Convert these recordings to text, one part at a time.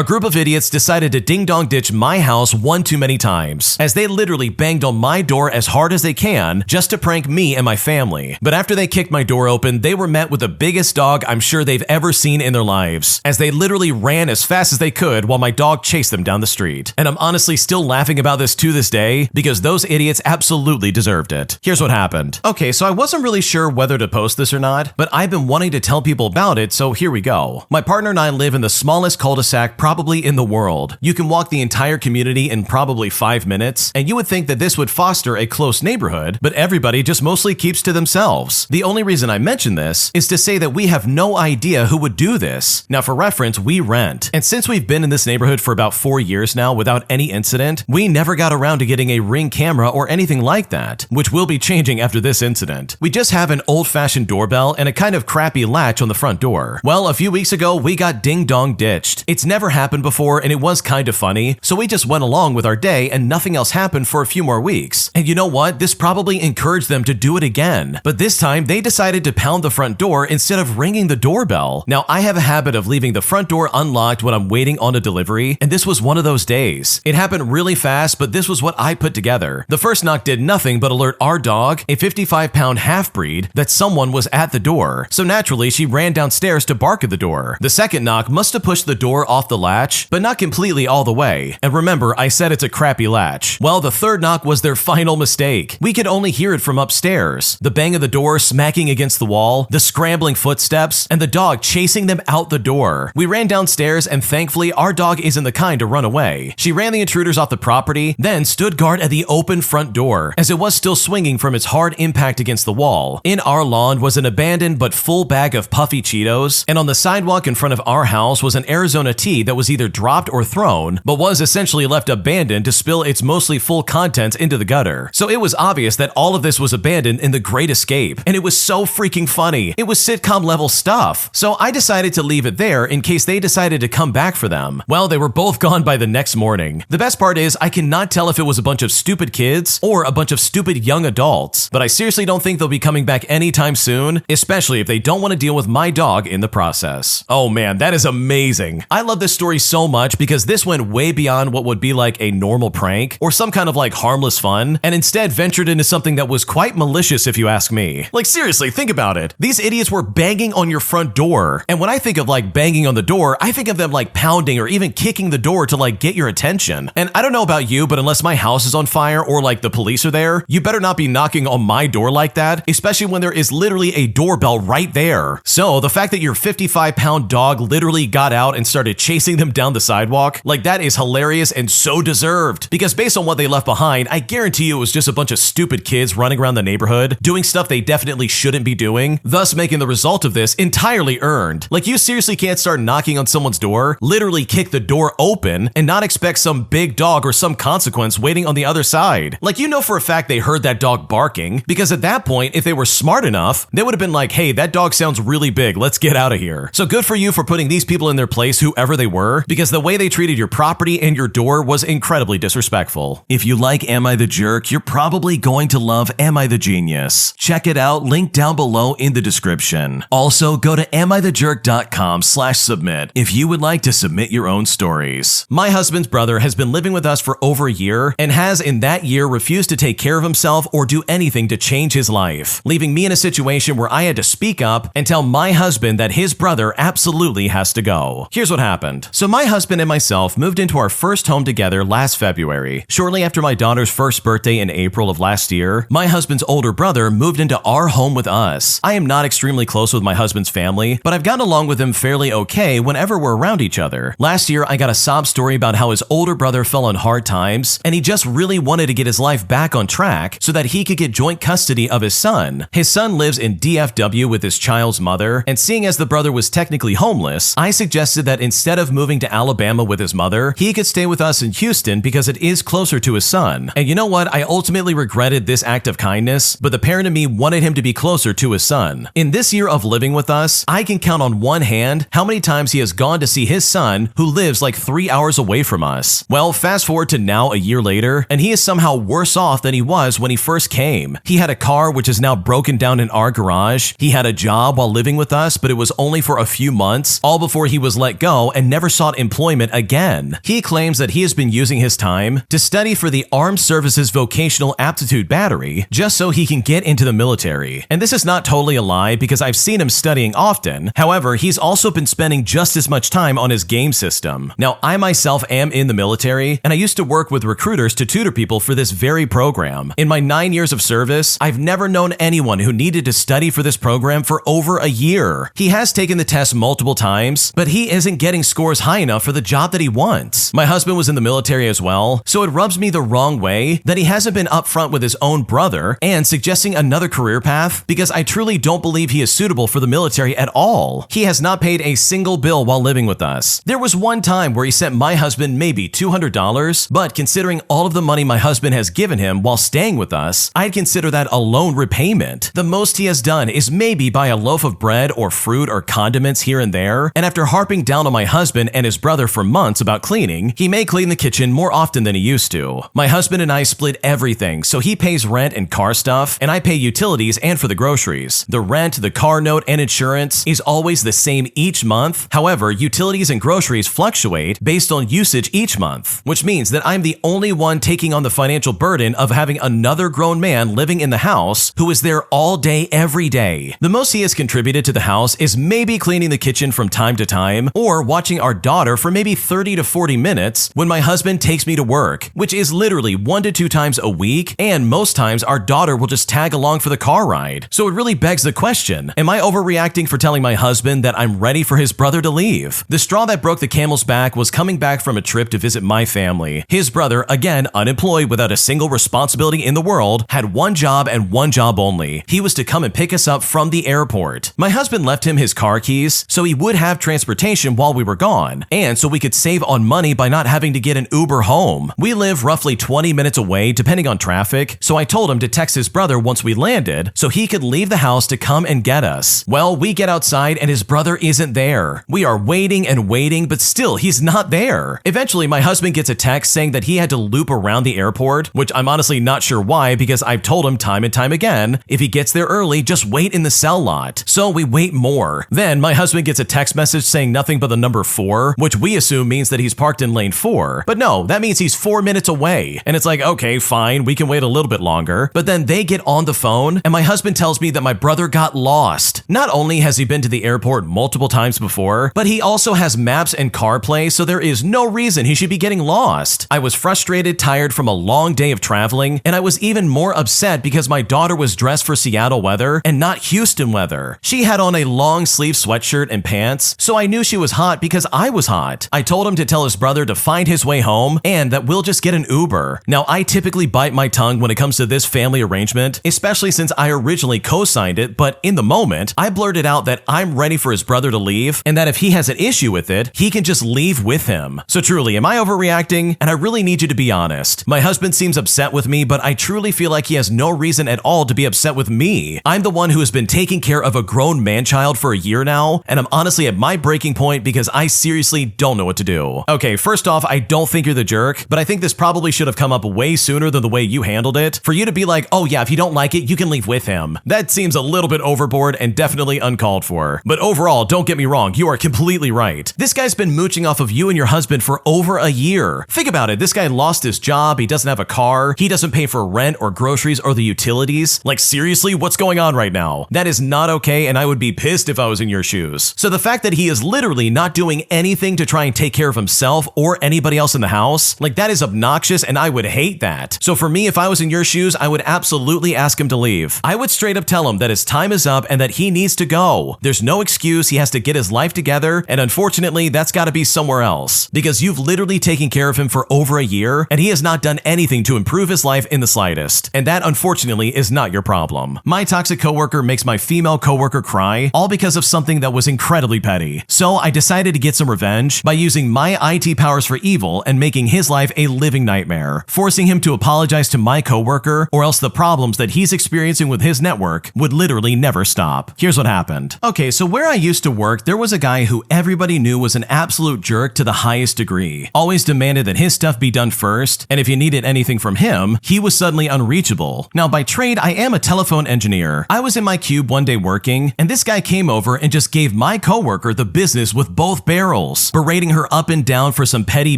A group of idiots decided to ding-dong ditch my house one too many times, as they literally banged on my door as hard as they can just to prank me and my family. But after they kicked my door open, they were met with the biggest dog I'm sure they've ever seen in their lives, as they literally ran as fast as they could while my dog chased them down the street. And I'm honestly still laughing about this to this day because those idiots absolutely deserved it. Here's what happened. Okay, so I wasn't really sure whether to post this or not, but I've been wanting to tell people about it, so here we go. My partner and I live in the smallest cul-de-sac probably in the world. You can walk the entire community in probably 5 minutes, and you would think that this would foster a close neighborhood, but everybody just mostly keeps to themselves. The only reason I mention this is to say that we have no idea who would do this. Now for reference, we rent, and since we've been in this neighborhood for about 4 years now without any incident, we never got around to getting a Ring camera or anything like that, which will be changing after this incident. We just have an old-fashioned doorbell and a kind of crappy latch on the front door. Well, a few weeks ago, we got ding-dong ditched. It's never happened before and it was kind of funny, so we just went along with our day and nothing else happened for a few more weeks. And you know what? This probably encouraged them to do it again. But this time, they decided to pound the front door instead of ringing the doorbell. Now, I have a habit of leaving the front door unlocked when I'm waiting on a delivery, and this was one of those days. It happened really fast, but this was what I put together. The first knock did nothing but alert our dog, a 55-pound half-breed, that someone was at the door. So naturally, she ran downstairs to bark at the door. The second knock must have pushed the door off the latch, but not completely all the way. And remember, I said it's a crappy latch. Well, the third knock was their final mistake. We could only hear it from upstairs. The bang of the door smacking against the wall, the scrambling footsteps, and the dog chasing them out the door. We ran downstairs, and thankfully, our dog isn't the kind to run away. She ran the intruders off the property, then stood guard at the open front door, as it was still swinging from its hard impact against the wall. In our lawn was an abandoned but full bag of puffy Cheetos, and on the sidewalk in front of our house was an Arizona tea that was either dropped or thrown, but was essentially left abandoned to spill its mostly full contents into the gutter. So it was obvious that all of this was abandoned in The Great Escape, and it was so freaking funny. It was sitcom level stuff. So I decided to leave it there in case they decided to come back for them. Well, they were both gone by the next morning. The best part is I cannot tell if it was a bunch of stupid kids or a bunch of stupid young adults, but I seriously don't think they'll be coming back anytime soon, especially if they don't want to deal with my dog in the process. Oh man, that is amazing. I love this story so much because this went way beyond what would be like a normal prank or some kind of like harmless fun, and instead ventured into something that was quite malicious if you ask me. Like seriously, think about it. These idiots were banging on your front door, and when I think of like banging on the door, I think of them like pounding or even kicking the door to like get your attention. And I don't know about you, but unless my house is on fire or like the police are there, you better not be knocking on my door like that, especially when there is literally a doorbell right there. So the fact that your 55-pound dog literally got out and started chasing them down the sidewalk, like that is hilarious and so deserved. Because based on what they left behind, I guarantee you it was just a bunch of stupid kids running around the neighborhood, doing stuff they definitely shouldn't be doing, thus making the result of this entirely earned. Like you seriously can't start knocking on someone's door, literally kick the door open, and not expect some big dog or some consequence waiting on the other side. Like you know for a fact they heard that dog barking, because at that point, if they were smart enough, they would have been like, hey, that dog sounds really big, let's get out of here. So good for you for putting these people in their place, whoever they were, because the way they treated your property and your door was incredibly disrespectful. If you like Am I the Jerk, you're probably going to love Am I the Genius. Check it out, link down below in the description. Also, go to AmITheJerk.com/submit if you would like to submit your own stories. My husband's brother has been living with us for over a year and has in that year refused to take care of himself or do anything to change his life, leaving me in a situation where I had to speak up and tell my husband that his brother absolutely has to go. Here's what happened. So my husband and myself moved into our first home together last February. Shortly after my daughter's first birthday in April of last year, my husband's older brother moved into our home with us. I am not extremely close with my husband's family, but I've gotten along with him fairly okay whenever we're around each other. Last year, I got a sob story about how his older brother fell on hard times, and he just really wanted to get his life back on track so that he could get joint custody of his son. His son lives in DFW with his child's mother, and seeing as the brother was technically homeless, I suggested that instead of moving to Alabama with his mother, he could stay with us in Houston because it is closer to his son. And you know what? I ultimately regretted this act of kindness, but the parent in me wanted him to be closer to his son. In this year of living with us, I can count on one hand how many times he has gone to see his son, who lives like 3 hours away from us. Well, fast forward to now a year later, and he is somehow worse off than he was when he first came. He had a car which is now broken down in our garage. He had a job while living with us, but it was only for a few months, all before he was let go and never sought employment again. He claims that he has been using his time to study for the Armed Services Vocational Aptitude Battery just so he can get into the military. And this is not totally a lie because I've seen him studying often. However, he's also been spending just as much time on his game system. Now, I myself am in the military, and I used to work with recruiters to tutor people for this very program. In my 9 years of service, I've never known anyone who needed to study for this program for over a year. He has taken the test multiple times, but he isn't getting scores high enough for the job that he wants. My husband was in the military as well, so it rubs me the wrong way that he hasn't been upfront with his own brother and suggesting another career path because I truly don't believe he is suitable for the military at all. He has not paid a single bill while living with us. There was one time where he sent my husband maybe $200, but considering all of the money my husband has given him while staying with us, I'd consider that a loan repayment. The most he has done is maybe buy a loaf of bread or fruit or condiments here and there, and after harping down on my husband and his brother for months about cleaning, he may clean the kitchen more often than he used to. My husband and I split everything, so he pays rent and car stuff, and I pay utilities and for the groceries. The rent, the car note, and insurance is always the same each month. However, utilities and groceries fluctuate based on usage each month, which means that I'm the only one taking on the financial burden of having another grown man living in the house who is there all day every day. The most he has contributed to the house is maybe cleaning the kitchen from time to time or watching our daughter for maybe 30 to 40 minutes when my husband takes me to work, which is literally 1 to 2 times a week, and most times our daughter will just tag along for the car ride. So it really begs the question, am I overreacting for telling my husband that I'm ready for his brother to leave? The straw that broke the camel's back was coming back from a trip to visit my family. His brother, again unemployed without a single responsibility in the world, had one job and one job only. He was to come and pick us up from the airport. My husband left him his car keys so he would have transportation while we were gone, and so we could save on money by not having to get an Uber home. We live roughly 20 minutes away depending on traffic, so I told him to text his brother once we landed so he could leave the house to come and get us. Well, we get outside and his brother isn't there. We are waiting and waiting, but still he's not there. Eventually, my husband gets a text saying that he had to loop around the airport, which I'm honestly not sure why because I've told him time and time again, if he gets there early, just wait in the cell lot. So we wait more. Then my husband gets a text message saying nothing but the number 4, which we assume means that he's parked in lane 4. But no, that means he's 4 minutes away. And it's like, okay, fine, we can wait a little bit longer. But then they get on the phone and my husband tells me that my brother got lost. Not only has he been to the airport multiple times before, but he also has maps and CarPlay, so there is no reason he should be getting lost. I was frustrated, tired from a long day of traveling, and I was even more upset because my daughter was dressed for Seattle weather and not Houston weather. She had on a long sleeve sweatshirt and pants, so I knew she was hot because I was hot. I told him to tell his brother to find his way home and that we'll just get an Uber. Now, I typically bite my tongue when it comes to this family arrangement, especially since I originally co-signed it, but in the moment, I blurted out that I'm ready for his brother to leave and that if he has an issue with it, he can just leave with him. So truly, am I overreacting? And I really need you to be honest. My husband seems upset with me, but I truly feel like he has no reason at all to be upset with me. I'm the one who has been taking care of a grown man-child for a year now, and I'm honestly at my breaking point because I seriously don't know what to do. Okay, first off, I don't think you're the jerk, but I think this probably should have come up way sooner than the way you handled it. For you to be like, oh yeah, if you don't like it, you can leave with him. That seems a little bit overboard and definitely uncalled for. But overall, don't get me wrong, you are completely right. This guy's been mooching off of you and your husband for over a year. Think about it, this guy lost his job, he doesn't have a car, he doesn't pay for rent or groceries or the utilities. Like seriously, what's going on right now? That is not okay, and I would be pissed if I was in your shoes. So the fact that he is literally not doing anything to try and take care of himself or anybody else in the house, like that is obnoxious and I would hate that. So for me, if I was in your shoes, I would absolutely ask him to leave. I would straight up tell him that his time is up and that he needs to go. There's no excuse, he has to get his life together, and unfortunately, that's gotta be somewhere else. Because you've literally taken care of him for over a year, and he has not done anything to improve his life in the slightest. And that, unfortunately, is not your problem. My toxic coworker makes my female coworker cry, all because of something that was incredibly petty. So I decided to get some revenge by using my IT powers for evil and making his life a living nightmare, forcing him to apologize to my coworker, or else the problems that he's experiencing with his network would literally never stop. Here's what happened. Okay, so where I used to work, there was a guy who everybody knew was an absolute jerk to the highest degree. Always demanded that his stuff be done first, and if you needed anything from him, he was suddenly unreachable. Now, by trade, I am a telephone engineer. I was in my cube one day working, and this guy came over and just gave my coworker the business with both bare girls, berating her up and down for some petty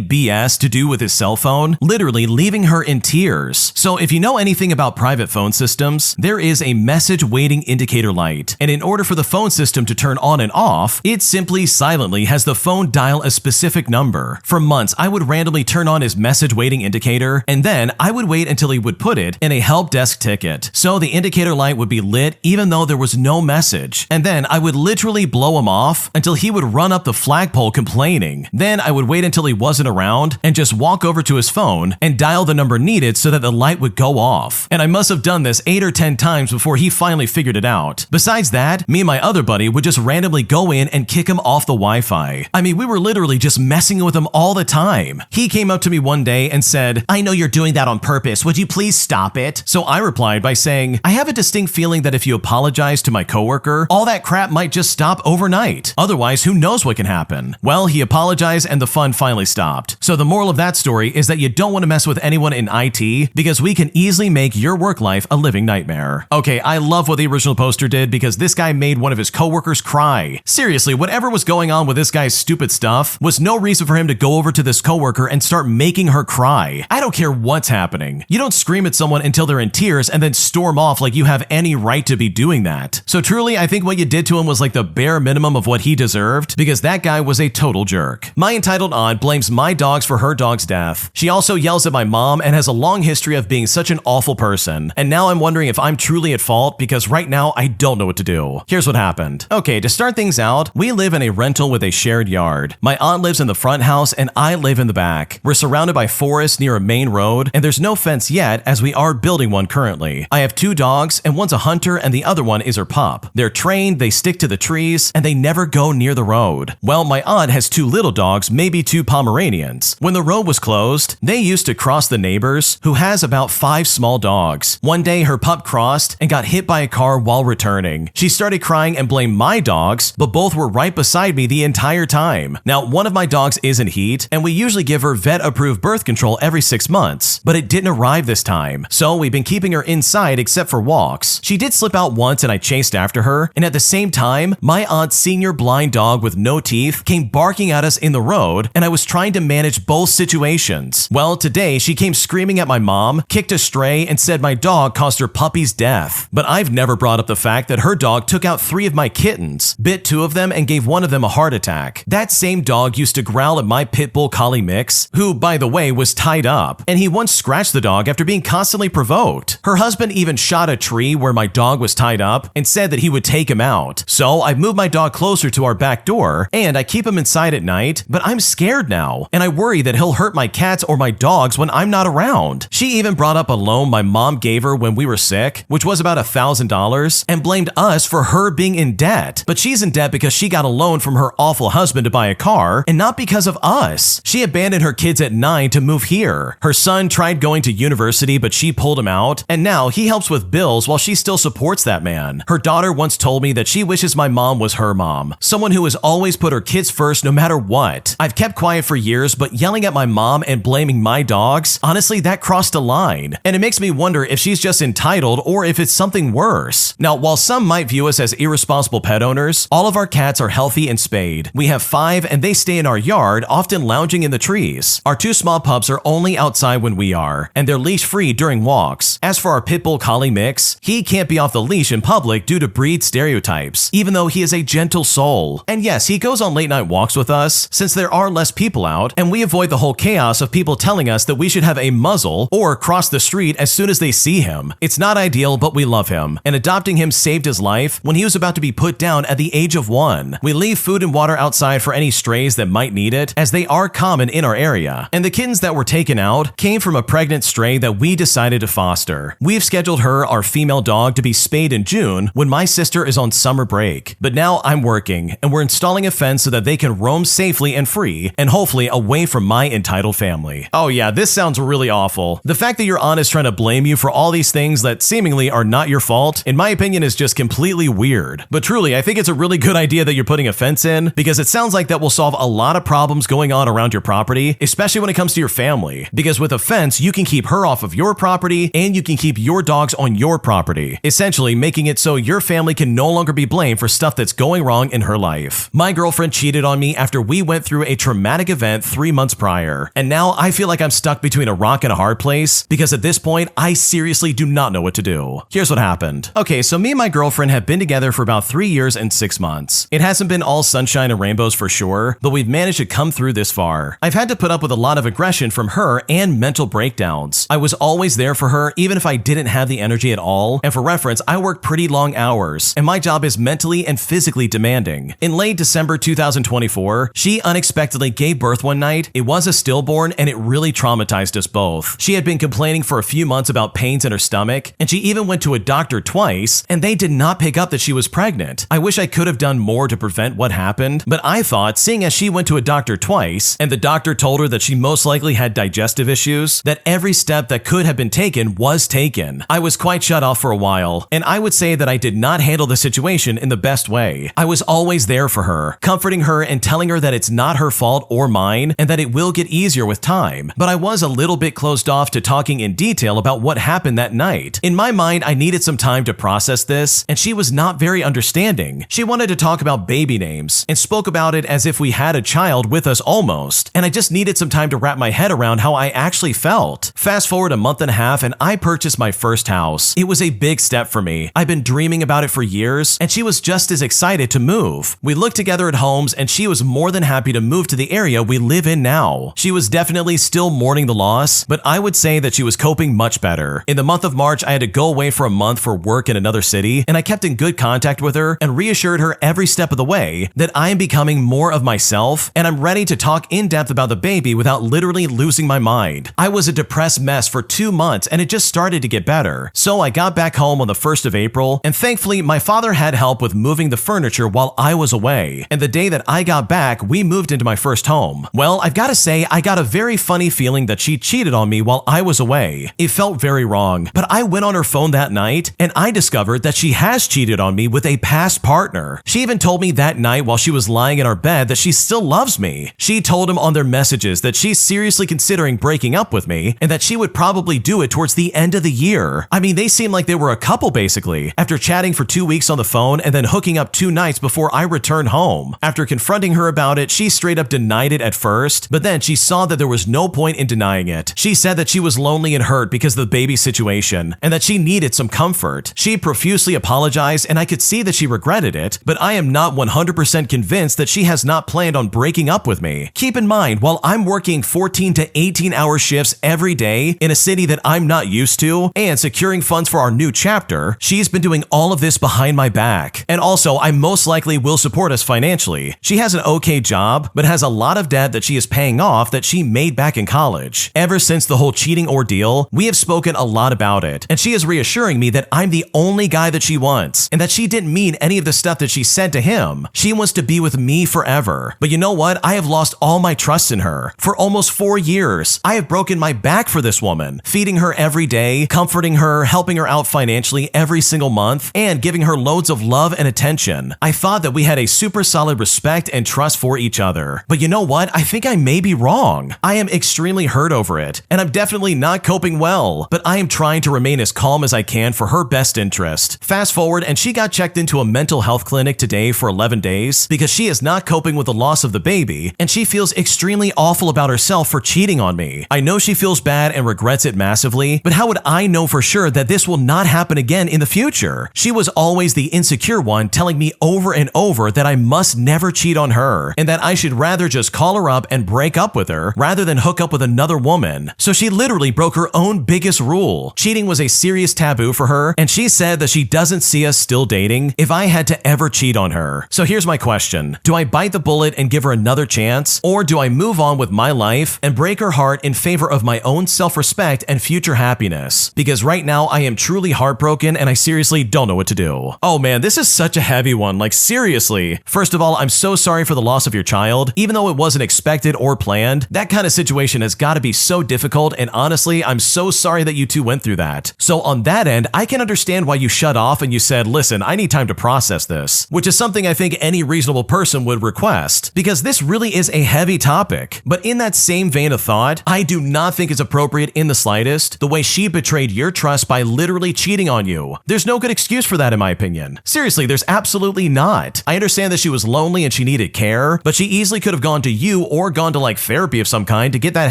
BS to do with his cell phone, literally leaving her in tears. So if you know anything about private phone systems, there is a message waiting indicator light, and in order for the phone system to turn on and off, it simply silently has the phone dial a specific number. For months, I would randomly turn on his message waiting indicator, and then I would wait until he would put it in a help desk ticket. So the indicator light would be lit even though there was no message, and then I would literally blow him off until he would run up the flagpole complaining. Then I would wait until he wasn't around and just walk over to his phone and dial the number needed so that the light would go off. And I must have done this 8 or 10 times before he finally figured it out. Besides that, me and my other buddy would just randomly go in and kick him off the Wi-Fi. I mean, we were literally just messing with him all the time. He came up to me one day and said, "I know you're doing that on purpose. Would you please stop it?" So I replied by saying, "I have a distinct feeling that if you apologize to my coworker, all that crap might just stop overnight. Otherwise, who knows what can happen?" Well, he apologized and the fun finally stopped. So the moral of that story is that you don't want to mess with anyone in IT because we can easily make your work life a living nightmare. Okay, I love what the original poster did because this guy made one of his coworkers cry. Seriously, whatever was going on with this guy's stupid stuff was no reason for him to go over to this coworker and start making her cry. I don't care what's happening. You don't scream at someone until they're in tears and then storm off like you have any right to be doing that. So truly, I think what you did to him was like the bare minimum of what he deserved because that guy was a total jerk. My entitled aunt blames my dogs for her dog's death. She also yells at my mom and has a long history of being such an awful person. And now I'm wondering if I'm truly at fault because right now I don't know what to do. Here's what happened. Okay, to start things out, we live in a rental with a shared yard. My aunt lives in the front house and I live in the back. We're surrounded by forests near a main road and there's no fence yet as we are building one currently. I have 2 dogs and one's a hunter and the other one is her pup. They're trained, they stick to the trees, and they never go near the road. Well, my aunt has 2 little dogs, maybe 2 Pomeranians. When the road was closed, they used to cross the neighbors, who has about 5 small dogs. One day, her pup crossed and got hit by a car while returning. She started crying and blamed my dogs, but both were right beside me the entire time. Now, one of my dogs is in heat, and we usually give her vet-approved birth control every 6 months, but it didn't arrive this time. So we've been keeping her inside except for walks. She did slip out once and I chased after her, and at the same time, my aunt's senior blind dog with no teeth came barking at us in the road, and I was trying to manage both situations. Well, today she came screaming at my mom, kicked a stray, and said my dog caused her puppy's death. But I've never brought up the fact that her dog took out 3 of my kittens, bit 2 of them, and gave one of them a heart attack. That same dog used to growl at my pit bull collie mix, who, by the way, was tied up, and he once scratched the dog after being constantly provoked. Her husband even shot a tree where my dog was tied up and said that he would take him out. So I've moved my dog closer to our back door, and I keep him inside at night, but I'm scared now, and I worry that he'll hurt my cats or my dogs when I'm not around. She even brought up a loan my mom gave her when we were sick, which was about $1,000, and blamed us for her being in debt. But she's in debt because she got a loan from her awful husband to buy a car, and not because of us. She abandoned her kids at 9 to move here. Her son tried going to university, but she pulled him out, and now he helps with bills while she still supports that man. Her daughter once told me that she wishes my mom was her mom, someone who has always put her kids first no matter what. I've kept quiet for years, but yelling at my mom and blaming my dogs, honestly, that crossed a line. And it makes me wonder if she's just entitled or if it's something worse. Now, while some might view us as irresponsible pet owners, all of our cats are healthy and spayed. We have 5 and they stay in our yard, often lounging in the trees. Our 2 small pups are only outside when we are, and they're leash-free during walks. As for our pit bull collie mix, he can't be off the leash in public due to breed stereotypes, even though he is a gentle soul. And yes, he goes on late night walks with us, since there are less people out, and we avoid the whole chaos of people telling us that we should have a muzzle or cross the street as soon as they see him. It's not ideal, but we love him, and adopting him saved his life when he was about to be put down at the age of 1. We leave food and water outside for any strays that might need it, as they are common in our area. And the kittens that were taken out came from a pregnant stray that we decided to foster. We've scheduled her, our female dog, to be spayed in June when my sister is on summer break. But now I'm working, and we're installing a fence so that they can roam safely and free, and hopefully away from my entitled family. Oh yeah, this sounds really awful. The fact that your aunt is trying to blame you for all these things that seemingly are not your fault, in my opinion, is just completely weird. But truly, I think it's a really good idea that you're putting a fence in, because it sounds like that will solve a lot of problems going on around your property, especially when it comes to your family. Because with a fence, you can keep her off of your property, and you can keep your dogs on your property, essentially making it so your family can no longer be blamed for stuff that's going wrong in her life. My girlfriend cheated cheated on me after we went through a traumatic event 3 months prior. And now I feel like I'm stuck between a rock and a hard place because at this point, I seriously do not know what to do. Here's what happened. Okay, so me and my girlfriend have been together for about 3 years and 6 months. It hasn't been all sunshine and rainbows for sure, but we've managed to come through this far. I've had to put up with a lot of aggression from her and mental breakdowns. I was always there for her even if I didn't have the energy at all, and for reference, I work pretty long hours, and my job is mentally and physically demanding. In late December 2024, she unexpectedly gave birth one night. It was a stillborn, and it really traumatized us both. She had been complaining for a few months about pains in her stomach, and she even went to a doctor twice, and they did not pick up that she was pregnant. I wish I could have done more to prevent what happened, but I thought, seeing as she went to a doctor twice, and the doctor told her that she most likely had digestive issues, that every step that could have been taken was taken. I was quite shut off for a while, and I would say that I did not handle the situation in the best way. I was always there for her, comforting her and telling her that it's not her fault or mine, and that it will get easier with time, but I was a little bit closed off to talking in detail about what happened that night. In my mind, I needed some time to process this, and she was not very understanding. She wanted to talk about baby names, and spoke about it as if we had a child with us almost, and I just needed some time to wrap my head around how I actually felt. Fast forward a month and a half, and I purchased my first house. It was a big step for me. I've been dreaming about it for years, and she was just as excited to move. We looked together at homes, and she was more than happy to move to the area we live in now. She was definitely still mourning the loss, but I would say that she was coping much better. In the month of March, I had to go away for a month for work in another city, and I kept in good contact with her and reassured her every step of the way that I am becoming more of myself, and I'm ready to talk in depth about the baby without literally losing my mind. I was a depressed mess for 2 months, and it just started to get better. So I got back home on the 1st of April, and thankfully my father had help with moving the furniture while I was away. And the day that I got back, we moved into my first home. Well, I've got to say, I got a very funny feeling that she cheated on me while I was away. It felt very wrong, but I went on her phone that night, and I discovered that she has cheated on me with a past partner. She even told me that night while she was lying in our bed that she still loves me. She told him on their messages that she's seriously considering breaking up with me, and that she would probably do it towards the end of the year. I mean, they seemed like they were a couple basically, after chatting for 2 weeks on the phone and then hooking up 2 nights before I returned home. After confronting her about it, she straight up denied it at first, but then she saw that there was no point in denying it. She said that she was lonely and hurt because of the baby situation, and that she needed some comfort. She profusely apologized, and I could see that she regretted it, but I am not 100% convinced that she has not planned on breaking up with me. Keep in mind, while I'm working 14 to 18-hour shifts every day in a city that I'm not used to, and securing funds for our new chapter, she's been doing all of this behind my back. And also, I most likely will support us financially. She has an okay job, but has a lot of debt that she is paying off that she made back in college. Ever since the whole cheating ordeal, we have spoken a lot about it, and she is reassuring me that I'm the only guy that she wants, and that she didn't mean any of the stuff that she said to him. She wants to be with me forever. But you know what? I have lost all my trust in her. For almost 4 years, I have broken my back for this woman, feeding her every day, comforting her, helping her out financially every single month, and giving her loads of love and attention. I thought that we had a super solid respect and trust for each other. But you know what? I think I may be wrong. I am extremely hurt over it, and I'm definitely not coping well, but I am trying to remain as calm as I can for her best interest. Fast forward, and she got checked into a mental health clinic today for 11 days because she is not coping with the loss of the baby, and she feels extremely awful about herself for cheating on me. I know she feels bad and regrets it massively, but how would I know for sure that this will not happen again in the future? She was always the insecure one, telling me over and over that I must never cheat on her, and that I should rather just call her up and break up with her rather than hook up with another woman. So she literally broke her own biggest rule. Cheating was a serious taboo for her, and she said that she doesn't see us still dating if I had to ever cheat on her. So here's my question. Do I bite the bullet and give her another chance, or do I move on with my life and break her heart in favor of my own self-respect and future happiness? Because right now I am truly heartbroken, and I seriously don't know what to do. Oh man, this is such a heavy one, like seriously. First of all, I'm so sorry for the loss of your child. Even though it wasn't expected or planned, that kind of situation has got to be so difficult, and honestly, I'm so sorry that you two went through that. So on that end, I can understand why you shut off and you said, listen, I need time to process this, which is something I think any reasonable person would request, because this really is a heavy topic. But in that same vein of thought, I do not think it's appropriate in the slightest the way she betrayed your trust by literally cheating on you. There's no good excuse for that in my opinion. Seriously, there's absolutely not. I understand that she was lonely and she needed needed care, but she easily could have gone to you or gone to like therapy of some kind to get that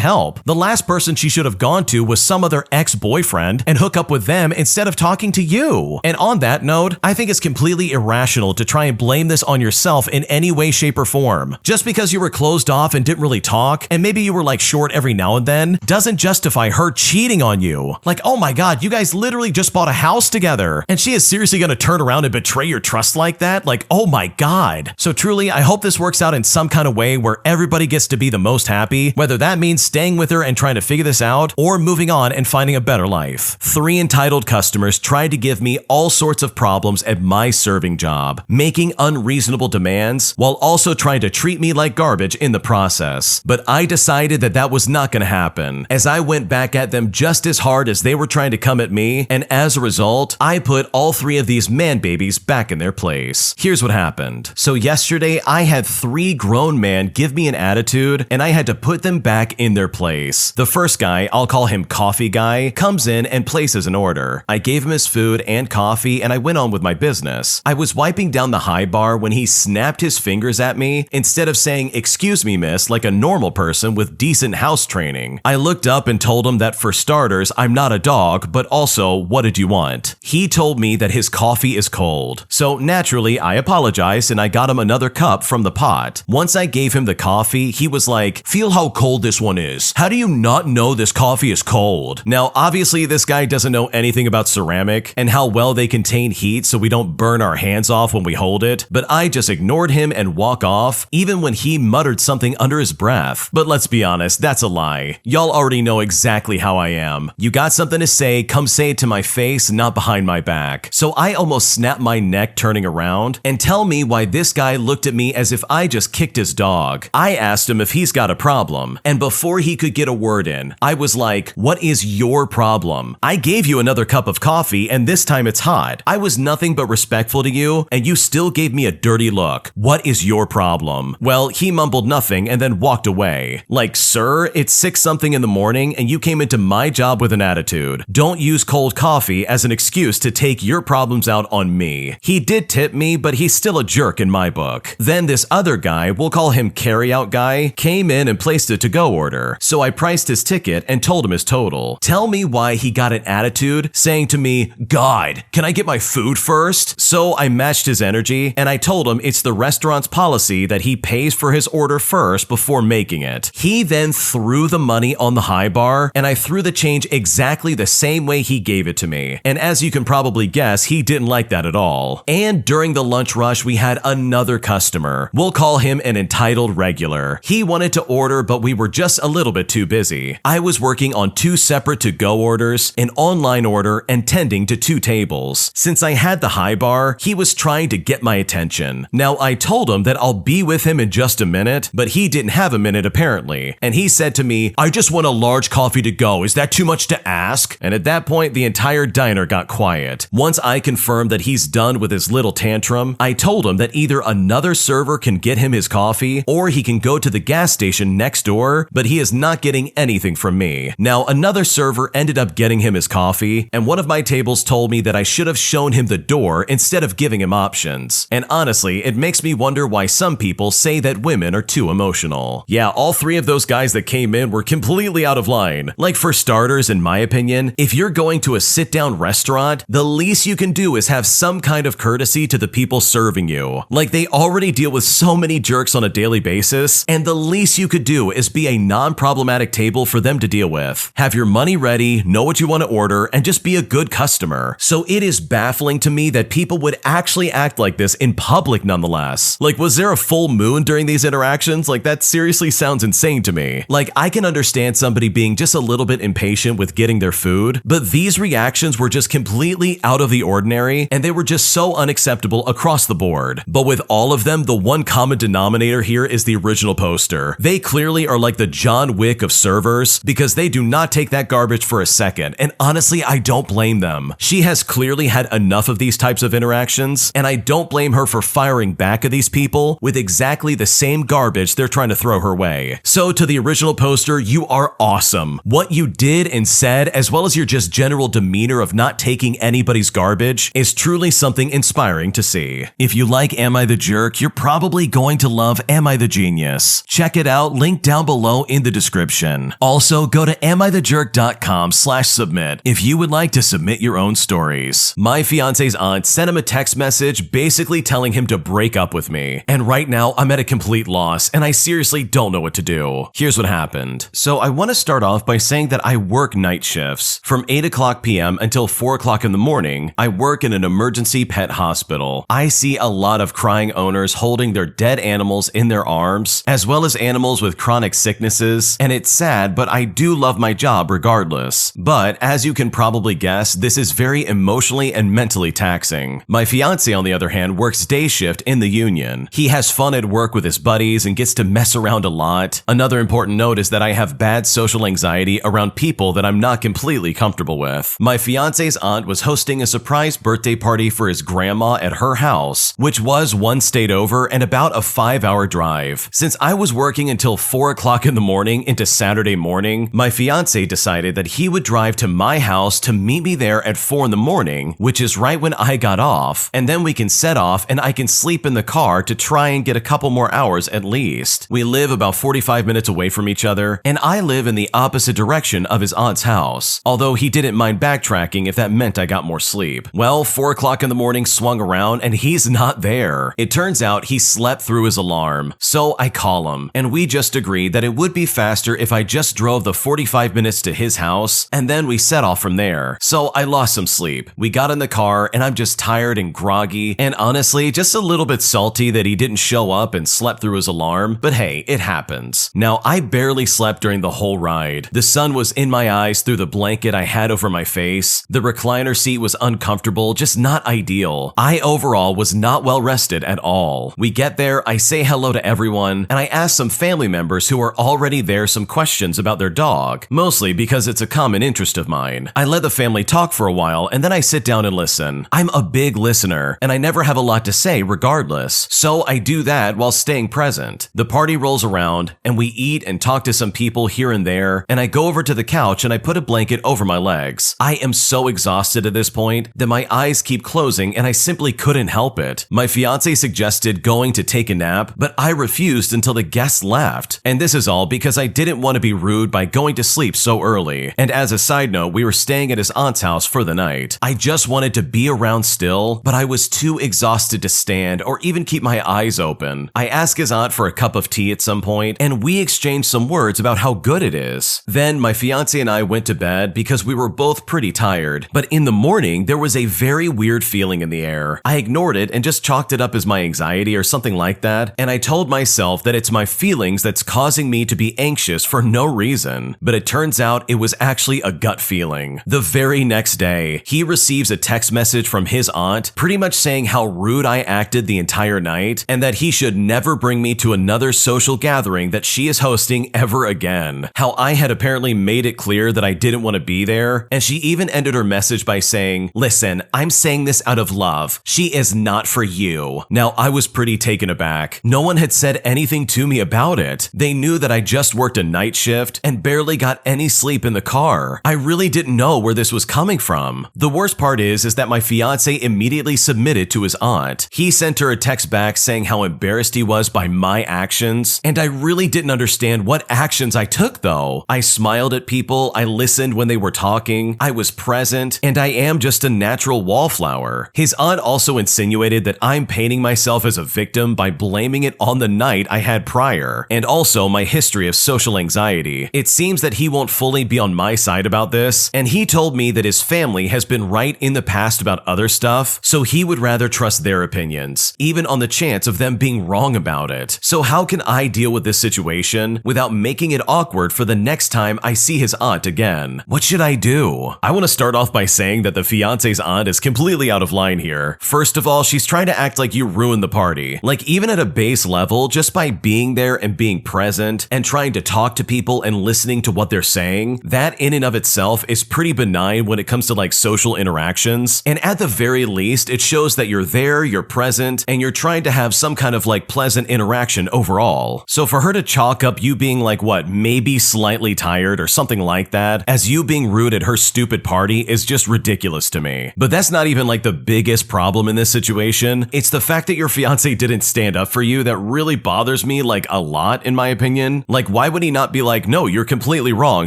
help. The last person she should have gone to was some other ex-boyfriend and hook up with them instead of talking to you. And on that note, I think it's completely irrational to try and blame this on yourself in any way, shape, or form. Just because you were closed off and didn't really talk, and maybe you were like short every now and then, doesn't justify her cheating on you. Like, oh my god, you guys literally just bought a house together, and she is seriously gonna turn around and betray your trust like that? Like, oh my god. So truly, I hope this works out in some kind of way where everybody gets to be the most happy, whether that means staying with her and trying to figure this out, or moving on and finding a better life. 3 entitled customers tried to give me all sorts of problems at my serving job, making unreasonable demands while also trying to treat me like garbage in the process. But I decided that that was not going to happen, as I went back at them just as hard as they were trying to come at me, and as a result, I put all 3 of these man babies back in their place. Here's what happened. So yesterday, I had 3 grown men give me an attitude, and I had to put them back in their place. The first guy, I'll call him Coffee Guy, comes in and places an order. I gave him his food and coffee, and I went on with my business. I was wiping down the high bar when he snapped his fingers at me instead of saying, "Excuse me, miss," like a normal person with decent house training. I looked up and told him that for starters, I'm not a dog, but also, what did you want? He told me that his coffee is cold. So naturally, I apologized and I got him another cup from the pot. Once I gave him the coffee, he was like, "Feel how cold this one is. How do you not know this coffee is cold?" Now, obviously, this guy doesn't know anything about ceramic and how well they contain heat so we don't burn our hands off when we hold it, but I just ignored him and walked off, even when he muttered something under his breath. But let's be honest, that's a lie. Y'all already know exactly how I am. You got something to say, come say it to my face, not behind my back. So I almost snapped my neck turning around, and tell me why this guy looked at me as if I just kicked his dog. I asked him if he's got a problem, and before he could get a word in, I was like, "What is your problem? I gave you another cup of coffee, and this time it's hot. I was nothing but respectful to you, and you still gave me a dirty look. What is your problem?" Well, he mumbled nothing and then walked away. Like, sir, it's 6-something in the morning and you came into my job with an attitude. Don't use cold coffee as an excuse to take your problems out on me. He did tip me, but he's still a jerk in my book. Then this other guy, we'll call him Carryout Guy, came in and placed a to-go order. So I priced his ticket and told him his total. Tell me why he got an attitude saying to me, "God, can I get my food first?" So I matched his energy and I told him it's the restaurant's policy that he pays for his order first before making it. He then threw the money on the high bar and I threw the change exactly the same way he gave it to me. And as you can probably guess, he didn't like that at all. And during the lunch rush, we had another customer. We'll call him an entitled regular. He wanted to order, but we were just a little bit too busy. I was working on 2 separate to-go orders, an online order, and tending to 2 tables. Since I had the high bar, he was trying to get my attention. Now, I told him that I'll be with him in just a minute, but he didn't have a minute apparently. And he said to me, "I just want a large coffee to go. Is that too much to ask?" And at that point, the entire diner got quiet. Once I confirmed that he's done with his little tantrum, I told him that either another server can get him his coffee, or he can go to the gas station next door, but he is not getting anything from me. Now, another server ended up getting him his coffee, and one of my tables told me that I should have shown him the door instead of giving him options. And honestly, it makes me wonder why some people say that women are too emotional. Yeah, all 3 of those guys that came in were completely out of line. Like, for starters, in my opinion, if you're going to a sit-down restaurant, the least you can do is have some kind of courtesy to the people serving you. Like, they already deal with so many jerks on a daily basis, and the least you could do is be a non-problematic table for them to deal with. Have your money ready, know what you want to order, and just be a good customer. So it is baffling to me that people would actually act like this in public nonetheless. Like, was there a full moon during these interactions? Like, that seriously sounds insane to me. Like, I can understand somebody being just a little bit impatient with getting their food, but these reactions were just completely out of the ordinary, and they were just so unacceptable across the board. But with all of them, the one common denominator here is the original poster. They clearly are like the John Wick of servers, because they do not take that garbage for a second, and honestly, I don't blame them. She has clearly had enough of these types of interactions, and I don't blame her for firing back at these people with exactly the same garbage they're trying to throw her way. So to the original poster, you are awesome. What you did and said, as well as your just general demeanor of not taking anybody's garbage, is truly something inspiring to see. If you like Am I the Jerk, you're probably probably going to love Am I the Genius? Check it out, link down below in the description. Also, go to AmITheJerk.com/submit if you would like to submit your own stories. My fiance's aunt sent him a text message basically telling him to break up with me. And right now, I'm at a complete loss and I seriously don't know what to do. Here's what happened. So I want to start off by saying that I work night shifts. From 8 o'clock p.m. until 4 o'clock in the morning, I work in an emergency pet hospital. I see a lot of crying owners holding their dead animals in their arms, as well as animals with chronic sicknesses, and it's sad, but I do love my job regardless. But as you can probably guess, this is very emotionally and mentally taxing. My fiance, on the other hand, works day shift in the union. He has fun at work with his buddies and gets to mess around a lot. Another important note is that I have bad social anxiety around people that I'm not completely comfortable with. My fiance's aunt was hosting a surprise birthday party for his grandma at her house, which was one state over and about a 5-hour drive. Since I was working until 4 o'clock in the morning into Saturday morning, my fiance decided that he would drive to my house to meet me there at 4 in the morning, which is right when I got off, and then we can set off and I can sleep in the car to try and get a couple more hours at least. We live about 45 minutes away from each other, and I live in the opposite direction of his aunt's house, although he didn't mind backtracking if that meant I got more sleep. Well, 4 o'clock in the morning swung around and he's not there. It turns out he slept through his alarm, so I call him, and we just agreed that it would be faster if I just drove the 45 minutes to his house, and then we set off from there. So I lost some sleep. We got in the car, and I'm just tired and groggy, and honestly, just a little bit salty that he didn't show up and slept through his alarm, but hey, it happens. Now, I barely slept during the whole ride. The sun was in my eyes through the blanket I had over my face. The recliner seat was uncomfortable, just not ideal. I overall was not well rested at all. We get there, I say hello to everyone, and I ask some family members who are already there some questions about their dog, mostly because it's a common interest of mine. I let the family talk for a while, and then I sit down and listen. I'm a big listener, and I never have a lot to say regardless, so I do that while staying present. The party rolls around, and we eat and talk to some people here and there, and I go over to the couch and I put a blanket over my legs. I am so exhausted at this point that my eyes keep closing and I simply couldn't help it. My fiance suggested going to take a nap, but I refused until the guests left. And this is all because I didn't want to be rude by going to sleep so early. And as a side note, we were staying at his aunt's house for the night. I just wanted to be around still, but I was too exhausted to stand or even keep my eyes open. I asked his aunt for a cup of tea at some point, and we exchanged some words about how good it is. Then my fiance and I went to bed because we were both pretty tired, but in the morning there was a very weird feeling in the air. I ignored it and just chalked it up as my anxiety or something like that, and I told myself that it's my feelings that's causing me to be anxious for no reason, but it turns out it was actually a gut feeling. The very next day, he receives a text message from his aunt pretty much saying how rude I acted the entire night and that he should never bring me to another social gathering that she is hosting ever again. How I had apparently made it clear that I didn't want to be there, and she even ended her message by saying, "Listen, I'm saying this out of love. She is not for you." Now, I was pretty taken aback. No one had said anything to me about it. They knew that I just worked a night shift and barely got any sleep in the car. I really didn't know where this was coming from. The worst part is that my fiance immediately submitted to his aunt. He sent her a text back saying how embarrassed he was by my actions, and I really didn't understand what actions I took though. I smiled at people, I listened when they were talking, I was present, and I am just a natural wallflower. His aunt also insinuated that I'm painting myself as a victim by blaming it on the night I had prior, and also my history of social anxiety. It seems that he won't fully be on my side about this, and he told me that his family has been right in the past about other stuff, so he would rather trust their opinions, even on the chance of them being wrong about it. So how can I deal with this situation without making it awkward for the next time I see his aunt again? What should I do? I want to start off by saying that the fiance's aunt is completely out of line here. First of all, she's trying to act like you ruined the party. Like, even at a base level, just by being there and being present and trying to talk to people and listening to what they're saying, that in and of itself is pretty benign when it comes to like social interactions. And at the very least, it shows that you're there, you're present, and you're trying to have some kind of like pleasant interaction overall. So for her to chalk up you being like what, maybe slightly tired or something like that, as you being rude at her stupid party is just ridiculous to me. But that's not even like the biggest problem in this situation. It's the fact that your fiance didn't stand up for you that really bothers me like a lot, in my opinion. Like, why would he not be like, no, you're completely wrong.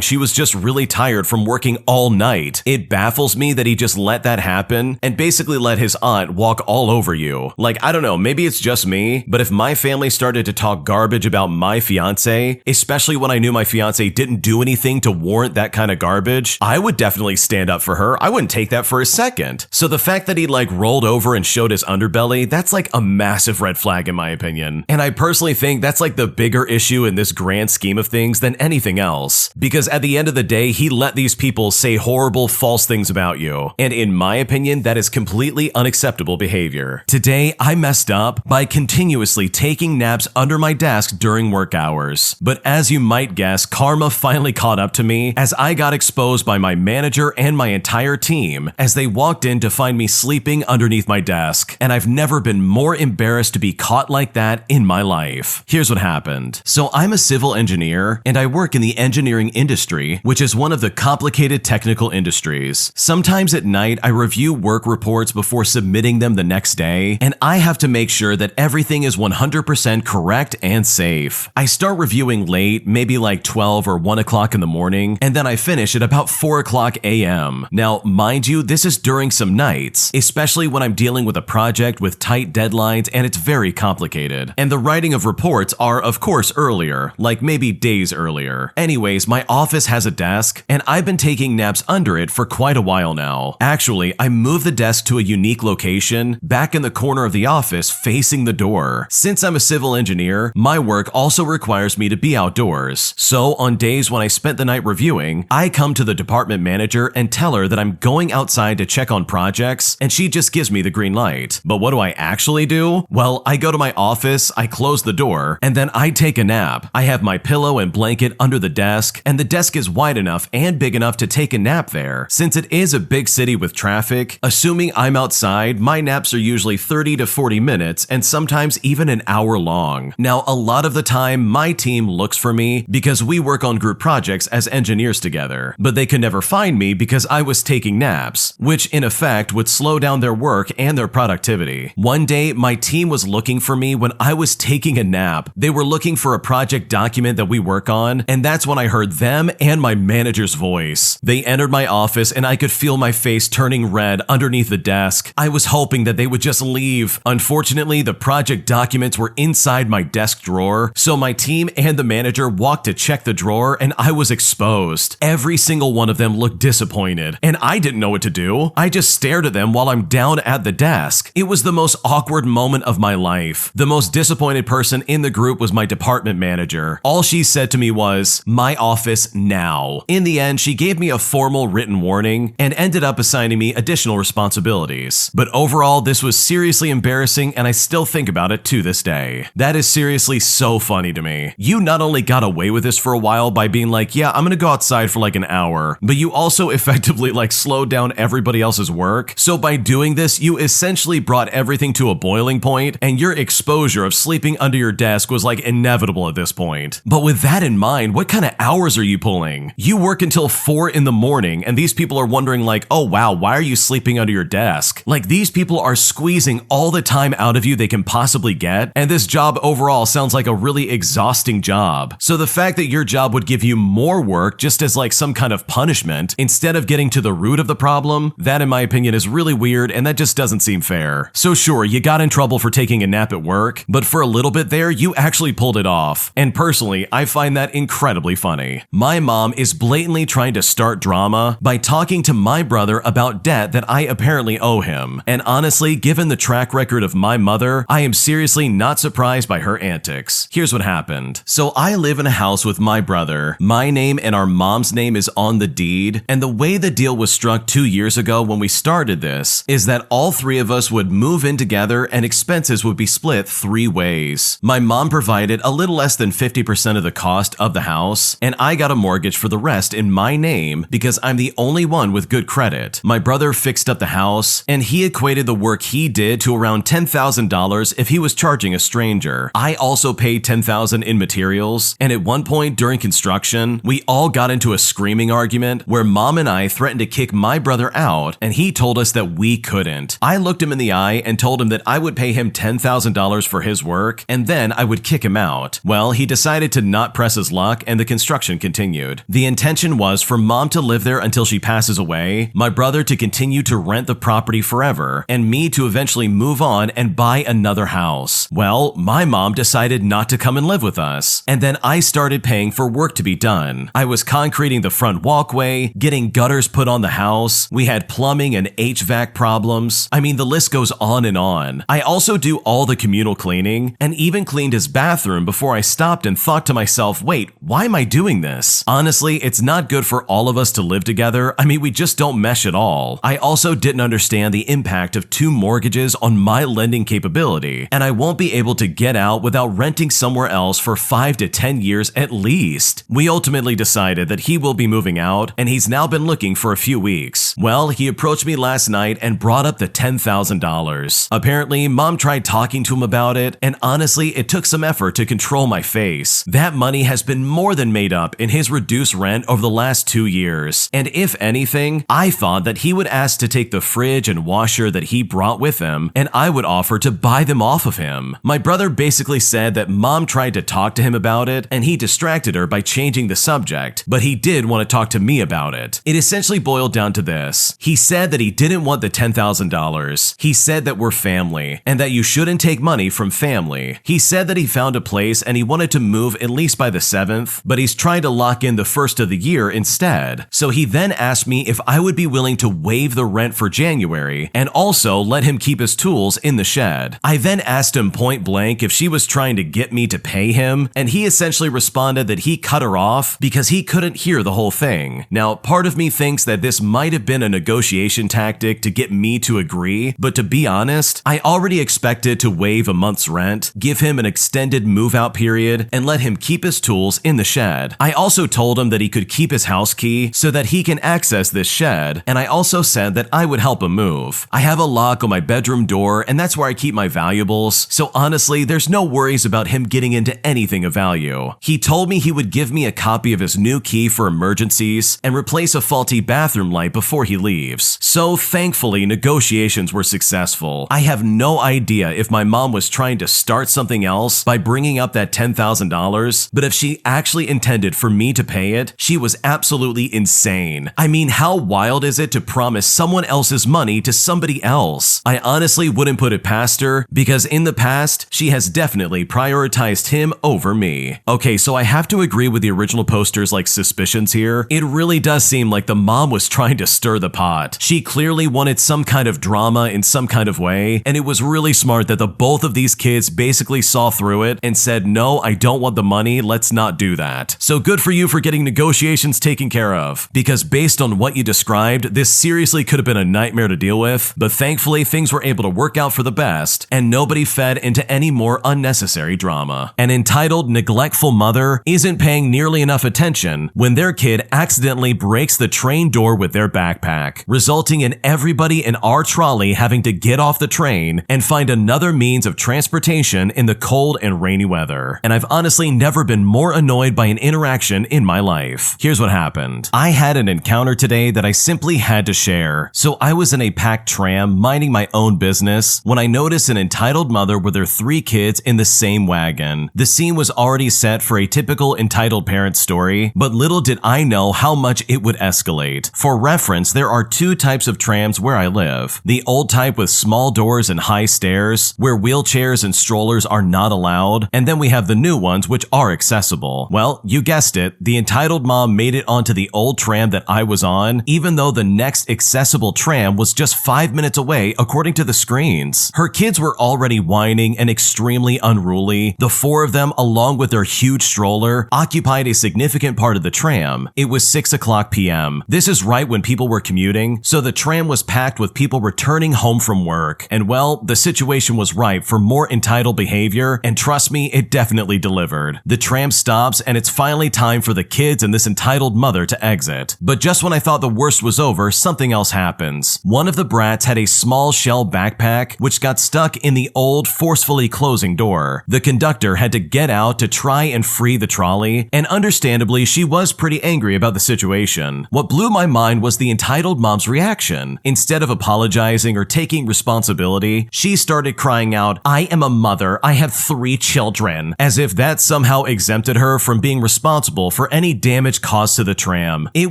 She was just really tired from working all night. It baffles me that he just let that happen and basically let his aunt walk all over you. Like, I don't know, maybe it's just me, but if my family started to talk garbage about my fiance, especially when I knew my fiance didn't do anything to warrant that kind of garbage, I would definitely stand up for her. I wouldn't take that for a second. So the fact that he like rolled over and showed his underbelly, that's like a massive red flag in my opinion. And I personally think that's like the bigger issue in this grand scheme of things than anything else. Because at the end of the day, he let these people say horrible, false things about you. And in my opinion, that is completely unacceptable behavior. Today, I messed up by continuously taking naps under my desk during work hours. But as you might guess, karma finally caught up to me as I got exposed by my manager and my entire team as they walked in to find me sleeping underneath my desk. And I've never been more embarrassed to be caught like that in my life. Here's what happened. So I'm a civil engineer and I work in the engineering industry, which is one of the complicated technical industries. Sometimes at night, I review work reports before submitting them the next day, and I have to make sure that everything is 100% correct and safe. I start reviewing late, maybe like 12 or 1 o'clock in the morning, and then I finish at about 4 o'clock a.m. Now, mind you, this is during some nights, especially when I'm dealing with a project with tight deadlines and it's very complicated. And the writing of reports are, of course, earlier, like maybe days earlier. Anyways, my office has a desk, and I've been taking naps under it for quite a while now. Actually, I moved the desk to a unique location, back in the corner of the office facing the door. Since I'm a civil engineer, my work also requires me to be outdoors. So on days when I spent the night reviewing, I come to the department manager and tell her that I'm going outside to check on projects, and she just gives me the green light. But what do I actually do? Well, I go to my office, I close the door, and then I take a nap. I have my pillow and blanket under the desk, and the desk is wide enough and big enough to take a nap there. Since it is a big city with traffic, assuming I'm outside, my naps are usually 30 to 40 minutes and sometimes even an hour long. Now, a lot of the time, my team looks for me because we work on group projects as engineers together, but they could never find me because I was taking naps, which in effect would slow down their work and their productivity. One day, my team was looking for me when I was taking a nap. They were looking for a project document that we work on, and that's when I heard them and my manager's voice. They entered my office and I could feel my face turning red underneath the desk. I was hoping that they would just leave. Unfortunately, the project documents were inside my desk drawer, so my team and the manager walked to check the drawer and I was exposed. Every single one of them looked disappointed, and I didn't know what to do. I just stared at them while I'm down at the desk. It was the most awkward moment of my life. The most disappointed person in the group was my department manager. All she said to me was, "My office now." In the end, she gave me a formal written warning and ended up assigning me additional responsibilities. But overall, this was seriously embarrassing and I still think about it to this day. That is seriously so funny to me. You not only got away with this for a while by being like, yeah, I'm gonna go outside for like an hour, but you also effectively like slowed down everybody else's work. So by doing this, you essentially brought everything to a boiling point and your exposure of sleeping under your desk was like inevitable at this point. But with that in mind, what kind of hours are you pulling? You work until 4 in the morning and these people are wondering like, oh wow, why are you sleeping under your desk? Like these people are squeezing all the time out of you they can possibly get, and this job overall sounds like a really exhausting job. So the fact that your job would give you more work just as like some kind of punishment instead of getting to the root of the problem, that in my opinion is really weird and that just doesn't seem fair. So sure, you got in trouble for taking a nap at work, but for a little bit there, you actually pulled it off. And personally, I find that incredibly funny. My mom is blatantly trying to start drama by talking to my brother about debt that I apparently owe him. And honestly, given the track record of my mother, I am seriously not surprised by her antics. Here's what happened. So I live in a house with my brother. My name and our mom's name is on the deed, and the way the deal was struck 2 years ago when we started this is that all three of us would move in together and expenses would be split 3 ways. My mom provided a little less than 50% of the cost of the house, and I got a mortgage for the rest in my name because I'm the only one with good credit. My brother fixed up the house, and he equated the work he did to around $10,000 if he was charging a stranger. I also paid $10,000 in materials, and at one point during construction, we all got into a screaming argument where mom and I threatened to kick my brother out, and he told us that we couldn't. I looked him in the eye and told him that I would pay him $10,000 for his work, and then I would kick him out. Well, he decided to not press his luck, and the construction continued. The intention was for Mom to live there until she passes away, my brother to continue to rent the property forever, and me to eventually move on and buy another house. Well, my mom decided not to come and live with us, and then I started paying for work to be done. I was concreting the front walkway, getting gutters put on the house, we had plumbing and HVAC problems. I mean, the list goes on and on. I also do all the communal cleaning, and even cleaned his bathroom before I stopped and thought to myself, wait, why am I doing this? Honestly, it's not good for all of us to live together. I mean, we just don't mesh at all. I also didn't understand the impact of 2 mortgages on my lending capability, and I won't be able to get out without renting somewhere else for 5 to 10 years at least. We ultimately decided that he will be moving out, and he's now been looking for a few weeks. Well, he approached me last night and brought up the $10,000. Apparently, Mom tried talking to him about it, and honestly, it took some effort to control my face. That money has been more than made up in his reduced rent over the last 2 years, and if anything, I thought that he would ask to take the fridge and washer that he brought with him, and I would offer to buy them off of him. My brother basically said that Mom tried to talk to him about it, and he distracted her by changing the subject, but he did want to talk to me about it. It essentially boiled down to this. He said that he didn't want the $10,000. He said that we're family, and that you shouldn't take money from family. He said that he found a place and he wanted to move at least by the 7th, but he's trying to lock in the 1st of the year instead. So he then asked me if I would be willing to waive the rent for January and also let him keep his tools in the shed. I then asked him point blank if she was trying to get me to pay him, and he essentially responded that he cut her off because he couldn't hear the whole thing. Now, part of me thinks that this might have been a negotiation tactic to get me to agree, but to be honest, I already expected to waive a month's rent, give him an extended move-out period, and let him keep his tools in the shed. I also told him that he could keep his house key so that he can access this shed, and I also said that I would help him move. I have a lock on my bedroom door, and that's where I keep my valuables, so honestly, there's no worries about him getting into anything of value. He told me he would give me a copy of his new key for emergencies and replace a faulty bathroom light before he leaves. So thankfully, negotiations were successful. I have no idea if my mom was trying to start something else by bringing up that $10,000, but if she actually intended for me to pay it, she was absolutely insane. I mean, how wild is it to promise someone else's money to somebody else? I honestly wouldn't put it past her, because in the past, she has definitely prioritized him over me. Okay, so I have to agree with the original poster's suspicions here. It really does seem like the mom was trying to stir the pot. She clearly wanted some kind of drama in some kind of way, and it was really smart that the both of these kids basically saw through it and said, no, I don't want the money, let's not do that. So good for you for getting negotiations taken care of, because based on what you described, this seriously could have been a nightmare to deal with, but thankfully things were able to work out for the best, and nobody fed into any more unnecessary drama. An entitled, neglectful mother isn't paying nearly enough attention when their kid accidentally breaks the train door with their backpack, resulting in everybody in our trolley having to get off the train and find another means of transportation in the cold and rainy weather. And I've honestly never been more annoyed by an interaction in my life. Here's what happened. I had an encounter today that I simply had to share. So I was in a packed tram minding my own business when I noticed an entitled mother with her 3 kids in the same wagon. The scene was already set for a typical entitled parent story, but little did I know how much it would escalate. For reference, there are 2 types of trams where I live. The old type with small doors and high stairs, where wheelchairs and strollers are not allowed, and then we have the new ones which are accessible. Well, you guessed it, the entitled mom made it onto the old tram that I was on, even though the next accessible tram was just 5 minutes away according to the screens. Her kids were already whining and extremely unruly. The 4 of them, along with their huge stroller, occupied a significant part of the tram. It was 6:00 p.m. This is right when people were commuting, so the tram was packed with people returning home from work. And well, the situation was ripe for more entitled behavior, and trust me, it definitely delivered. The tram stops, and it's finally time for the kids and this entitled mother to exit. But just when I thought the worst was over, something else happens. One of the brats had a small shell backpack, which got stuck in the old, forcefully closing door. The conductor had to get out to try and free the trolley, and understandably, she was pretty angry about the situation. What blew my mind was the entitled mom's reaction. Instead of apologizing or taking responsibility, she started started crying out, "I am a mother, I have 3 children," as if that somehow exempted her from being responsible for any damage caused to the tram. It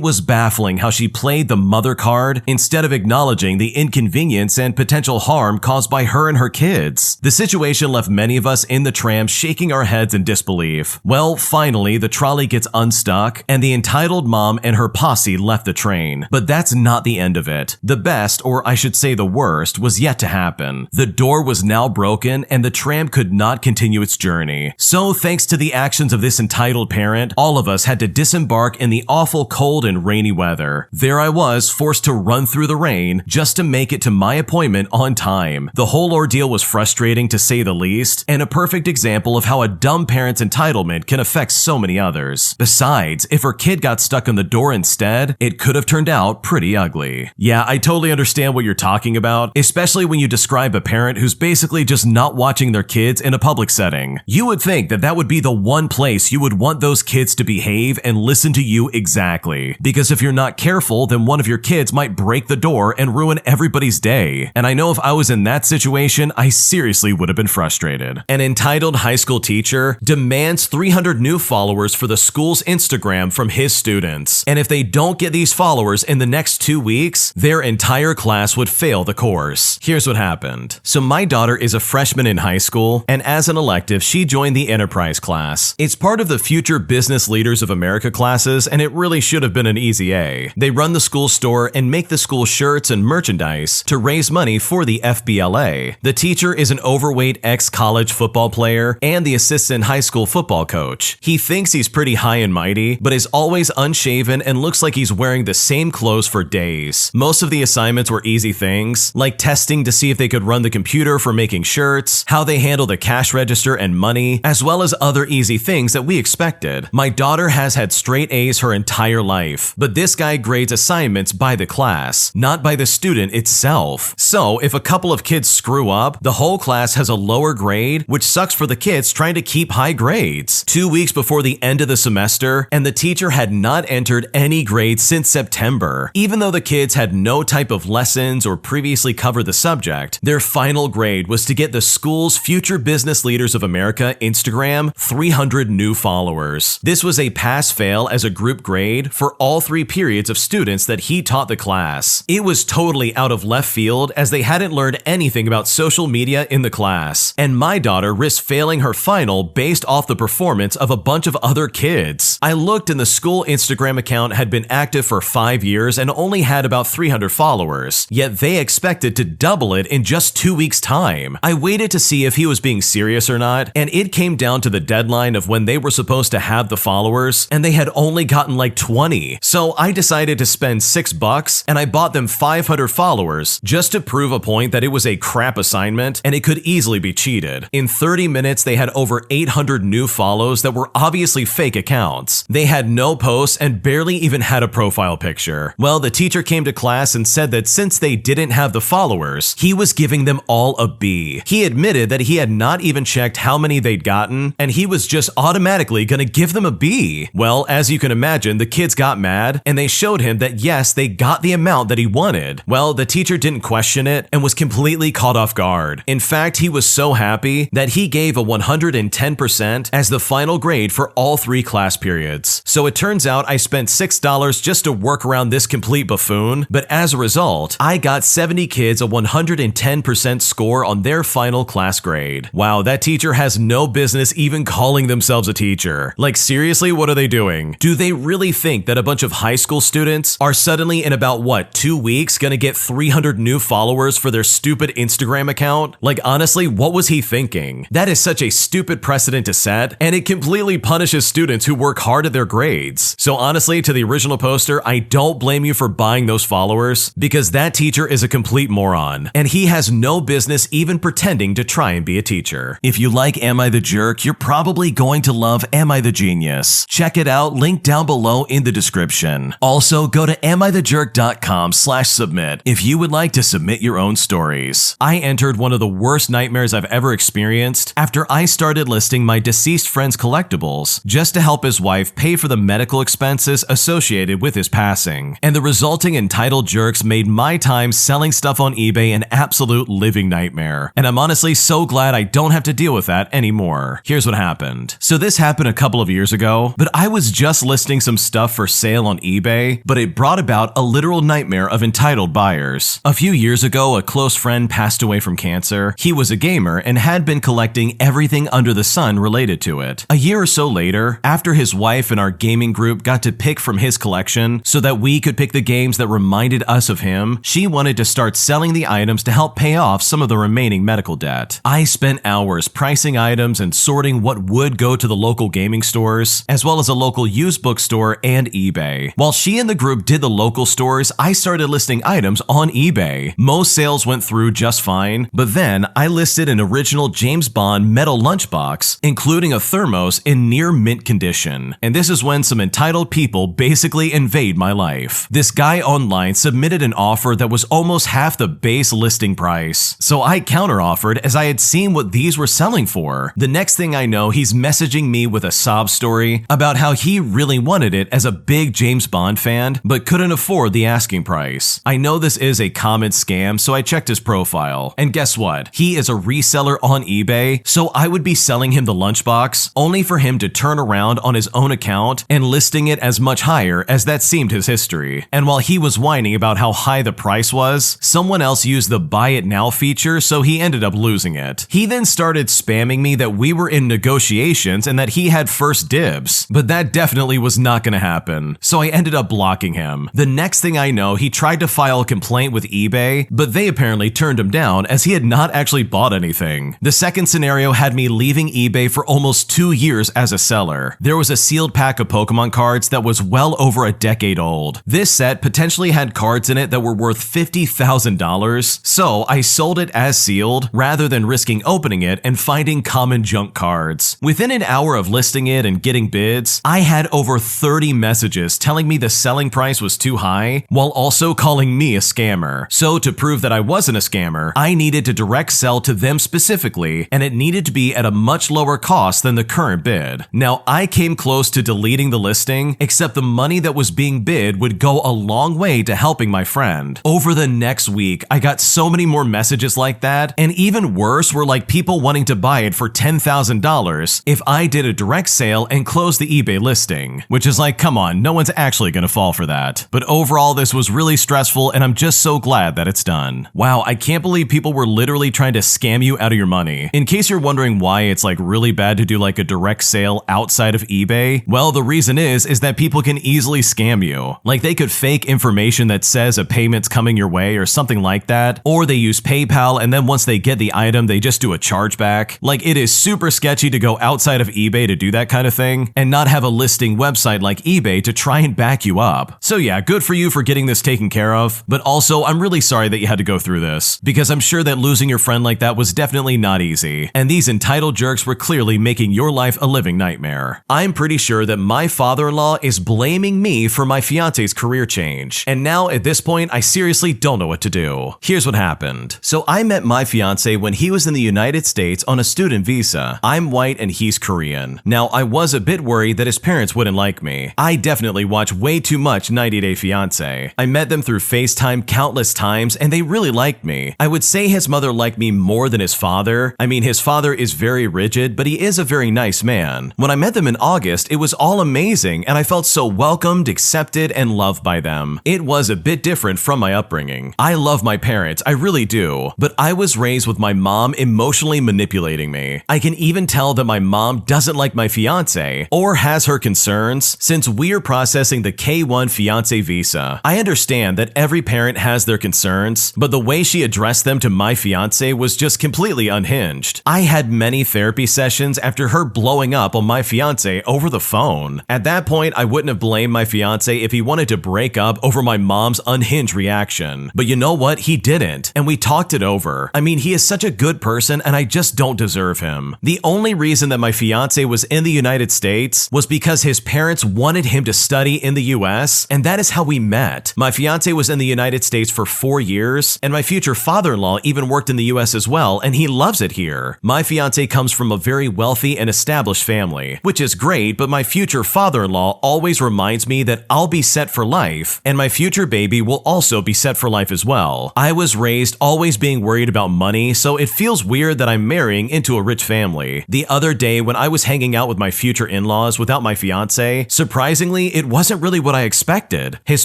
was baffling how she played the mother card instead of acknowledging the inconvenience and potential harm caused by her and her kids. The situation left many of us in the tram shaking our heads in disbelief. Well, finally, the trolley gets unstuck, and the entitled mom and her posse left the train. But that's not the end of it. The best, or I should say the worst, was yet to happen. The door was now broken, and the tram could not continue its journey. So, thanks to the actions of this entitled parent, all of us had to disembark in the awful cold and rainy weather. There I was, forced to run through the rain just to make it to my appointment on time. The whole ordeal was frustrating to say the least, and a perfect example of how a dumb parent's entitlement can affect so many others. Besides, if her kid got stuck in the door instead, it could have turned out pretty ugly. Yeah, I totally understand what you're talking about, especially when you describe a parent who's basically just not watching their kids in a public setting. You would think that that would be the one place you would want those kids to behave and listen to you exactly. Because if you're not careful, then one of your kids might break the door and ruin everybody's day. And I know if I was in that situation, I seriously would have been frustrated. An entitled high school teacher demands 300 new followers for the school's Instagram from his students. And if they don't get these followers in the next 2 weeks, their entire class would fail the course. Here's what happened. So my daughter is a freshman in high school, and as an elective, she joined the enterprise class. It's part of the Future Business Leaders of America classes, and it really should have been an easy A. They run the school store and make the school shirts and merchandise to raise money for the FBLA. The teacher is an overweight ex-college football player and the assistant high school football coach. He thinks he's pretty high and mighty, but is always unshaven and looks like he's wearing the same clothes for days. Most of the assignments were easy things, like testing to see if they could run the computer for making shirts, how they handle the cash register and money, as well as other easy things that we expected. My daughter has had straight A's her entire life, but this guy grades assignments by the class, not by the student itself. So, if a couple of kids screw up, the whole class has a lower grade, which sucks for the kids trying to keep high grades. 2 weeks before the end of the semester, and the teacher had not entered any grades since September. Even though the kids had no type of lessons or previously covered the subject, their final grade was to get the school's Future Business Leaders of America Instagram 300 new followers. This was a pass-fail as a group grade for all 3 periods of students that he taught the class. It was totally out of left field as they hadn't learned anything about social media in the class, and my daughter risked failing her final based off the performance of a bunch of other kids. I looked and the school Instagram account had been active for 5 years and only had about 300 followers, yet they expected to double it in just 2 weeks' time. I waited to see if he was being serious or not, and it came down to the deadline of when they were supposed to have the followers, and they had only gotten like 20. So I decided to spend $6 and I bought them 500 followers just to prove a point that it was a crap assignment and it could easily be cheated. In 30 minutes, they had over 800 new follows that were obviously fake accounts. They had no posts and barely even had a profile picture. Well, the teacher came to class and said that since they didn't have the followers, he was giving them all a B. He admitted that he had not even checked how many they'd gotten, and he was just automatically gonna give them a B. Well, as you can imagine, the kids got mad, and they showed him that yes, they got the amount that he wanted. Well, the teacher didn't question it and was completely caught off guard. In fact, he was so happy that he gave a 110% as the final grade for all 3 class periods. So it turns out I spent $6 just to work around this complete buffoon, but as a result, I got 70 kids a 110% score on their final class grade. Wow, that teacher has no business even calling themselves a teacher. Like seriously, what are they doing? Do they really think that a bunch of high school students are suddenly in about 2 weeks gonna get 300 new followers for their stupid Instagram account? Like honestly, what was he thinking? That is such a stupid precedent to set, and it completely punishes students who work hard at their grades. So honestly, to the original poster, I don't blame you for buying those followers, because that teacher is a complete moron, and he has no business even pretending to try and be a teacher. If you like Am I the Jerk, you're probably going to love Am I the Genius. Check it out, link down below in the description. Also, go to AmITheJerk.com/submit if you would like to submit your own stories. I entered one of the worst nightmares I've ever experienced after I started listing my deceased friend's collectibles just to help his wife pay for the medical expenses associated with his passing. And the resulting entitled jerks made my time selling stuff on eBay an absolute living nightmare. nightmare. And I'm honestly so glad I don't have to deal with that anymore. Here's what happened. So this happened a couple of years ago, but I was just listing some stuff for sale on eBay, but it brought about a literal nightmare of entitled buyers. A few years ago, a close friend passed away from cancer. He was a gamer and had been collecting everything under the sun related to it. A year or so later, after his wife and our gaming group got to pick from his collection so that we could pick the games that reminded us of him, she wanted to start selling the items to help pay off some of the remaining medical debt. I spent hours pricing items and sorting what would go to the local gaming stores, as well as a local used bookstore and eBay. While she and the group did the local stores, I started listing items on eBay. Most sales went through just fine, but then I listed an original James Bond metal lunchbox, including a thermos in near mint condition. And this is when some entitled people basically invade my life. This guy online submitted an offer that was almost half the base listing price. So I counter-offered as I had seen what these were selling for. The next thing I know, he's messaging me with a sob story about how he really wanted it as a big James Bond fan, but couldn't afford the asking price. I know this is a common scam, so I checked his profile. And guess what? He is a reseller on eBay, so I would be selling him the lunchbox, only for him to turn around on his own account and listing it as much higher as that seemed his history. And while he was whining about how high the price was, someone else used the buy it now feature, so he ended up losing it. He then started spamming me that we were in negotiations and that he had first dibs, but that definitely was not going to happen, so I ended up blocking him. The next thing I know, he tried to file a complaint with eBay, but they apparently turned him down as he had not actually bought anything. The second scenario had me leaving eBay for almost 2 years as a seller. There was a sealed pack of Pokemon cards that was well over a decade old. This set potentially had cards in it that were worth $50,000, so I sold it as sealed rather than risking opening it and finding common junk cards. Within an hour of listing it and getting bids, I had over 30 messages telling me the selling price was too high, while also calling me a scammer. So to prove that I wasn't a scammer, I needed to direct sell to them specifically, and it needed to be at a much lower cost than the current bid. Now, I came close to deleting the listing, except the money that was being bid would go a long way to helping my friend. Over the next week, I got so many more messages like that, and even worse were like people wanting to buy it for $10,000 if I did a direct sale and closed the eBay listing, which is like, come on, no one's actually gonna fall for that. But overall, this was really stressful, and I'm just so glad that it's done. Wow, I can't believe people were literally trying to scam you out of your money. In case you're wondering why it's like really bad to do like a direct sale outside of eBay, well, the reason is that people can easily scam you. Like they could fake information that says a payment's coming your way or something like that, or they use PayPal and then once they get the item, they just do a chargeback. Like it is super sketchy to go outside of eBay to do that kind of thing and not have a listing website like eBay to try and back you up. So yeah, good for you for getting this taken care of, but also I'm really sorry that you had to go through this, because I'm sure that losing your friend like that was definitely not easy, and these entitled jerks were clearly making your life a living nightmare. I'm pretty sure that my father-in-law is blaming me for my fiance's career change, and now at this point I seriously don't know what to do. Here's what happened. So I met my fiance when he was in the United States on a student visa. I'm white and he's Korean. Now I was a bit worried that his parents wouldn't like me. I definitely watch way too much 90 Day Fiancé. I met them through FaceTime countless times and they really liked me. I would say his mother liked me more than his father. I mean, his father is very rigid, but he is a very nice man. When I met them in August, it was all amazing and I felt so welcomed, accepted, and loved by them. It was a bit different from my upbringing. I love my parents, I really do, but I was raised with my mom emotionally manipulating me. I can even tell that my mom doesn't like my fiance or has her concerns since we're processing the K1 fiance visa. I understand that every parent has their concerns, but the way she addressed them to my fiance was just completely unhinged. I had many therapy sessions after her blowing up on my fiance over the phone. At that point, I wouldn't have blamed my fiance if he wanted to break up over my mom's unhinged reaction. But you know what? He didn't, and we talked it over. I mean, he is such a good person and I just don't deserve him. The only reason that my fiance was in the United States was because his parents wanted him to study in the US, and that is how we met. My fiance was in the United States for 4 years, and my future father-in-law even worked in the US as well, and he loves it here. My fiance comes from a very wealthy and established family, which is great, but my future father-in-law always reminds me that I'll be set for life, and my future baby will also be set for life as well. I was raised always being worried worried about money, so it feels weird that I'm marrying into a rich family. The other day when I was hanging out with my future in-laws without my fiance, surprisingly, it wasn't really what I expected. His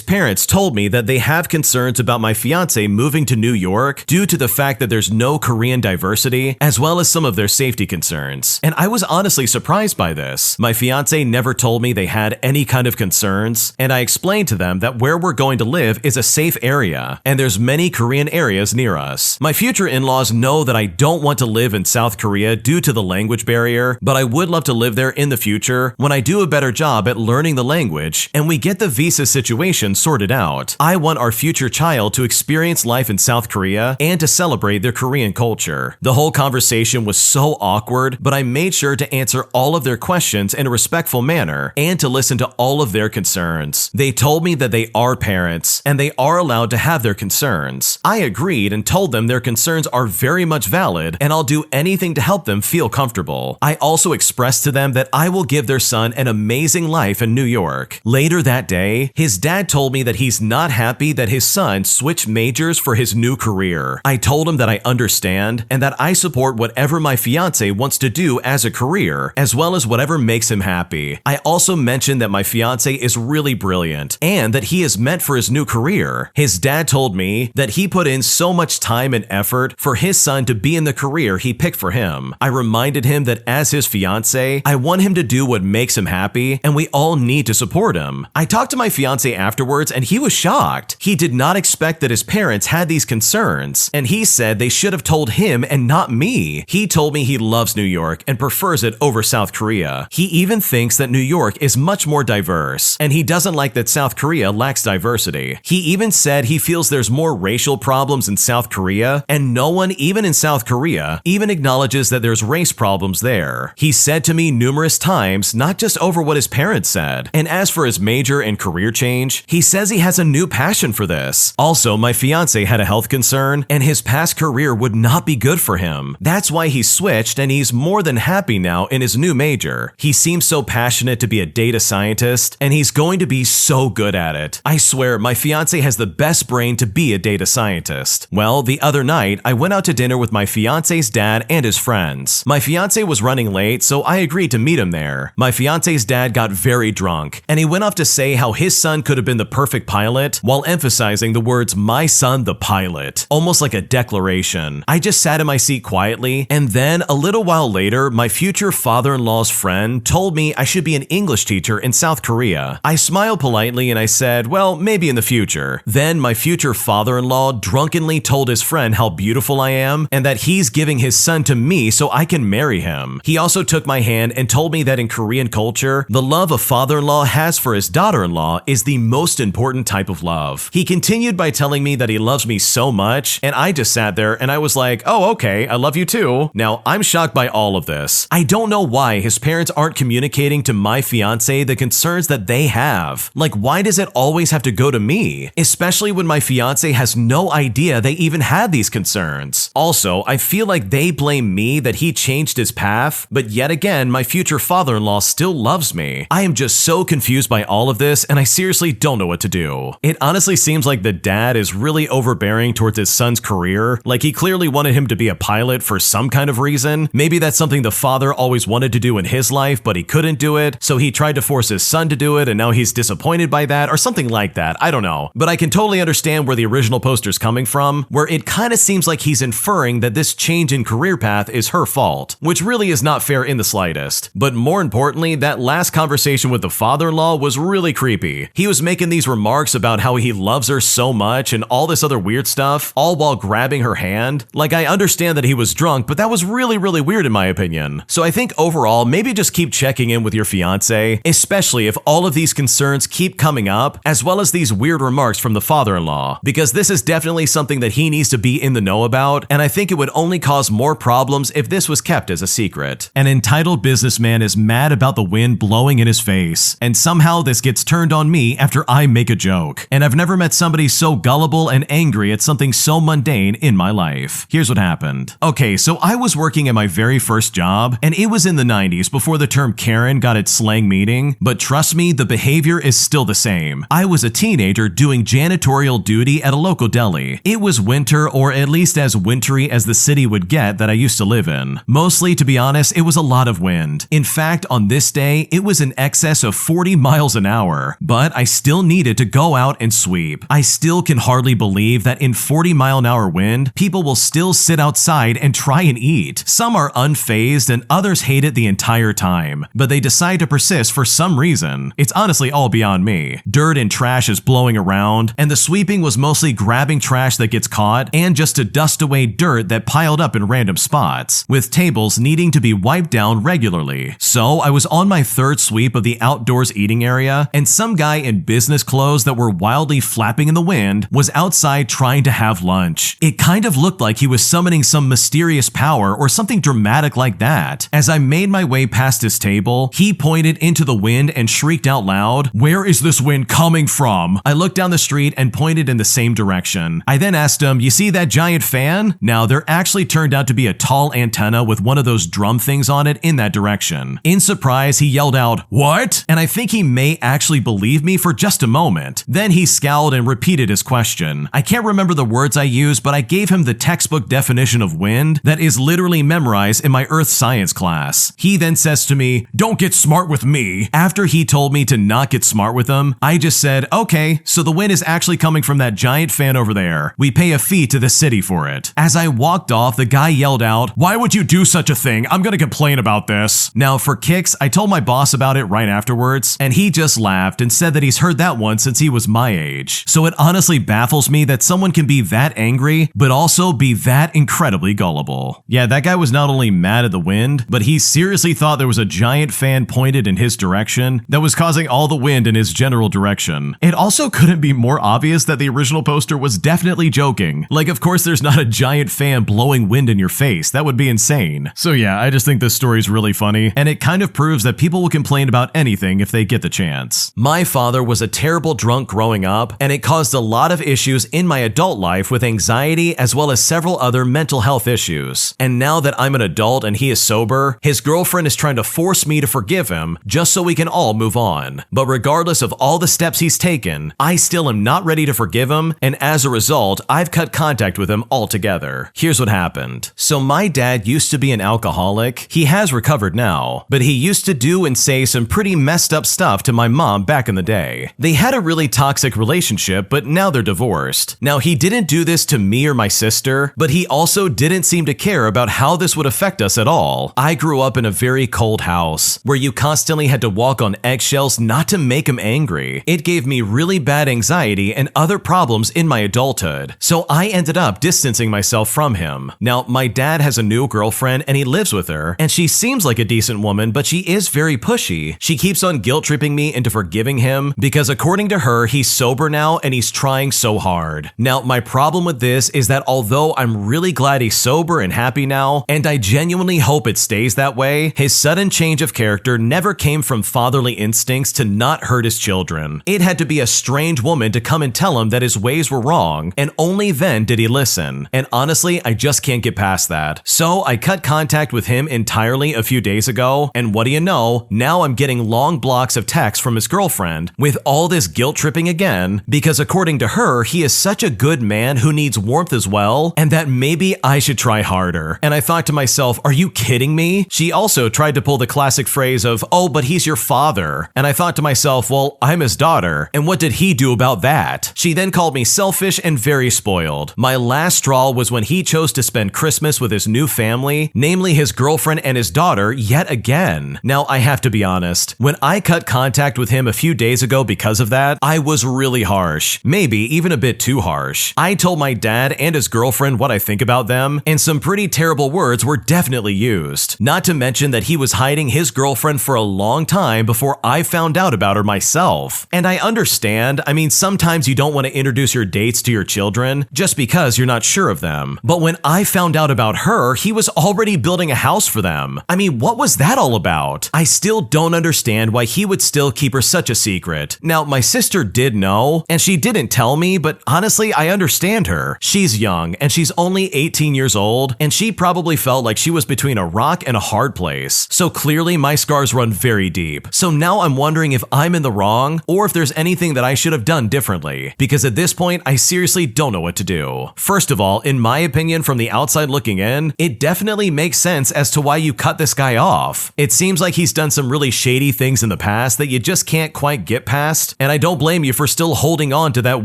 parents told me that they have concerns about my fiance moving to New York due to the fact that there's no Korean diversity, as well as some of their safety concerns. And I was honestly surprised by this. My fiance never told me they had any kind of concerns, and I explained to them that where we're going to live is a safe area, and there's many Korean areas near us. My future in-laws know that I don't want to live in South Korea due to the language barrier, but I would love to live there in the future when I do a better job at learning the language and we get the visa situation sorted out. I want our future child to experience life in South Korea and to celebrate their Korean culture. The whole conversation was so awkward, but I made sure to answer all of their questions in a respectful manner and to listen to all of their concerns. They told me that they are parents and they are allowed to have their concerns. I agreed and told them their concerns are very much valid and I'll do anything to help them feel comfortable. I also expressed to them that I will give their son an amazing life in New York. Later that day, his dad told me that he's not happy that his son switched majors for his new career. I told him that I understand and that I support whatever my fiance wants to do as a career, as well as whatever makes him happy. I also mentioned that my fiance is really brilliant and that he is meant for his new career. His dad told me that he put in so much time and effort for his son to be in the career he picked for him. I reminded him that as his fiance, I want him to do what makes him happy and we all need to support him. I talked to my fiance afterwards and he was shocked. He did not expect that his parents had these concerns, and he said they should have told him and not me. He told me he loves New York and prefers it over South Korea. He even thinks that New York is much more diverse, and he doesn't like that South Korea lacks diversity. He even said he feels there's more racial problems in South Korea, and no one, even in South Korea, even acknowledges that there's race problems there. He said to me numerous times, not just over what his parents said. And as for his major and career change, he says he has a new passion for this. Also, my fiance had a health concern, and his past career would not be good for him. That's why he switched, and he's more than happy now in his new major. He seems so passionate to be a data scientist, and he's going to be so good at it. I swear, my fiance has the best brain to be a data scientist. Well, the other night, I went out to dinner with my fiance's dad and his friends. My fiance was running late, so I agreed to meet him there. My fiance's dad got very drunk, and he went off to say how his son could have been the perfect pilot while emphasizing the words, "my son the pilot," almost like a declaration. I just sat in my seat quietly, and then a little while later, my future father-in-law's friend told me I should be an English teacher in South Korea. I smiled politely and I said, well, maybe in the future. Then my future father-in-law drunkenly told his friend how beautiful I am and that he's giving his son to me so I can marry him. He also took my hand and told me that in Korean culture, the love a father-in-law has for his daughter-in-law is the most important type of love. He continued by telling me that he loves me so much, and I just sat there and I was like, oh, okay, I love you too. Now, I'm shocked by all of this. I don't know why his parents aren't communicating to my fiance the concerns that they have. Like, why does it always have to go to me? Especially when my fiance has no idea they even had these concerns. Also, I feel like they blame me that he changed his path, but yet again, my future father-in-law still loves me. I am just so confused by all of this, and I seriously don't know what to do. It honestly seems like the dad is really overbearing towards his son's career, like he clearly wanted him to be a pilot for some kind of reason. Maybe that's something the father always wanted to do in his life, but he couldn't do it, so he tried to force his son to do it, and now he's disappointed by that, or something like that. I don't know. But I can totally understand where the original poster's coming from, where it kind of seems like he's inferring that this change in career path is her fault, which really is not fair in the slightest. But more importantly, that last conversation with the father-in-law was really creepy. He was making these remarks about how he loves her so much and all this other weird stuff, all while grabbing her hand. Like, I understand that he was drunk, but that was really weird in my opinion. So I think overall, maybe just keep checking in with your fiance, especially if all of these concerns keep coming up, as well as these weird remarks from the father-in-law, because this is definitely something that he needs to be in the know about, and I think it would only cause more problems if this was kept as a secret. An entitled businessman is mad about the wind blowing in his face, and somehow this gets turned on me after I make a joke. And I've never met somebody so gullible and angry at something so mundane in my life. Here's what happened. Okay, so I was working at my very first job, and it was in the 90s before the term Karen got its slang meaning, but trust me, the behavior is still the same. I was a teenager doing janitorial duty at a local deli. It was winter, or at least as wintry as the city would get that I used to live in. Mostly, to be honest, it was a lot of wind. In fact, on this day, it was in excess of 40 miles an hour, but I still needed to go out and sweep. I still can hardly believe that in 40-mile-an-hour wind, people will still sit outside and try and eat. Some are unfazed and others hate it the entire time, but they decide to persist for some reason. It's honestly all beyond me. Dirt and trash is blowing around, and the sweeping was mostly grabbing trash that gets caught and just to dust away dirt that piled up in random spots, with tables needing to be wiped down regularly. So I was on my third sweep of the outdoors eating area, and some guy in business clothes that were wildly flapping in the wind was outside trying to have lunch. It kind of looked like he was summoning some mysterious power or something dramatic like that. As I made my way past his table, he pointed into the wind and shrieked out loud, "Where is this wind coming from?" I looked down the street and pointed in the same direction. I then asked him, "You see that giant fan?" Now, there actually turned out to be a tall antenna with one of those drum things on it in that direction. In surprise, he yelled out, "What?" And I think he may actually believe me for just a moment. Then he scowled and repeated his question. I can't remember the words I used, but I gave him the textbook definition of wind that is literally memorized in my earth science class. He then says to me, "Don't get smart with me." After he told me to not get smart with him, I just said, "Okay, so the wind is actually coming from that giant fan over there. We pay a fee to the city for it." As I walked off, the guy yelled out, "Why would you do such a thing? I'm gonna complain about this." Now, for kicks, I told my boss about it right afterwards, and he just laughed and said that he's heard that one since he was my age. So it honestly baffles me that someone can be that angry, but also be that incredibly gullible. Yeah, that guy was not only mad at the wind, but he seriously thought there was a giant fan pointed in his direction that was causing all the wind in his general direction. It also couldn't be more obvious that the original poster was definitely joking. Like, of course there's not a giant fan blowing wind in your face. That would be insane. So yeah, I just think this story's really funny, and it kind of proves that people will complain about anything if they get the chance. My father was a terrible drunk growing up, and it caused a lot of issues in my adult life with anxiety as well as several other mental health issues. And now that I'm an adult and he is sober, his girlfriend is trying to force me to forgive him just so we can all move on. But regardless of all the steps he's taken, I still am not ready to forgive him, and as a result, I've cut contact with him altogether. Here's what happened. So my dad used to be an alcoholic. He has recovered now, but he used to do and say some pretty messed up stuff to my mom back in the day. They had a really toxic relationship, but now they're divorced. Now, he didn't do this to me or my sister, but he also didn't seem to care about how this would affect us at all. I grew up in a very cold house where you constantly had to walk on eggshells not to make him angry. It gave me really bad anxiety and other problems in my adulthood, so I ended up distancing myself from him. Now, my dad has a new girlfriend and he lives with her, and she seems like a decent woman, but she is very pushy. She keeps on guilt-tripping me into forgiving him because according to her, he's sober now and he's trying so hard. Now, my problem with this is that although I'm really glad he's sober and happy now, and I genuinely hope it stays that way, his sudden change of character never came from fatherly instincts to not hurt his children. It had to be a strange woman to come and tell him that his ways were wrong, and only then did he listen. And honestly, I just can't get past that. So I cut contact with him entirely a few days ago, and what do you know, now I'm getting long blocks of texts from his girlfriend with all this guilt tripping again, because according to her, he is such a good man who needs warmth as well, and that maybe I should try harder. And I thought to myself, are you kidding me? She also tried to pull the classic phrase of, "Oh, but he's your father." And I thought to myself, well, I'm his daughter, and what did he do about that? She then called me selfish and very spoiled. My last straw was when he chose to spend Christmas with his new family, namely his girlfriend and his daughter, yet again. Now, I have to be honest, when I cut contact with him a few days ago because of that, I was really harsh, maybe even a bit too harsh. I told my dad and his girlfriend what I think about them, and some pretty terrible words were definitely used. Not to mention that he was hiding his girlfriend for a long time before I found out about her myself. And I understand, I mean, sometimes you don't want to introduce your dates to your children just because you're not sure of them. But when I found out about her, he was already building a house for them. I mean, what was that all about? I still don't understand why he would still keep her such a secret. Now, my sister did know, and she didn't tell me, but honestly, I understand her. She's young, and she's only 18 years old, and she probably felt like she was between a rock and a hard place. So clearly, my scars run very deep. So now I'm wondering if I'm in the wrong, or if there's anything that I should have done differently, because at this point, I seriously don't know what to do. First of all, in my opinion, from the outside looking in, it definitely makes sense as to why you cut this guy off. It seems like he's done some really shady things in the past that you just can't quite get past, and I don't blame you for still holding on to that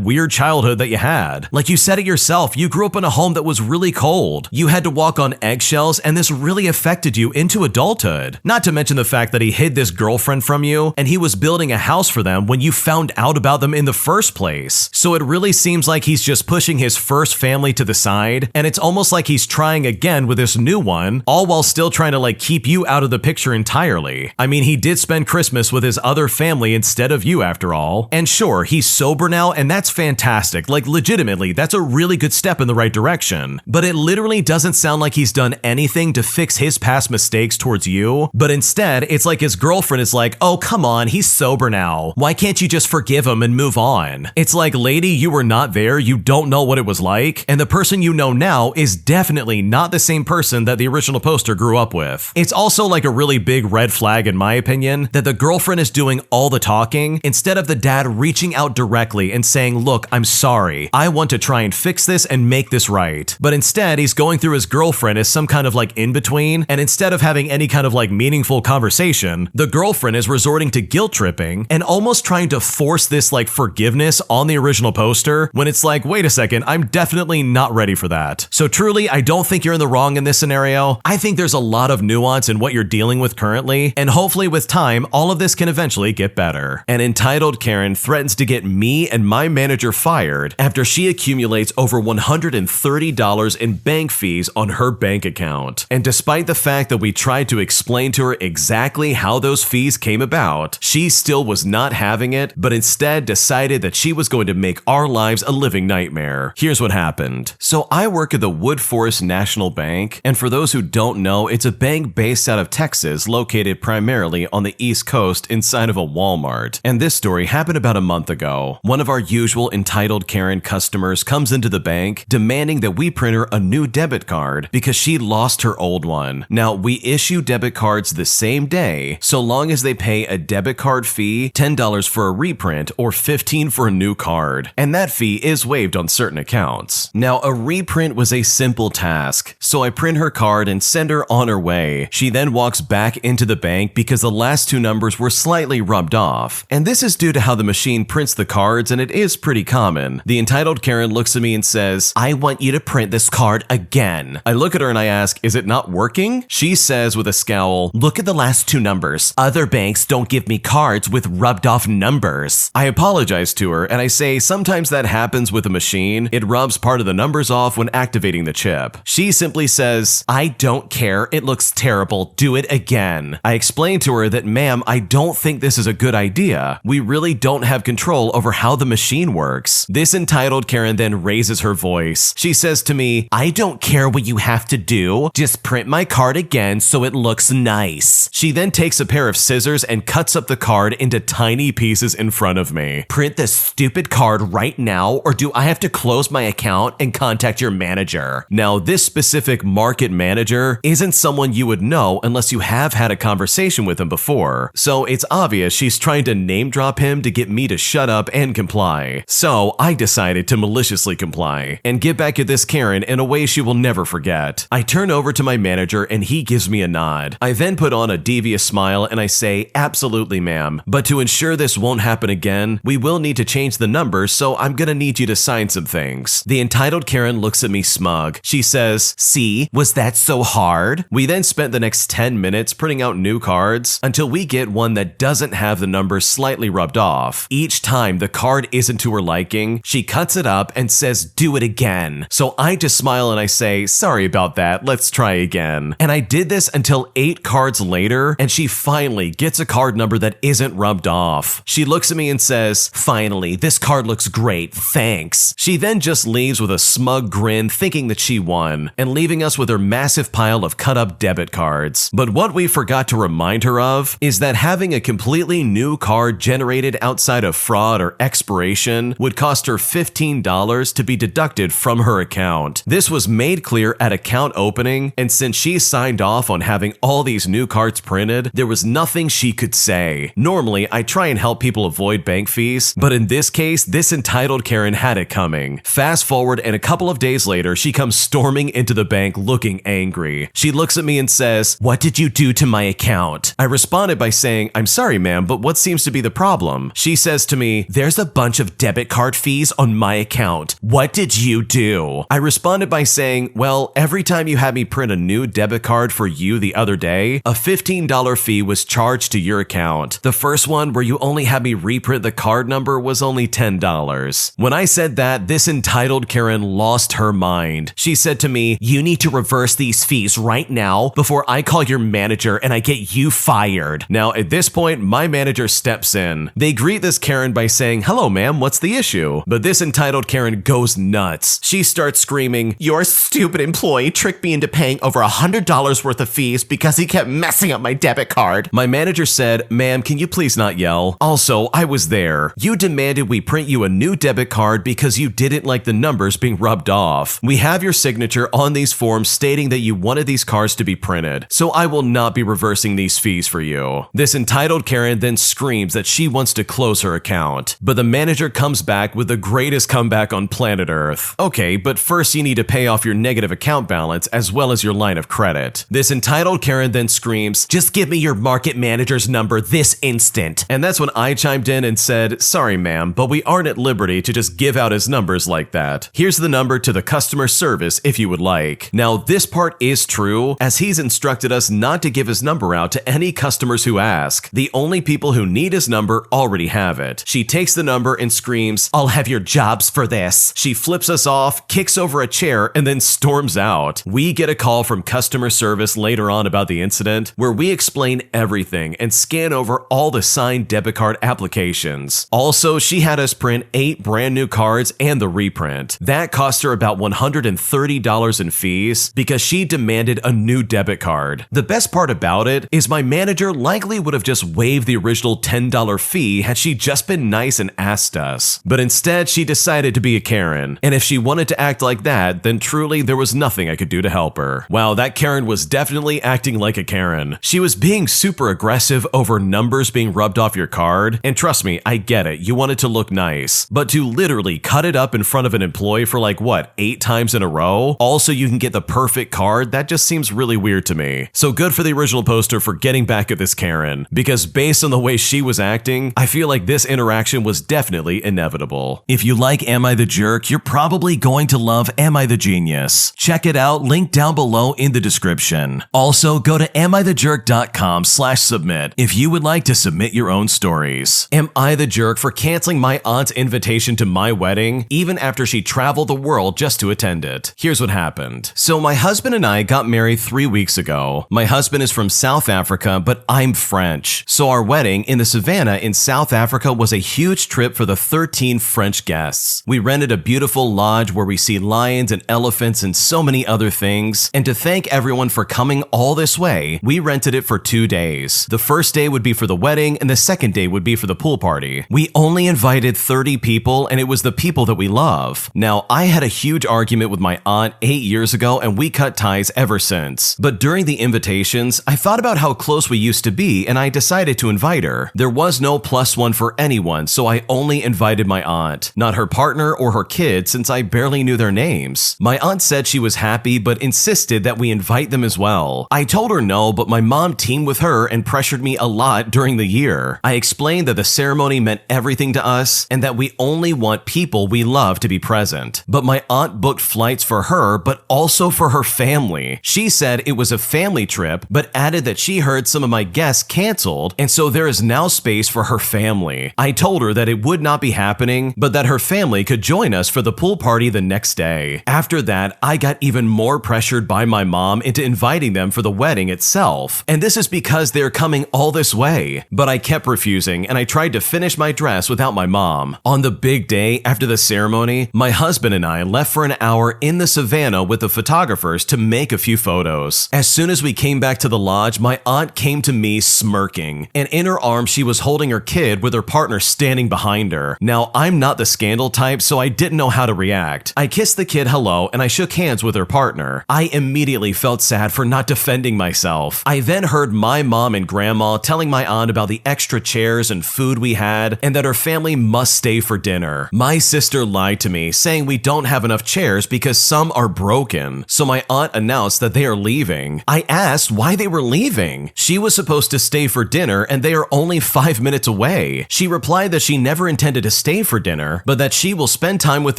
weird childhood that you had. Like you said it yourself, you grew up in a home that was really cold. You had to walk on eggshells, and this really affected you into adulthood. Not to mention the fact that he hid this girlfriend from you, and he was building a house for them when you found out about them in the first place. So it really seems like he's just pushing his first family to the side, and it's almost like he's trying again with this new one, all while still trying to like keep you out of the picture entirely. I mean, he did spend Christmas with his other family instead of you after all. And sure, he's sober now, and that's fantastic. Like legitimately, that's a really good step in the right direction. But it literally doesn't sound like he's done anything to fix his past mistakes towards you. But instead, it's like his girlfriend is like, oh, come on, he's sober now. Why can't you just forgive him and move on? It's like, lady, you were not there. You don't know what it was like. And the person you know now is definitely not the same person that the original poster grew up with. It's also like a really big red flag, in my opinion, that the girlfriend is doing all the talking instead of the dad reaching out directly and saying, look, I'm sorry. I want to try and fix this and make this right. But instead, he's going through his girlfriend as some kind of like in-between, and instead of having any kind of like meaningful conversation, the girlfriend is resorting to guilt tripping and almost trying to force this like forgiveness on the original poster when it's like, wait a second, I'm definitely not ready for that. So truly, I don't think you're in the wrong in this scenario. I think there's a lot of nuance in what you're dealing with currently, and hopefully with time, all of this can eventually get better. An entitled Karen threatens to get me and my manager fired after she accumulates over $130 in bank fees on her bank account. And despite the fact that we tried to explain to her exactly how those fees came about, she still was not having it, but instead decided that she was going to make our lives a living nightmare. Here's what happened. So I work at the Wood Forest National Bank, and for those who don't know, it's a bank based out of Texas, located primarily on the East Coast inside of a Walmart. And this story happened about a month ago. One of our usual entitled Karen customers comes into the bank demanding that we print her a new debit card because she lost her old one. Now, we issue debit cards the same day, so long as they pay a debit card fee, $10 for a reprint or $15 for a new card. And that fee is waived on certain accounts. Now, a reprint was a simple task, so I print her card and send her on her way. She then walks back into the bank because the last two numbers were slightly rubbed off. And this is due to how the machine prints the cards, and it is pretty common. The entitled Karen looks at me and says, I want you to print this card again. I look at her and I ask, is it not working? She says with a scowl, look at the last two numbers. Other banks don't give me cards with rubbed off numbers. I apologize to her and I say sometimes that happens with a machine. It rubs part of the numbers off when activating the chip. She simply says, I don't care. It looks terrible. Do it again. I explain to her that, ma'am, I don't think this is a good idea. We really don't have control over how the machine works. This entitled Karen then raises her voice. She says to me, I don't care what you have to do. Just print my card again so it looks nice. She then takes a pair of scissors and cuts up the card into tiny pieces in front of me. Print this stupid card right now, or do I have to close my account and contact your manager? Now, this specific market manager isn't someone you would know unless you have had a conversation with him before. So it's obvious she's trying to name drop him to get me to shut up and comply. So I decided to maliciously comply and get back at this Karen in a way she will never forget. I turn over to my manager and he gives me a nod. I then put on a devious smile and I say, absolutely, ma'am. But to ensure this won't happen again, we will need to change the numbers, so I'm gonna need you to sign some things. The entitled Karen looks at me smug. She says, see, was that so hard? We then spent the next 10 minutes printing out new cards until we get one that doesn't have the numbers slightly rubbed off. Each time the card isn't to her liking, she cuts it up and says, do it again. So I just smile and I say, sorry about that, let's try again. And I did this until 8 cards later, and she finally gets a card number that isn't rubbed off. She looks at me and says, finally, this card looks great, thanks. She then just leaves with a smug grin thinking that she won, and leaving us with her massive pile of cut up debit cards. But what we forgot to remind her of is that having a completely new card generated outside of fraud or expiration would cost her $15 to be deducted from her account. This was made clear at account opening, and since she signed off on having all these new cards printed, there was nothing she could say. Normally, I try and help people avoid bank fees, but in this case, this entitled Karen had it coming. Fast forward forward, and a couple of days later, she comes storming into the bank looking angry. She looks at me and says, "What did you do to my account?" I responded by saying, "I'm sorry, ma'am, but what seems to be the problem?" She says to me, "There's a bunch of debit card fees on my account. What did you do?" I responded by saying, "Well, every time you had me print a new debit card for you the other day, a $15 fee was charged to your account. The first one where you only had me reprint the card number was only $10. When I said that, this entitled Karen lost her mind. She said to me, "You need to reverse these fees right now before I call your manager and I get you fired." Now, at this point, my manager steps in. They greet this Karen by saying, "Hello, ma'am, what's the issue?" But this entitled Karen goes nuts. She starts screaming, "Your stupid employee tricked me into paying over $100 worth of fees because he kept messing up my debit card." My manager said, "Ma'am, can you please not yell? Also, I was there. You demanded we print you a new debit card because you didn't like the numbers being rubbed off. We have your signature on these forms stating that you wanted these cards to be printed, so I will not be reversing these fees for you." This entitled Karen then screams that she wants to close her account, but the manager comes back with the greatest comeback on planet Earth. "Okay, but first you need to pay off your negative account balance as well as your line of credit." This entitled Karen then screams, "Just give me your market manager's number this instant." And that's when I chimed in and said, "Sorry, ma'am, but we aren't at liberty to just give out his numbers like that. Here's the number to the customer service if you would like." Now, this part is true, as he's instructed us not to give his number out to any customers who ask. The only people who need his number already have it. She takes the number and screams, "I'll have your jobs for this." She flips us off, kicks over a chair, and then storms out. We get a call from customer service later on about the incident, where we explain everything and scan over all the signed debit card applications. Also, she had us print 8 brand new cards and the reprint. That cost her about $130 in fees because she demanded a new debit card. The best part about it is my manager likely would have just waived the original $10 fee had she just been nice and asked us. But instead, she decided to be a Karen, and if she wanted to act like that, then truly there was nothing I could do to help her. Wow, that Karen was definitely acting like a Karen. She was being super aggressive over numbers being rubbed off your card, and trust me, I get it, you want it to look nice, but to literally cut it up in front of an employee for like what, 8 times in a row? Also, you can get the perfect card? That just seems really weird to me. So good for the original poster for getting back at this Karen, because based on the way she was acting, I feel like this interaction was definitely inevitable. If you like Am I the Jerk, you're probably going to love Am I the Genius. Check it out, link down below in the description. Also, go to AmITheJerk.com/submit if you would like to submit your own stories. Am I the jerk for canceling my aunt's invitation to my wedding, even after she traveled the world just to attend it? Here's what happened. So my husband and I got married 3 weeks ago. My husband is from South Africa, but I'm French. So our wedding in the savannah in South Africa was a huge trip for the 13 French guests. We rented a beautiful lodge where we see lions and elephants and so many other things. And to thank everyone for coming all this way, we rented it for 2 days. The first day would be for the wedding and the second day would be for the pool party. We only invited 30 people and it was the people that we love. Now, I had a huge argument with my aunt 8 years ago and we cut ties ever since. But during the invitations, I thought about how close we used to be and I decided to invite her. There was no +1 for anyone, so I only invited my aunt, not her partner or her kids since I barely knew their names. My aunt said she was happy but insisted that we invite them as well. I told her no, but my mom teamed with her and pressured me a lot during the year. I explained that the ceremony meant everything to us and that we only want people we love to be present. But my aunt booked flights for her, but also for her family. She said it was a family trip, but added that she heard some of my guests canceled, and so there is now space for her family. I told her that it would not be happening, but that her family could join us for the pool party the next day. After that, I got even more pressured by my mom into inviting them for the wedding itself, and this is because they're coming all this way. But I kept refusing, and I tried to finish my dress without my mom. On the big day after the ceremony, my husband and I left for an hour in the savannah with the photographers to make a few photos. As soon as we came back to the lodge, my aunt came to me smirking, and in her arms she was holding her kid with her partner standing behind her. Now, I'm not the scandal type, so I didn't know how to react. I kissed the kid hello and I shook hands with her partner. I immediately felt sad for not defending myself. I then heard my mom and grandma telling my aunt about the extra chairs and food we had and that her family must stay for dinner. My sister lied to me, saying saying we don't have enough chairs because some are broken. So my aunt announced that they are leaving. I asked why they were leaving. She was supposed to stay for dinner and they are only 5 minutes away. She replied that she never intended to stay for dinner, but that she will spend time with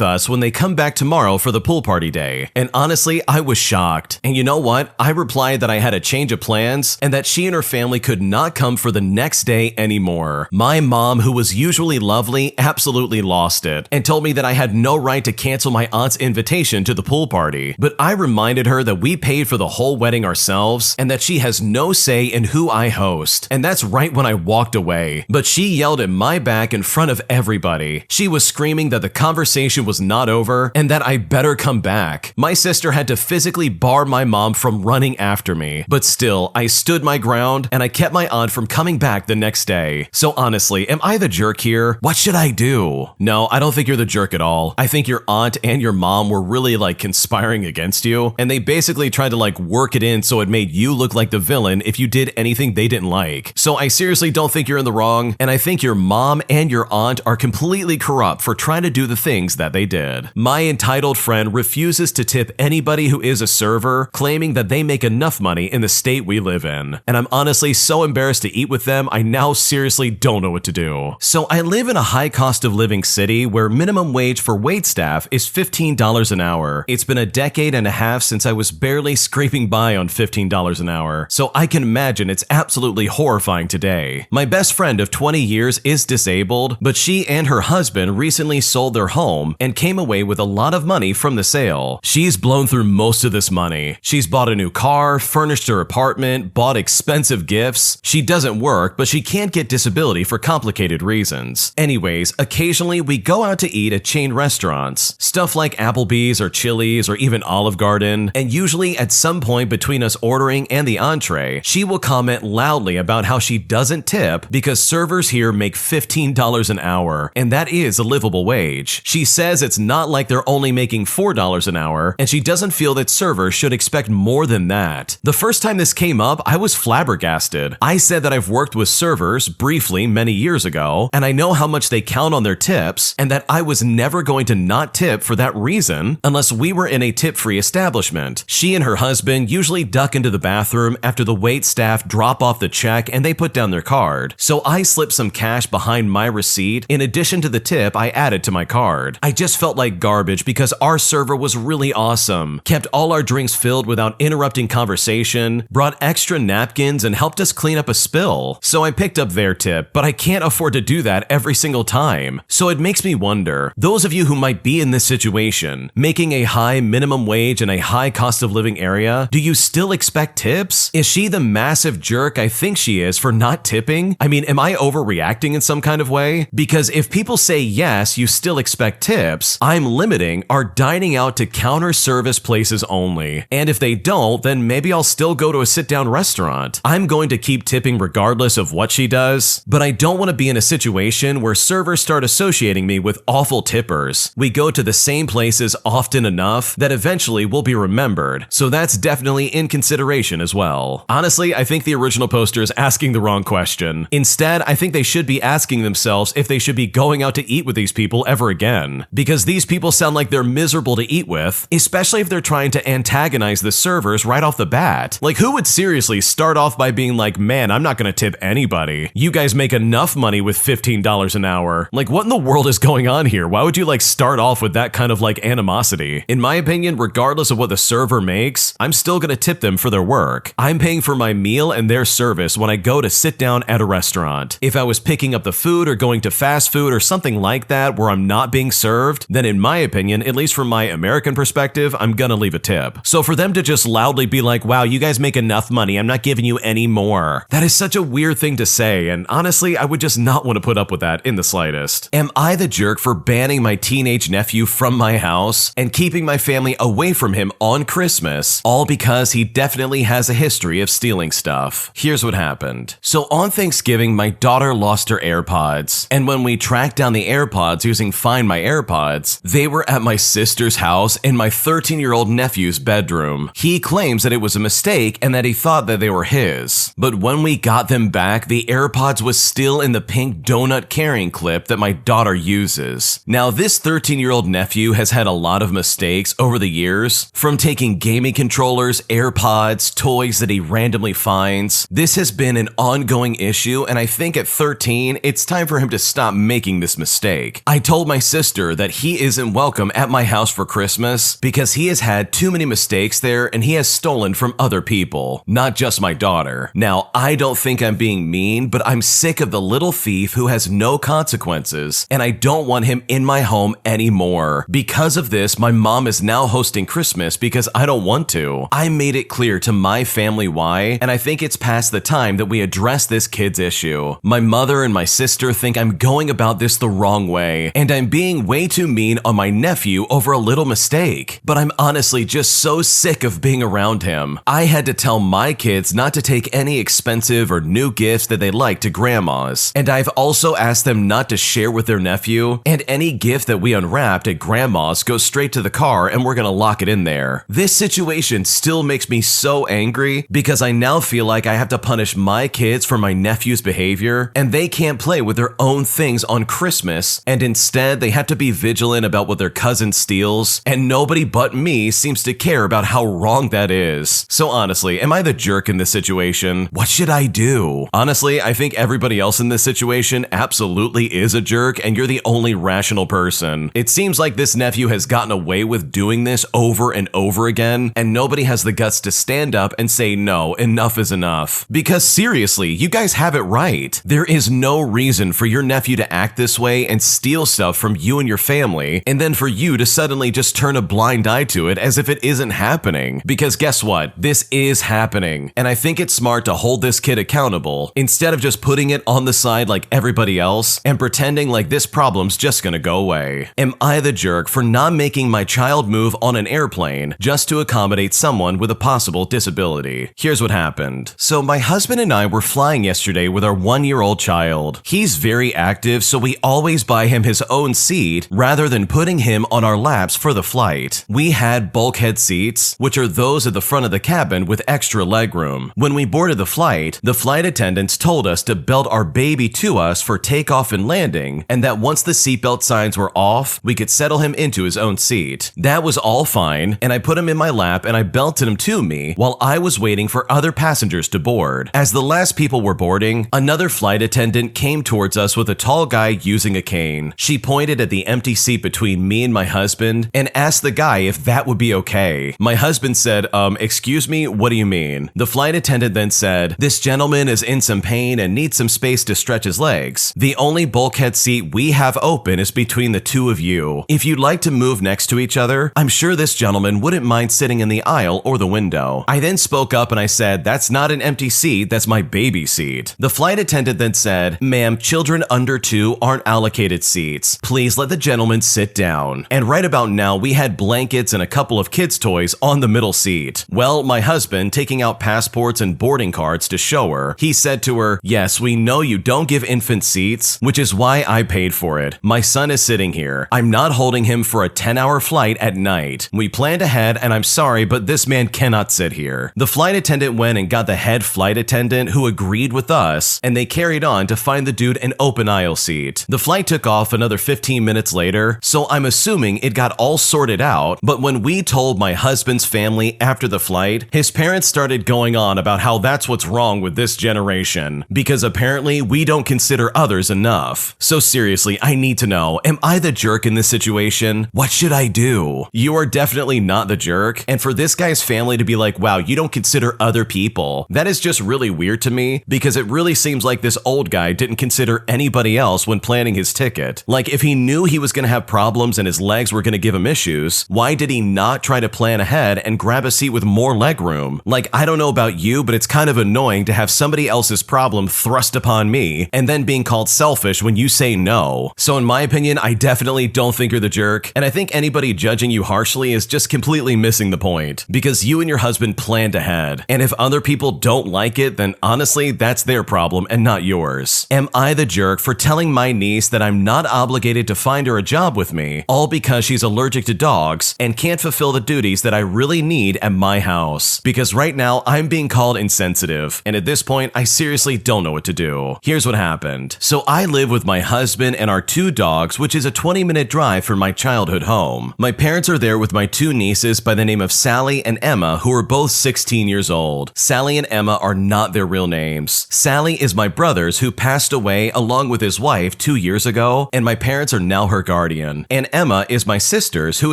us when they come back tomorrow for the pool party day. And honestly, I was shocked. And you know what? I replied that I had a change of plans and that she and her family could not come for the next day anymore. My mom, who was usually lovely, absolutely lost it and told me that I had no right to cancel my aunt's invitation to the pool party. But I reminded her that we paid for the whole wedding ourselves and that she has no say in who I host. And that's right when I walked away. But she yelled at my back in front of everybody. She was screaming that the conversation was not over and that I better come back. My sister had to physically bar my mom from running after me. But still, I stood my ground and I kept my aunt from coming back the next day. So honestly, am I the jerk here? What should I do? No, I don't think you're the jerk at all. I think your aunt and your mom were really conspiring against you, and they basically tried to work it in so it made you look like the villain if you did anything they didn't like. So I seriously don't think you're in the wrong, and I think your mom and your aunt are completely corrupt for trying to do the things that they did. My entitled friend refuses to tip anybody who is a server, claiming that they make enough money in the state we live in. And I'm honestly so embarrassed to eat with them, I now seriously don't know what to do. So I live in a high cost of living city where minimum wage for waitstaff is $15 an hour. It's been a decade and a half since I was barely scraping by on $15 an hour, so I can imagine it's absolutely horrifying today. My best friend of 20 years is disabled, but she and her husband recently sold their home and came away with a lot of money from the sale. She's blown through most of this money. She's bought a new car, furnished her apartment, bought expensive gifts. She doesn't work, but she can't get disability for complicated reasons. Anyways, occasionally we go out to eat at chain restaurants, stuff like Applebee's or Chili's or even Olive Garden, and usually at some point between us ordering and the entree, she will comment loudly about how she doesn't tip because servers here make $15 an hour, and that is a livable wage. She says it's not like they're only making $4 an hour, and she doesn't feel that servers should expect more than that. The first time this came up, I was flabbergasted. I said that I've worked with servers briefly many years ago, and I know how much they count on their tips, and that I was never going to not tip for that reason unless we were in a tip-free establishment. She and her husband usually duck into the bathroom after the wait staff drop off the check and they put down their card. So I slip some cash behind my receipt in addition to the tip I added to my card. I just felt like garbage because our server was really awesome, kept all our drinks filled without interrupting conversation, brought extra napkins, and helped us clean up a spill. So I picked up their tip, but I can't afford to do that every single time. So it makes me wonder, those of you who might be in this situation, making a high minimum wage in a high cost of living area, do you still expect tips? Is she the massive jerk I think she is for not tipping? I mean, am I overreacting in some kind of way? Because if people say yes, you still expect tips, I'm limiting our dining out to counter service places only. And if they don't, then maybe I'll still go to a sit-down restaurant. I'm going to keep tipping regardless of what she does, but I don't want to be in a situation where servers start associating me with awful tippers. We go to the same places often enough that eventually we'll be remembered, so that's definitely in consideration as well. Honestly, I think the original poster is asking the wrong question. Instead, I think they should be asking themselves if they should be going out to eat with these people ever again, because these people sound like they're miserable to eat with, especially if they're trying to antagonize the servers right off the bat. Like, who would seriously start off by being like, man, I'm not gonna tip anybody. You guys make enough money with $15 an hour. Like, what in the world is going on here? Why would you start off with that kind of animosity? In my opinion, regardless of what the server makes, I'm still gonna tip them for their work. I'm paying for my meal and their service when I go to sit down at a restaurant. If I was picking up the food or going to fast food or something like that where I'm not being served, then in my opinion, at least from my American perspective, I'm gonna leave a tip. So for them to just loudly be like, wow, you guys make enough money, I'm not giving you any more. That is such a weird thing to say, and honestly, I would just not want to put up with that in the slightest. Am I the jerk for banning my teenage nephew from my house and keeping my family away from him on Christmas, all because he definitely has a history of stealing stuff? Here's what happened. So on Thanksgiving, my daughter lost her AirPods, and when we tracked down the AirPods using Find My AirPods, they were at my sister's house in my 13-year-old nephew's bedroom. He claims that it was a mistake and that he thought that they were his. But when we got them back, the AirPods was still in the pink donut carrying clip that my daughter uses. Now, this 13-year-old 4-year-old nephew has had a lot of mistakes over the years, from taking gaming controllers, AirPods, toys that he randomly finds. This has been an ongoing issue, and I think at 13, it's time for him to stop making this mistake. I told my sister that he isn't welcome at my house for Christmas because he has had too many mistakes there and he has stolen from other people, not just my daughter. Now, I don't think I'm being mean, but I'm sick of the little thief who has no consequences, and I don't want him in my home anymore. Because of this, my mom is now hosting Christmas because I don't want to. I made it clear to my family why, and I think it's past the time that we address this kid's issue. My mother and my sister think I'm going about this the wrong way, and I'm being way too mean on my nephew over a little mistake. But I'm honestly just so sick of being around him. I had to tell my kids not to take any expensive or new gifts that they like to grandma's, and I've also asked them not to share with their nephew, and any gift that we unwrapped at grandma's goes straight to the car and we're gonna lock it in there. This situation still makes me so angry because I now feel like I have to punish my kids for my nephew's behavior, and they can't play with their own things on Christmas, and instead they have to be vigilant about what their cousin steals, and nobody but me seems to care about how wrong that is. So honestly, am I the jerk in this situation? What should I do? Honestly, I think everybody else in this situation absolutely is a jerk, and you're the only rational person. It seems like this nephew has gotten away with doing this over and over again, and nobody has the guts to stand up and say no, enough is enough. Because seriously, you guys have it right. There is no reason for your nephew to act this way and steal stuff from you and your family, and then for you to suddenly just turn a blind eye to it as if it isn't happening. Because guess what? This is happening, and I think it's smart to hold this kid accountable instead of just putting it on the side like everybody else and pretending like this problem's just gonna go away. Am I the jerk for not making my child move on an airplane just to accommodate someone with a possible disability? Here's what happened. So my husband and I were flying yesterday with our 1-year-old child. He's very active, so we always buy him his own seat rather than putting him on our laps for the flight. We had bulkhead seats, which are those at the front of the cabin with extra legroom. When we boarded the flight attendants told us to belt our baby to us for takeoff and landing, and that once the seatbelt signs were off, we could settle him into his own seat. That was all fine, and I put him in my lap and I belted him to me while I was waiting for other passengers to board. As the last people were boarding, another flight attendant came towards us with a tall guy using a cane. She pointed at the empty seat between me and my husband and asked the guy if that would be okay. My husband said, excuse me, what do you mean? The flight attendant then said, this gentleman is in some pain and needs some space to stretch his legs. The only bulkhead seat we have open is between the two of you. If you'd like to move next to each other, I'm sure this gentleman wouldn't mind sitting in the aisle or the window. I then spoke up and I said, that's not an empty seat, that's my baby seat. The flight attendant then said, ma'am, children under 2 aren't allocated seats. Please let the gentleman sit down. And right about now, we had blankets and a couple of kids' toys on the middle seat. Well, my husband, taking out passports and boarding cards to show her, he said to her, yes, we know you don't give infant seats, which is why I paid for it. My son is sitting here. I'm not holding him for a 10-hour flight at night. We planned ahead, and I'm sorry, but this man cannot sit here. The flight attendant went and got the head flight attendant, who agreed with us, and they carried on to find the dude an open aisle seat. The flight took off another 15 minutes later, so I'm assuming it got all sorted out, but when we told my husband's family after the flight, his parents started going on about how that's what's wrong with this generation, because apparently we don't consider others enough. So seriously, I need to know, am I the jerk in this situation? What should I do? You are definitely not the jerk, and for this guy's family to be like, wow, you don't consider other people, that is just really weird to me, because it really seems like this old guy didn't consider anybody else when planning his ticket. Like, if he knew he was gonna have problems and his legs were gonna give him issues, why did he not try to plan ahead and grab a seat with more legroom? Like, I don't know about you, but it's kind of annoying to have somebody else's problem thrust upon me and then being called selfish when you say no. So in my opinion, I definitely don't think you're the jerk, and I think anybody judging you harshly is just completely missing the point, because you and your husband planned ahead, and if other people don't like it, then honestly, that's their problem and not yours. Am I the jerk for telling my niece that I'm not obligated to find her a job with me, all because she's allergic to dogs and can't fulfill the duties that I really need at my house? Because right now, I'm being called insensitive, and at this point, I seriously don't know what to do. Here's what happened. So I live with my husband and our 2 dogs, which is a 20-minute drive drive from my childhood home. My parents are there with my two nieces by the name of Sally and Emma, who are both 16 years old. Sally and Emma are not their real names. Sally is my brother's who passed away along with his wife 2 years ago, and my parents are now her guardian. And Emma is my sister's who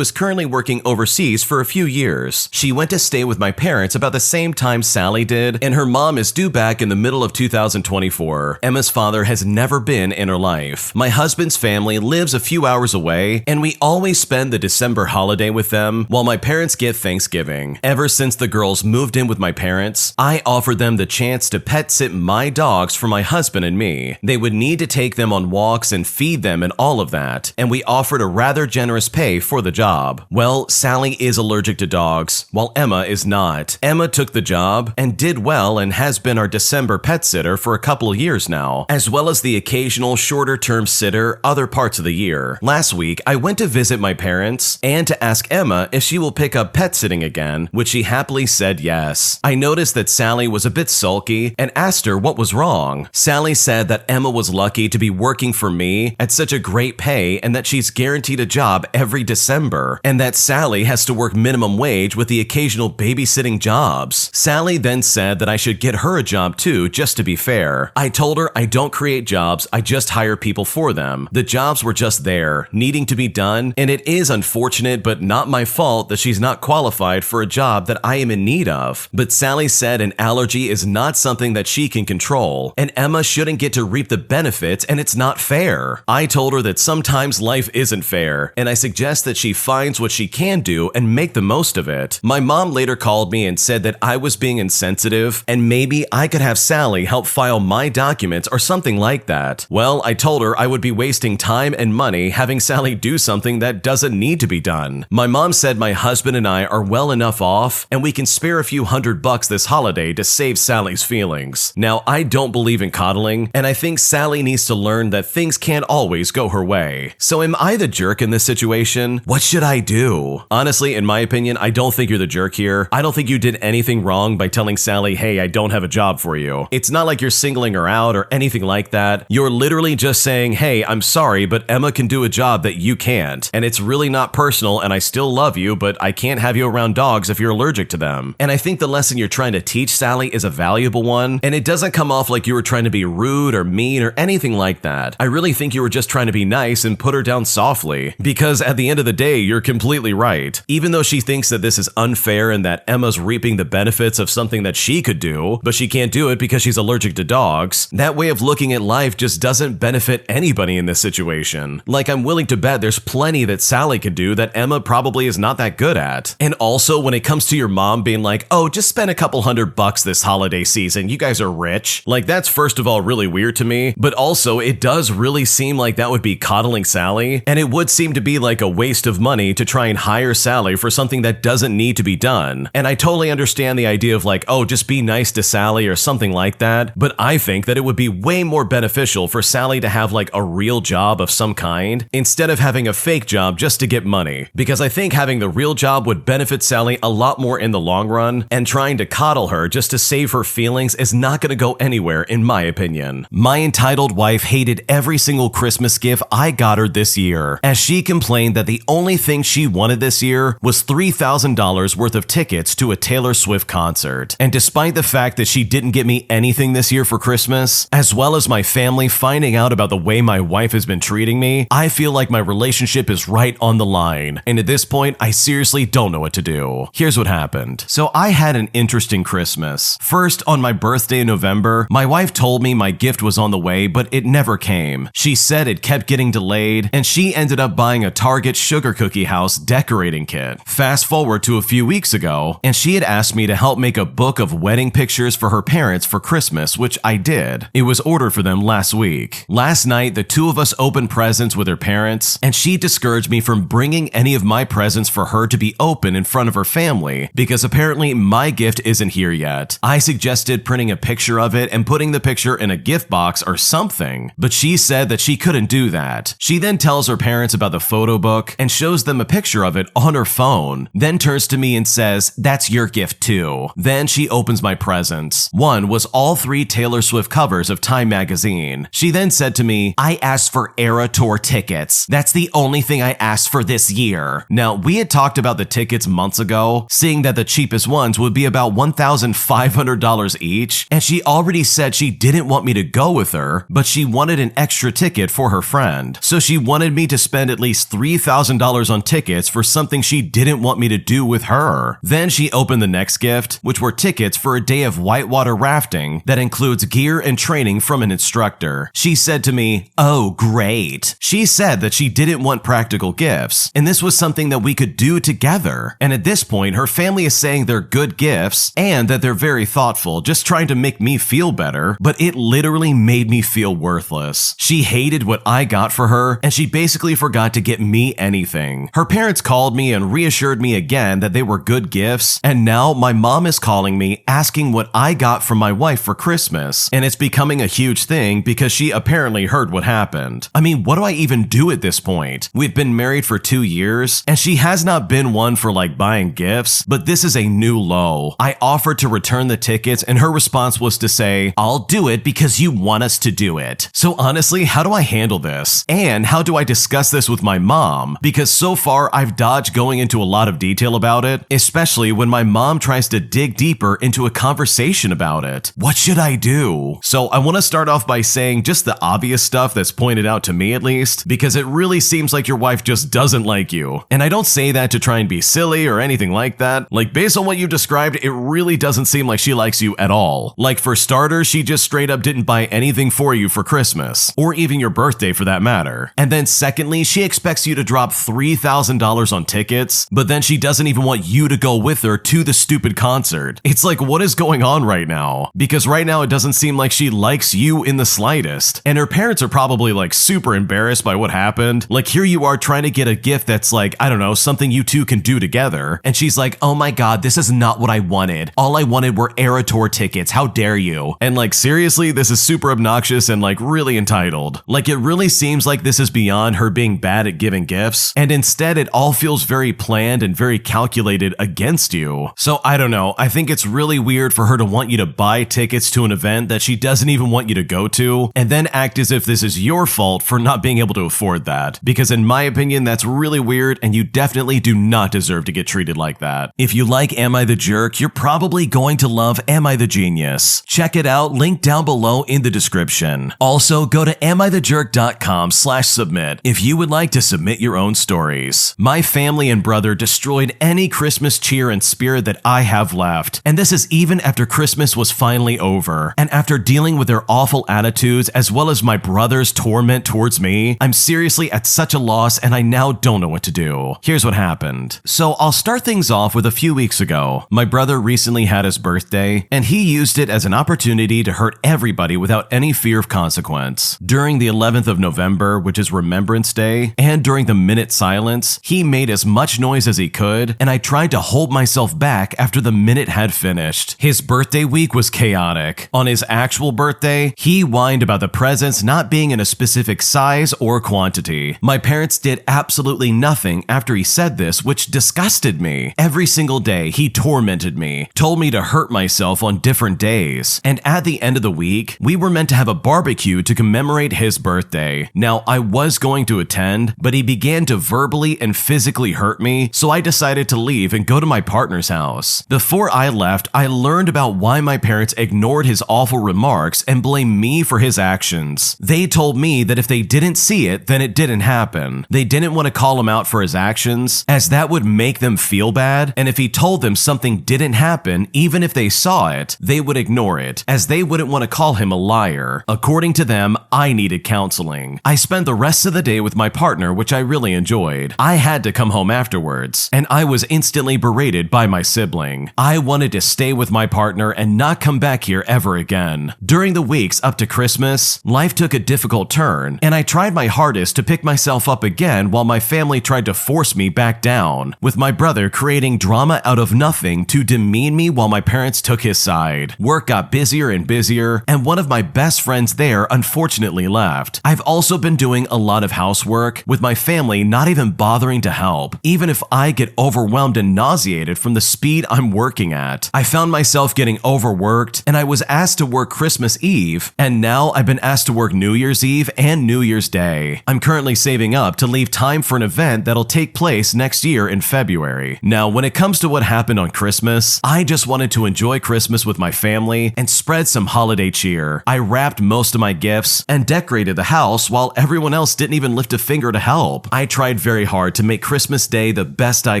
is currently working overseas for a few years. She went to stay with my parents about the same time Sally did, and her mom is due back in the middle of 2024. Emma's father has never been in her life. My husband's family lives a few hours away, and we always spend the December holiday with them while my parents get Thanksgiving. Ever since the girls moved in with my parents, I offered them the chance to pet sit my dogs for my husband and me. They would need to take them on walks and feed them and all of that, and we offered a rather generous pay for the job. Well, Sally is allergic to dogs, while Emma is not. Emma took the job and did well and has been our December pet sitter for a couple of years now, as well as the occasional shorter-term sitter other parts of the year. Last week, I went to visit my parents and to ask Emma if she will pick up pet sitting again, which she happily said yes. I noticed that Sally was a bit sulky and asked her what was wrong. Sally said that Emma was lucky to be working for me at such a great pay and that she's guaranteed a job every December, and that Sally has to work minimum wage with the occasional babysitting jobs. Sally then said that I should get her a job too, just to be fair. I told her I don't create jobs, I just hire people for them. The jobs were just there, needing to be done, and it is unfortunate but not my fault that she's not qualified for a job that I am in need of. But Sally said an allergy is not something that she can control, and Emma shouldn't get to reap the benefits, and it's not fair. I told her that sometimes life isn't fair, and I suggest that she finds what she can do and make the most of it. My mom later called me and said that I was being insensitive, and maybe I could have Sally help file my documents or something like that. Well, I told her I would be wasting time and money having Sally do something that doesn't need to be done. My mom said my husband and I are well enough off, and we can spare a few $100 this holiday to save Sally's feelings. Now, I don't believe in coddling, and I think Sally needs to learn that things can't always go her way. So am I the jerk in this situation? What should I do? Honestly, in my opinion, I don't think you're the jerk here. I don't think you did anything wrong by telling Sally, hey, I don't have a job for you. It's not like you're singling her out or anything like that. You're literally just saying, hey, I'm sorry, but Emma can do a job that you can't. And it's really not personal, and I still love you, but I can't have you around dogs if you're allergic to them. And I think the lesson you're trying to teach Sally is a valuable one, and it doesn't come off like you were trying to be rude or mean or anything like that. I really think you were just trying to be nice and put her down softly, because at the end of the day, you're completely right. Even though she thinks that this is unfair and that Emma's reaping the benefits of something that she could do, but she can't do it because she's allergic to dogs, that way of looking at life just doesn't benefit anybody in this situation. Like, I'm willing to bet there's plenty that Sally could do that Emma probably is not that good at. And also, when it comes to your mom being like, oh, just spend a couple $100 this holiday season, you guys are rich. Like, that's first of all really weird to me, but also it does really seem like that would be coddling Sally, and it would seem to be like a waste of money to try and hire Sally for something that doesn't need to be done. And I totally understand the idea of like, oh, just be nice to Sally or something like that, but I think that it would be way more beneficial for Sally to have like a real job of some kind instead of having a fake job just to get money, because I think having the real job would benefit Sally a lot more in the long run, and trying to coddle her just to save her feelings is not going to go anywhere in my opinion. My entitled wife hated every single Christmas gift I got her this year, as she complained that the only thing she wanted this year was $3,000 worth of tickets to a Taylor Swift concert. And despite the fact that she didn't get me anything this year for Christmas, as well as my family finding out about the way my wife has been treating me, I feel like my relationship is right on the line, and at this point, I seriously don't know what to do. Here's what happened. So I had an interesting Christmas. First, on my birthday in November, my wife told me my gift was on the way, but it never came. She said it kept getting delayed, and she ended up buying a Target sugar cookie house decorating kit. Fast forward to a few weeks ago, and she had asked me to help make a book of wedding pictures for her parents for Christmas, which I did. It was ordered for them last week. Last night, the two of us opened presents with her parents, and she discouraged me from bringing any of my presents for her to be open in front of her family, because apparently my gift isn't here yet. I suggested printing a picture of it and putting the picture in a gift box or something, but she said that she couldn't do that. She then tells her parents about the photo book and shows them a picture of it on her phone, then turns to me and says, "That's your gift too." Then she opens my presents. One was all 3 Taylor Swift covers of Time magazine. She then said to me, "I asked for Era Tour tickets. That's the only thing I asked for this year. Now, we had talked about the tickets months ago, seeing that the cheapest ones would be about $1,500 each, and she already said she didn't want me to go with her, but she wanted an extra ticket for her friend. So she wanted me to spend at least $3,000 on tickets for something she didn't want me to do with her. Then she opened the next gift, which were tickets for a day of whitewater rafting that includes gear and training from an instructor. She said to me, "Oh, great." She said that she didn't want practical gifts, and this was something that we could do together. And at this point, her family is saying they're good gifts and that they're very thoughtful, just trying to make me feel better, but it literally made me feel worthless. She hated what I got for her, and she basically forgot to get me anything. Her parents called me and reassured me again that they were good gifts, and now my mom is calling me asking what I got from my wife for Christmas, and it's becoming a huge thing because she apparently heard what happened. I mean, what do I even do at this point? We've been married for 2 years, and she has not been one for like buying gifts, but this is a new low. I offered to return the tickets, and her response was to say, "I'll do it because you want us to do it." So honestly, how do I handle this? And how do I discuss this with my mom? Because so far, I've dodged going into a lot of detail about it, especially when my mom tries to dig deeper into a conversation about it. What should I do? So I want to start off by saying just the obvious stuff that's pointed out to me at least, because it really seems like your wife just doesn't like you. And I don't say that to try and be silly or anything like that. Like, based on what you described, it really doesn't seem like she likes you at all. Like, for starters, she just straight up didn't buy anything for you for Christmas, or even your birthday for that matter. And then secondly, she expects you to drop $3,000 on tickets, but then she doesn't even want you to go with her to the stupid concert. It's like, what is going on right now? Because right now it doesn't seem like she likes you in the slightest. And her parents are probably like super embarrassed by what happened. Like, here you are trying to get a gift that's like, I don't know, something you two can do together. And she's like, "Oh my God, this is not what I wanted. All I wanted were AITA tour tickets. How dare you?" And like, seriously, this is super obnoxious and like really entitled. Like, it really seems like this is beyond her being bad at giving gifts, and instead it all feels very planned and very calculated against you. So I don't know, I think it's really weird for her to want you to buy tickets to an event that she doesn't even want you to go to, and then act as if this is your fault for not being able to afford that. Because in my opinion, that's really weird, and you definitely do not deserve to get treated like that. If you like Am I the Jerk, you're probably going to love Am I the Genius. Check it out, link down below in the description. Also, go to AmITheJerk.com/submit if you would like to submit your own stories. My family and brother destroyed any Christmas cheer and spirit that I have left, and this is even after Christmas was finally over. And after dealing with their awful attitudes as well as my brother's torment towards me, I'm seriously at such a loss, and I now don't know what to do. Here's what happened. So I'll start things off with a few weeks ago. My brother recently had his birthday, and he used it as an opportunity to hurt everybody without any fear of consequence. During the 11th of November, which is Remembrance Day, and during the minute silence, he made as much noise as he could, and I tried to hold myself back after the minute had finished. His birthday week was chaotic. On his actual birthday, he whined about the presents not being in a specific size or quantity. My parents did absolutely nothing after he said this, which disgusted me. Every single day, he tormented me, told me to hurt myself on different days, and at the end of the week, we were meant to have a barbecue to commemorate his birthday. Now, I was going to attend, but he began to verbally and physically hurt me, so I decided to leave and go to my partner's house. Before I left, I learned about why my parents ignored his awful remarks and blamed me for his actions. They told me that if they didn't see it, then it didn't happen. They didn't want to call him out for his actions, as that would make them feel bad, and if he told them something didn't happen, even if they saw it, they would ignore it, as they wouldn't want to call him a liar. According to them, I needed counseling. I spent the rest of the day with my partner, which I really enjoyed. I had to come home afterwards, and I was instantly berated by my sibling. I wanted to stay with my partner and not come back here ever again. During the weeks up to Christmas, life took a difficult turn, and I tried my hardest to pick myself up again while my family tried to force me back down, with my brother creating drama out of nothing to demean me while my parents took his side. Work got busier and busier, and one of my best friends there unfortunately left. I've also been doing a lot of housework, with my family not even bothering to help, even if I get overwhelmed and nauseated from the speed I'm working at. I found myself getting overworked, and I was asked to work Christmas Eve, and now I've been asked to work New Year's Eve and New Year's Day. I'm currently currently saving up to leave time for an event that'll take place next year in February. Now, when it comes to what happened on Christmas, I just wanted to enjoy Christmas with my family and spread some holiday cheer. I wrapped most of my gifts and decorated the house while everyone else didn't even lift a finger to help. I tried very hard to make Christmas Day the best I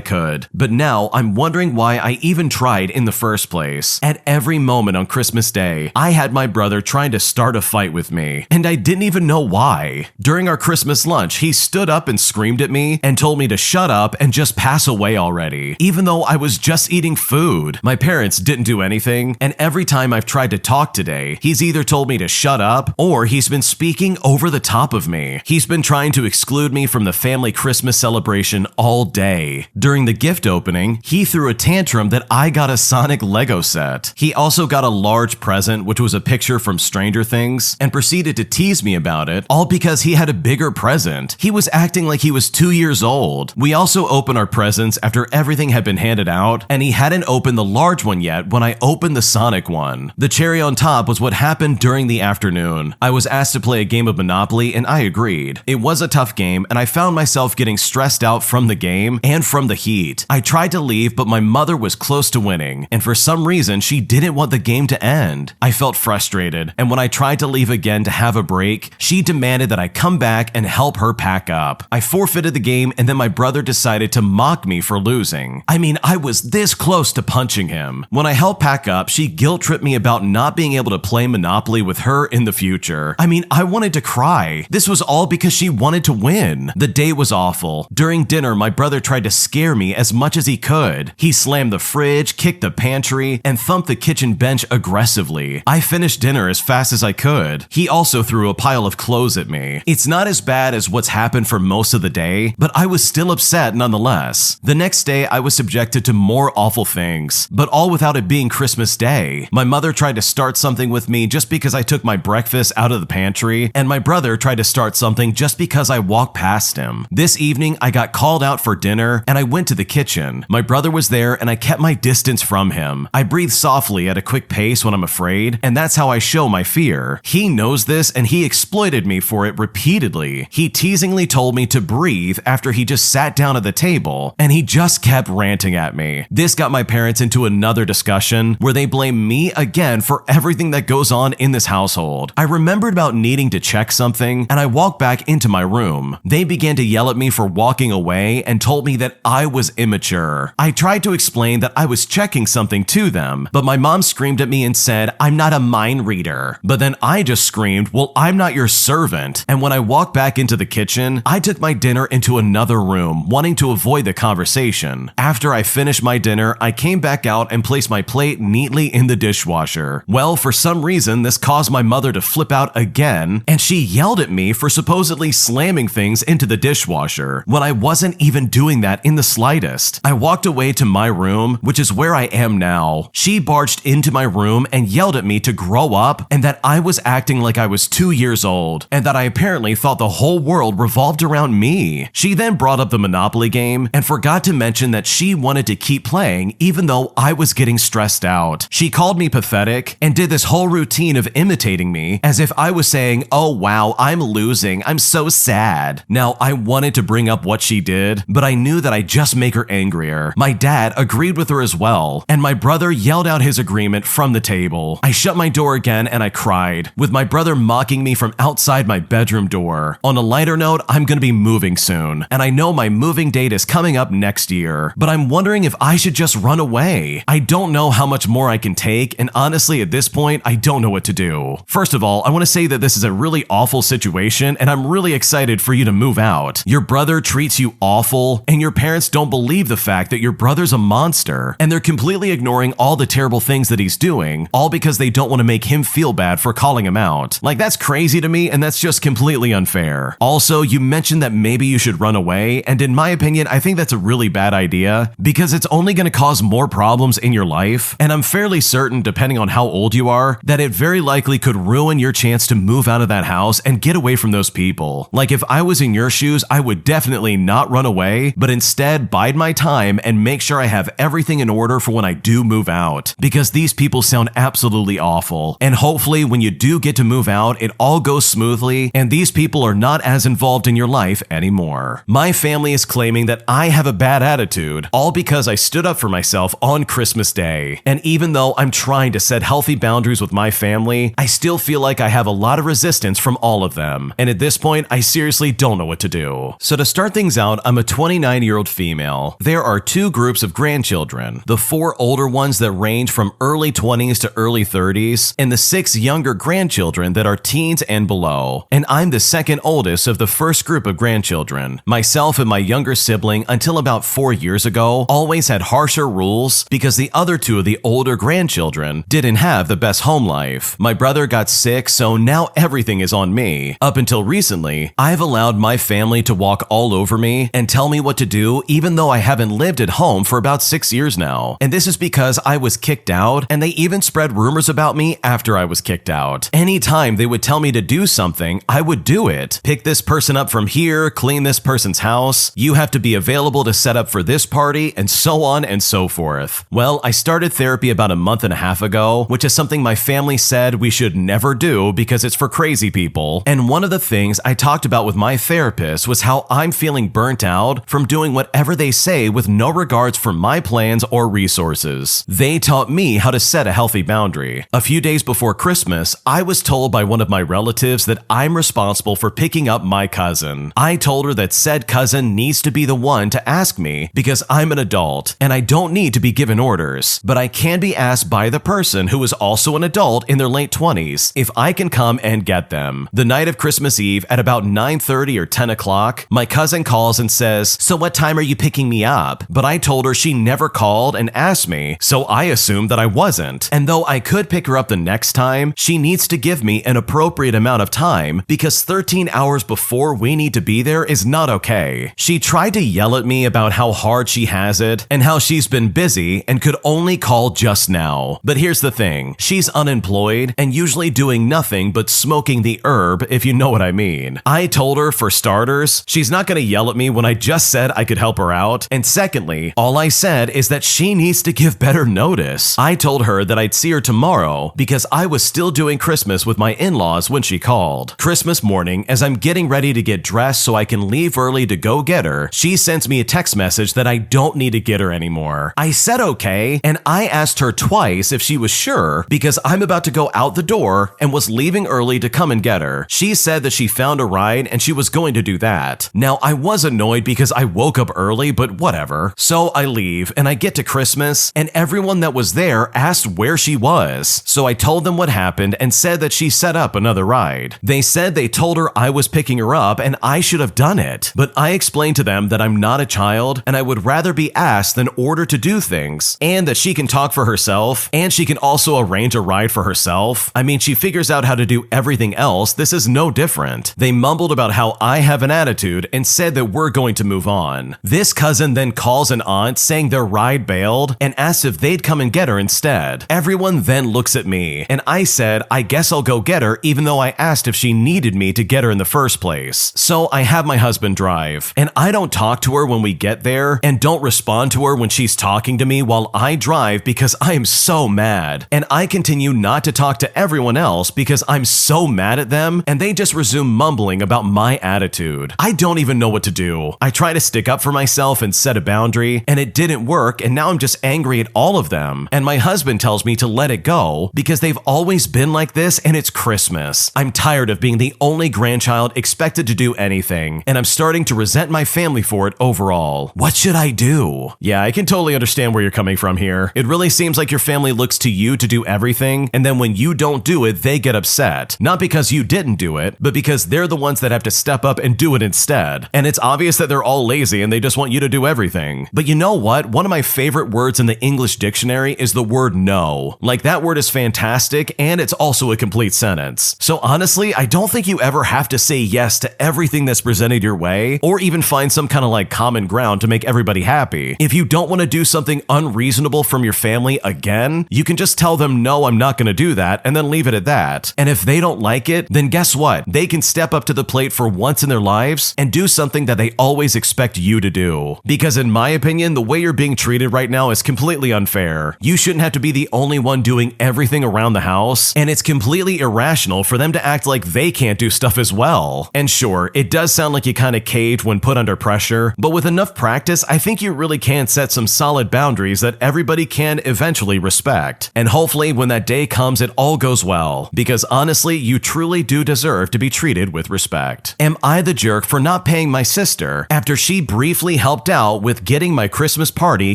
could, but now I'm wondering why I even tried in the first place. At every moment on Christmas Day, I had my brother trying to start a fight with me, and I didn't even know why. During our Christmas lunch, he stood up and screamed at me and told me to shut up and just pass away already, even though I was just eating food. My parents didn't do anything, and every time I've tried to talk today, he's either told me to shut up or he's been speaking over the top of me. He's been trying to exclude me from the family Christmas celebration all day. During the gift opening, he threw a tantrum that I got a Sonic Lego set. He also got a large present, which was a picture from Stranger Things, and proceeded to tease me about it, all because he had a bigger present. He was acting like he was 2 years old. We also opened our presents after everything had been handed out, and he hadn't opened the large one yet when I opened the Sonic one. The cherry on top was what happened during the afternoon. I was asked to play a game of Monopoly, and I agreed. It was a tough game, and I found myself getting stressed out from the game and from the heat. I tried to leave, but my mother was close to winning, and for some reason, she didn't want the game to end. I felt frustrated, and when I tried to leave again to have a break, she demanded that I come back and help her pack up. I forfeited the game, and then my brother decided to mock me for losing. I mean, I was this close to punching him. When I helped pack up, she guilt-tripped me about not being able to play Monopoly with her in the future. I mean, I wanted to cry. This was all because she wanted to win. The day was awful. During dinner, my brother tried to scare me as much as he could. He slammed the fridge, kicked the pantry, and thumped the kitchen bench aggressively. I finished dinner as fast as I could. He also threw a pile of clothes at me. It's not as bad as what's happened for most of the day, but I was still upset nonetheless. The next day, I was subjected to more awful things, but all without it being Christmas Day. My mother tried to start something with me just because I took my breakfast out of the pantry, and my brother tried to start something just because I walked past him. This evening, I got called out for dinner, and I went to the kitchen. My brother was there, and I kept my distance from him. I breathe softly at a quick pace when I'm afraid, and that's how I show my fear. He knows this, and he exploited me for it repeatedly. He teasingly told me to breathe after he just sat down at the table, and he just kept ranting at me. This got my parents into another discussion where they blame me again for everything that goes on in this household. I remembered about needing to check something, and I walked back into my room. They began to yell at me for walking away and told me that I was immature. I tried to explain that I was checking something to them, but my mom screamed at me and said, "I'm not a mind reader." But then I just screamed, "Well, I'm not your servant." And when I walked back into the kitchen, I took my dinner into another room, wanting to avoid the conversation. After I finished my dinner, I came back out and placed my plate neatly in the dishwasher. Well, for some reason, this caused my mother to flip out again, and she yelled at me for supposedly slamming things into the dishwasher when I wasn't even doing that in the slightest. I walked away to my room, which is where I am now. She barged into my room and yelled at me to grow up and that I was acting like I was 2 years old and that I apparently thought the whole world revolved around me. She then brought up the Monopoly game and forgot to mention that she wanted to keep playing even though I was getting stressed out. She called me pathetic and did this whole routine of imitating me as if I was saying, "Oh wow, I'm losing, I'm so sad." Now, I wanted to bring up what she did, but I knew that I'd just make her angrier. My dad agreed with her as well, and my brother yelled out his agreement from the table. I shut my door again and I cried, with my brother mocking me from outside my bedroom door. On a lighter note, I'm gonna be moving soon, and I know my moving date is coming up next year, but I'm wondering if I should just run away. I don't know how much more I can take, and honestly, at this point, I don't know what to do. First of all, I want to say that this is a really awful situation, and I'm really excited for you to move out. Your brother treats you awful, and your parents don't believe the fact that your brother's a monster, and they're completely ignoring all the terrible things that he's doing, all because they don't want to make him feel bad for calling him out. Like, that's crazy to me, and that's just completely unfair. Also, you mentioned that maybe you should run away, and in my opinion, I think that's a really bad idea, because it's only going to cause more problems in your life, and I'm fairly certain, depending on how old you are, that it very likely could ruin your chance to move out of that house and get away from those people. Like, if I was in your shoes, I would definitely not run away, but instead bide my time and make sure I have everything in order for when I do move out, because these people sound absolutely awful. And hopefully when you do get to move out, it all goes smoothly and these people are not as involved in your life anymore. My family is claiming that I have a bad attitude, all because I stood up for myself on Christmas Day. And even though I'm trying to set healthy boundaries with my family, I still feel like I have a lot of resistance from all of them. And at this point, I seriously don't know what to do. So to start things out, I'm a 29-year-old female. There are two groups of grandchildren, the 4 older ones that range from early 20s to early 30s, and the 6 younger grandchildren that are teens and below. And I'm the second oldest of the first group of grandchildren. Myself and my younger sibling, until about 4 years ago, always had harsher rules because the other 2 of the older grandchildren didn't have the best home life. My brother got sick, so now everything is on me. Up until recently, I've allowed my family to walk all over me and tell me what to do, even though I haven't lived at home for about 6 years now. And this is because I was kicked out, and they even spread rumors about me after I was kicked out. Anytime they would tell me to do something, I would do it. Pick this person up from here, clean this person's house, you have to be available to set up for this party, and so on and so forth. Well, I started therapy about a month and a half ago, which is something my family said we should never do because it's for crazy people. And one of the things I talked about with my therapist was how I'm feeling burnt out from doing whatever they say with no regards for my plans or resources. They taught me how to set a healthy boundary. A few days before Christmas, I was told by one of my relatives that I'm responsible for picking up my cousin. I told her that said cousin needs to be the one to ask me because I'm an adult and I don't need to be given orders, but I can be asked by the person who is also an adult in their late 20s if I can come and get them. The night of Christmas Eve at about 9:30 or 10 o'clock, my cousin calls and says, "So what time are you picking me up?" But I told her she never called and asked me, so I assumed that I wasn't. And though I could pick her up the next time, she needs to give me an appropriate amount of time because 13 hours before we need to be there is not okay. She tried to yell at me about how hard she has it and how she's been busy and could only call just now. But here's the thing, she's unemployed and usually doing nothing but smoking the herb, if you know what I mean. I told her, for starters, she's not gonna yell at me when I just said I could help her out. And secondly, all I said is that she needs to give better notice. I told her that I'd see her tomorrow because I was still doing Christmas with my in-laws when she called. Christmas morning, as I'm getting ready to get dressed so I can leave early to go get her, she sends me a text message that I don't need to get her anymore. I said okay, and I asked her twice if she was sure because I'm about to go out the door and was leaving early to come and get her. She said that she found a ride and she was going to do that. Now, I was annoyed because I woke up early, but whatever. So I leave and I get to Christmas and everyone that was there asked where she was. So I told them what happened and said that she set up another ride. They said they told her I was picking her up and I should have done it. But I explained to them that I'm not a child and I would rather be asked than ordered to do things, and that she can talk for herself and she can also arrange a ride for herself. I mean, she figures out how to do everything else. This is no different. They mumbled about how I have an attitude and said that we're going to move on. This cousin then calls an aunt saying their ride bailed and asks if they'd come and get her instead. Everyone then looks at me and I said I guess I'll go get her even though I asked if she needed me to get her in the first place. So I have my husband drive and I don't talk to her when we get there and don't respond to her when she's talking to me while I drive because I am so mad. And I continue not to talk to everyone else because I'm so mad at them and they just resume mumbling about my attitude. I don't even know what to do. I try to stick up for myself and set a boundary and it didn't work and now I'm just angry at all of them. And my husband tells me to let it go because they've always been like this and it's Christmas. I'm tired of being the only grandchild expected to do anything and I'm starting to resent my family for it overall. What should I do? Yeah, I can totally understand where you're coming from here. It really seems like your family looks to you to do everything and then when you don't do it, they get upset. Not because you didn't do it, but because they're the ones that have to step up and do it instead. And it's obvious that they're all lazy and they just want you to do everything. But you know what? One of my favorite words in the English dictionary is the word no. Like, that word is fantastic and it's also a complete sentence. So honestly, I don't think you ever have to say yes to everything that's presented your way or even find some kind of like common ground to make everybody happy. If you don't want to do something unreasonable from your family again, you can just tell them, no, I'm not going to do that, and then leave it at that. And if they don't like it, then guess what? They can step up to the plate for once in their lives and do something that they always expect you to do. Because in my opinion, the way you're being treated right now is completely unfair. You shouldn't have to be the only one doing everything around the house, and it's completely irrational for them to act like they can't do stuff as well. well. And sure, it does sound like you kind of caved when put under pressure, but with enough practice, I think you really can set some solid boundaries that everybody can eventually respect. And hopefully when that day comes, it all goes well, because honestly, you truly do deserve to be treated with respect. Am I the jerk for not paying my sister after she briefly helped out with getting my Christmas party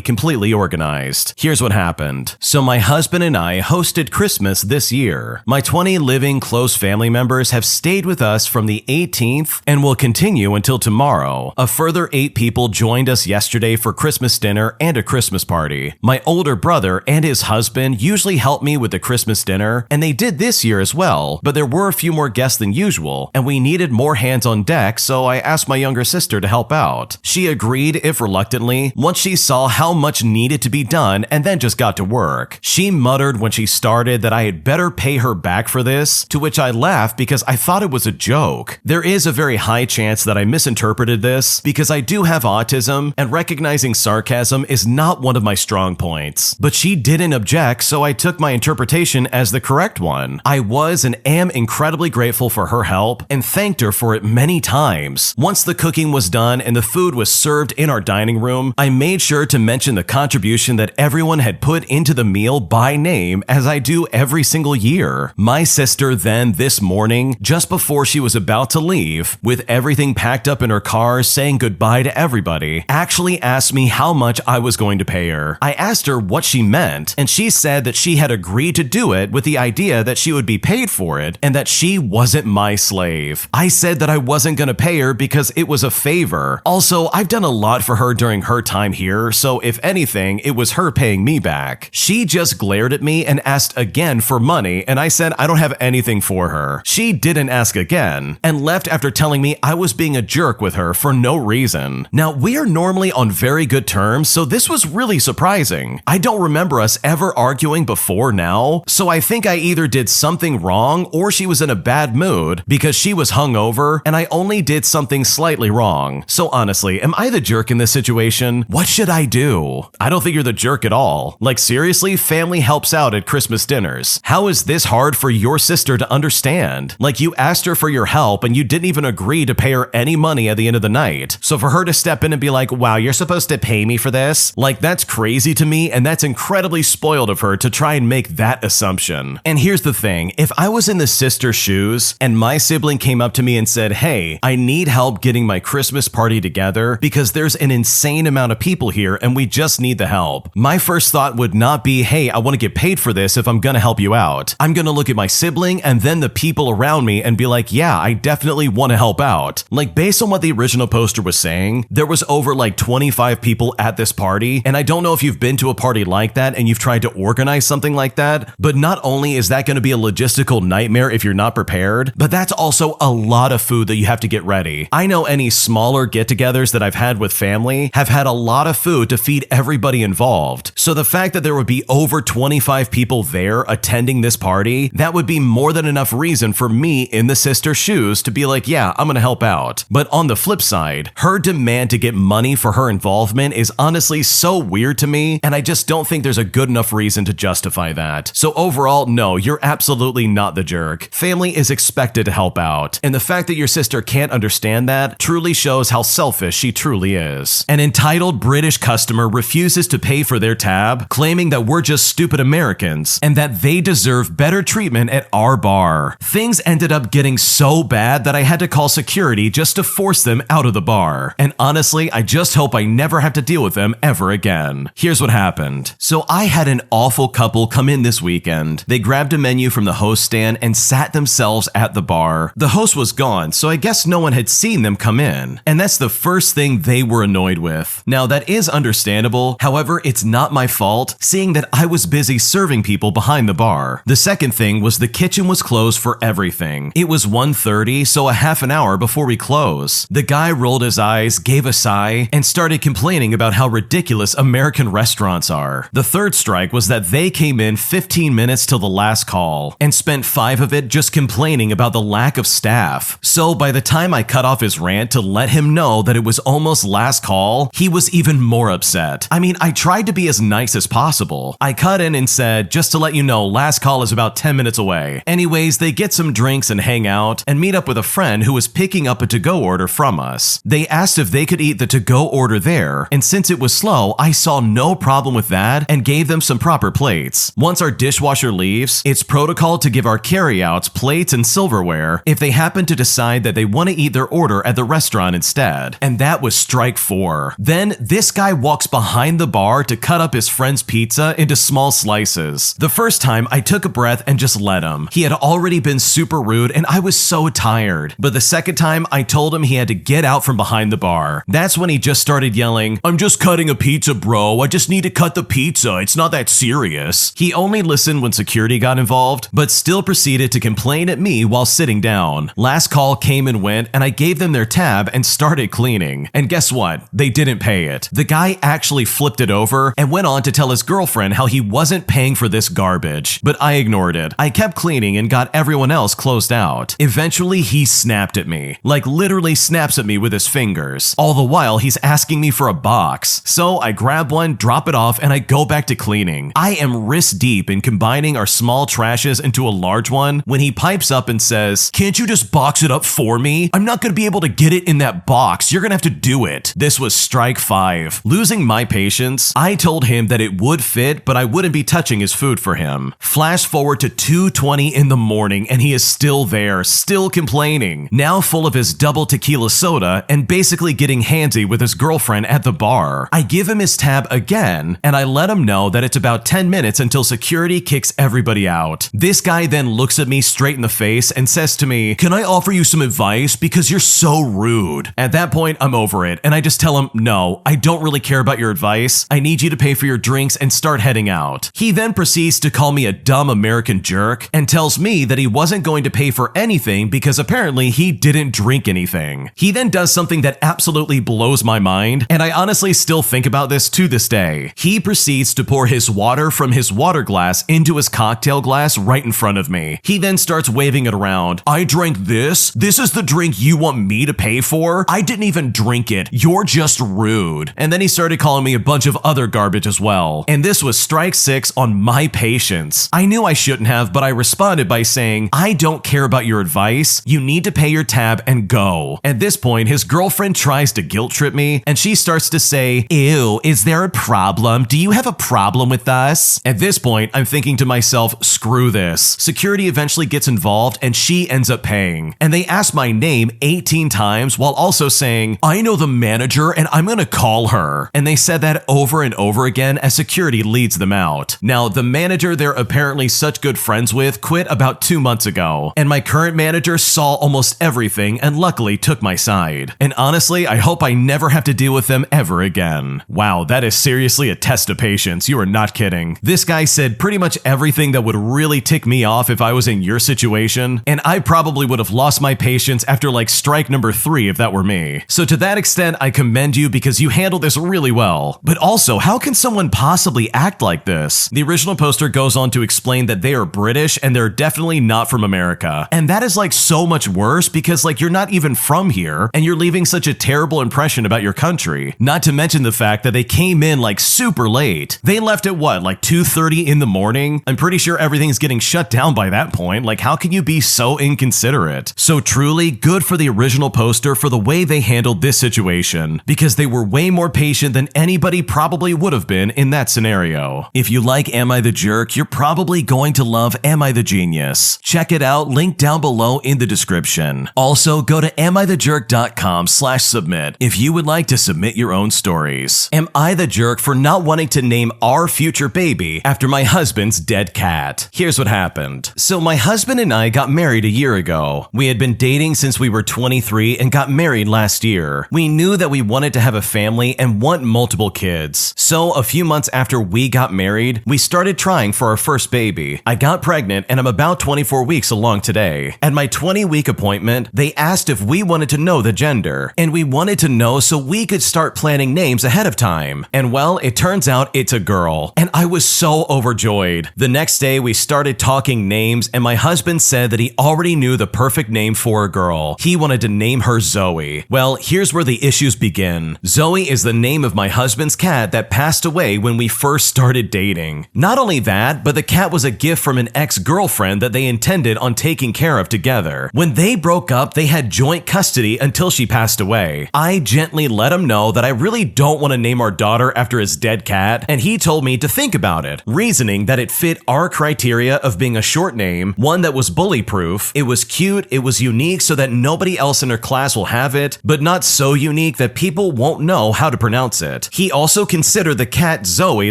completely organized? Here's what happened. So my husband and I hosted Christmas this year. My 20 living close family members have stayed with us from the 18th and will continue until tomorrow. A further 8 people joined us yesterday for Christmas dinner and a Christmas party. My older brother and his husband usually help me with the Christmas dinner, and they did this year as well, but there were a few more guests than usual, and we needed more hands on deck, so I asked my younger sister to help out. She agreed, if reluctantly, once she saw how much needed to be done, and then just got to work. She muttered when she started that I had better pay her back for this, to which I laughed because I thought it was a joke. There is a very high chance that I misinterpreted this, because I do have autism, and recognizing sarcasm is not one of my strong points. But she didn't object, so I took my interpretation as the correct one. I was and am incredibly grateful for her help, and thanked her for it many times. Once the cooking was done and the food was served in our dining room, I made sure to mention the contribution that everyone had put into the meal by name, as I do every single year. My sister then, this morning, just before she was about to leave, with everything packed up in her car saying goodbye to everybody, actually asked me how much I was going to pay her. I asked her what she meant, and she said that she had agreed to do it with the idea that she would be paid for it and that she wasn't my slave. I said that I wasn't going to pay her because it was a favor. Also, I've done a lot for her during her time here, so if anything, it was her paying me back. She just glared at me and asked again for money, and I said I don't have anything for her. She didn't ask again, and left after telling me I was being a jerk with her for no reason. Now, we are normally on very good terms, so this was really surprising. I don't remember us ever arguing before now, so I think I either did something wrong or she was in a bad mood because she was hungover and I only did something slightly wrong. So honestly, am I the jerk in this situation? What should I do? I don't think you're the jerk at all. Like seriously, family helps out at Christmas dinners. How is this hard for your sister to understand? Like you asked her for your help and you didn't even agree to pay her any money at the end of the night. So for her to step in and be like, wow, you're supposed to pay me for this? Like that's crazy to me, and that's incredibly spoiled of her to try and make that assumption. And here's the thing, if I was in the sister's shoes and my sibling came up to me and said, hey, I need help getting my Christmas party together because there's an insane amount of people here and we just need the help, my first thought would not be, hey, I want to get paid for this if I'm gonna help you out. I'm gonna look at my sibling and then the people around me and be like, yeah, I definitely want to help out. Like based on what the original poster was saying, there was over like 25 people at this party, and I don't know if you've been to a party like that and you've tried to organize something like that, but not only is that going to be a logistical nightmare if you're not prepared, but that's also a lot of food that you have to get ready. I know any smaller get-togethers that I've had with family have had a lot of food to feed everybody involved. So the fact that there would be over 25 people there attending this party, that would be more than enough reason for me in the sister's shoes to be like, yeah, I'm gonna help out. But on the flip side, her demand to get money for her involvement is honestly so weird to me, and I just don't think there's a good enough reason to justify that. So overall, no, you're absolutely not the jerk. Family is expected to help out, and the fact that your sister can't understand that truly shows how selfish she truly is. An entitled British customer refuses to pay for their tab, claiming that we're just stupid Americans and that they deserve better treatment at our bar. Things ended up getting so bad that I had to call security just to force them out of the bar. And honestly, I just hope I never have to deal with them ever again. Here's what happened. So I had an awful couple come in this weekend. They grabbed a menu from the host stand and sat themselves at the bar. The host was gone, so I guess no one had seen them come in. And that's the first thing they were annoyed with. Now that is understandable, however, it's not my fault, seeing that I was busy serving people behind the bar. The second thing was the kitchen was closed for everything. It was 1:30, so a half an hour before we close. The guy rolled his eyes, gave a sigh, and started complaining about how ridiculous American restaurants are. The third strike was that they came in 15 minutes till the last call, and spent 5 of it just complaining about the lack of staff. So by the time I cut off his rant to let him know that it was almost last call, he was even more upset. I mean, I tried to be as nice as possible. I cut in and said, just to let you know, last call is about 10 minutes away. Anyways, they get some drinks and hang out, and meet up with with a friend who was picking up a to-go order from us. They asked if they could eat the to-go order there, and since it was slow, I saw no problem with that and gave them some proper plates. Once our dishwasher leaves, it's protocol to give our carryouts plates and silverware if they happen to decide that they want to eat their order at the restaurant instead. And that was strike 4. Then this guy walks behind the bar to cut up his friend's pizza into small slices. The first time I took a breath and just let him. He had already been super rude and I was so tired. But the second time I told him he had to get out from behind the bar. That's when he just started yelling, "I'm just cutting a pizza, bro. I just need to cut the pizza. It's not that serious." He only listened when security got involved, but still proceeded to complain at me while sitting down. Last call came and went, and I gave them their tab and started cleaning. And guess what? They didn't pay it. The guy actually flipped it over and went on to tell his girlfriend how he wasn't paying for this garbage. But I ignored it. I kept cleaning and got everyone else closed out. Eventually, he snapped at me. Like literally snaps at me with his fingers. All the while, he's asking me for a box. So I grab one, drop it off, and I go back to cleaning. I am wrist deep in combining our small trashes into a large one when he pipes up and says, "Can't you just box it up for me? I'm not going to be able to get it in that box. You're going to have to do it." This was strike 5. Losing my patience, I told him that it would fit, but I wouldn't be touching his food for him. Flash forward to 2:20 in the morning and he is still there, still complaining, now full of his double tequila soda and basically getting handsy with his girlfriend at the bar. I give him his tab again and I let him know that it's about 10 minutes until security kicks everybody out. This guy then looks at me straight in the face and says to me, "Can I offer you some advice because you're so rude?" At that point, I'm over it and I just tell him, "No, I don't really care about your advice. I need you to pay for your drinks and start heading out." He then proceeds to call me a dumb American jerk and tells me that he wasn't going to pay for anything because apparently he didn't drink anything. He then does something that absolutely blows my mind, and I honestly still think about this to this day. He proceeds to pour his water from his water glass into his cocktail glass right in front of me. He then starts waving it around. "I drank this? This is the drink you want me to pay for? I didn't even drink it. You're just rude." And then he started calling me a bunch of other garbage as well. And this was strike 6 on my patience. I knew I shouldn't have, but I responded by saying, "I don't care about your advice. You need to pay your tab and go." At this point, his girlfriend tries to guilt trip me and she starts to say, "Ew, is there a problem? Do you have a problem with us?" At this point, I'm thinking to myself, screw this. Security eventually gets involved and she ends up paying. And they ask my name 18 times while also saying, "I know the manager and I'm gonna call her." And they said that over and over again as security leads them out. Now, the manager they're apparently such good friends with quit about 2 months ago. And my current manager saw almost everything and luckily took my side. And honestly, I hope I never have to deal with them ever again. Wow, that is seriously a test of patience. You are not kidding. This guy said pretty much everything that would really tick me off if I was in your situation, and I probably would have lost my patience after like strike number 3 if that were me. So to that extent, I commend you because you handled this really well. But also, how can someone possibly act like this? The original poster goes on to explain that they are British and they're definitely not from America. And that is like so much worse because like you're not even from here and you're leaving such a terrible impression about your country. Not to mention the fact that they came in like super late. They left at what, like 2:30 in the morning? I'm pretty sure everything's getting shut down by that point. Like how can you be so inconsiderate? So truly good for the original poster for the way they handled this situation because they were way more patient than anybody probably would have been in that scenario. If you like Am I the Jerk, you're probably going to love Am I the Genius. Check it out, link down below in the description. Also, go to AmITheJerk.com/submit if you would like to submit your own stories. Am I the jerk for not wanting to name our future baby after my husband's dead cat? Here's what happened. So my husband and I got married a year ago. We had been dating since we were 23 and got married last year. We knew that we wanted to have a family and want multiple kids. So a few months after we got married, we started trying for our first baby. I got pregnant and I'm about 24 weeks along today. At my 20-week appointment, they asked if we wanted to know the gender, and we wanted to know so we could start planning names ahead of time. And well, it turns out it's a girl, and I was so overjoyed. The next day, we started talking names, and my husband said that he already knew the perfect name for a girl. He wanted to name her Zoe. Well, here's where the issues begin. Zoe is the name of my husband's cat that passed away when we first started dating. Not only that, but the cat was a gift from an ex-girlfriend that they intended on taking care of together. When When they broke up, they had joint custody until she passed away. I gently let him know that I really don't want to name our daughter after his dead cat, and he told me to think about it, reasoning that it fit our criteria of being a short name, one that was bully-proof, it was cute, it was unique so that nobody else in her class will have it, but not so unique that people won't know how to pronounce it. He also considered the cat Zoe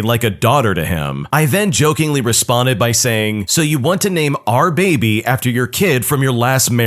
like a daughter to him. I then jokingly responded by saying, "So you want to name our baby after your kid from your last marriage?"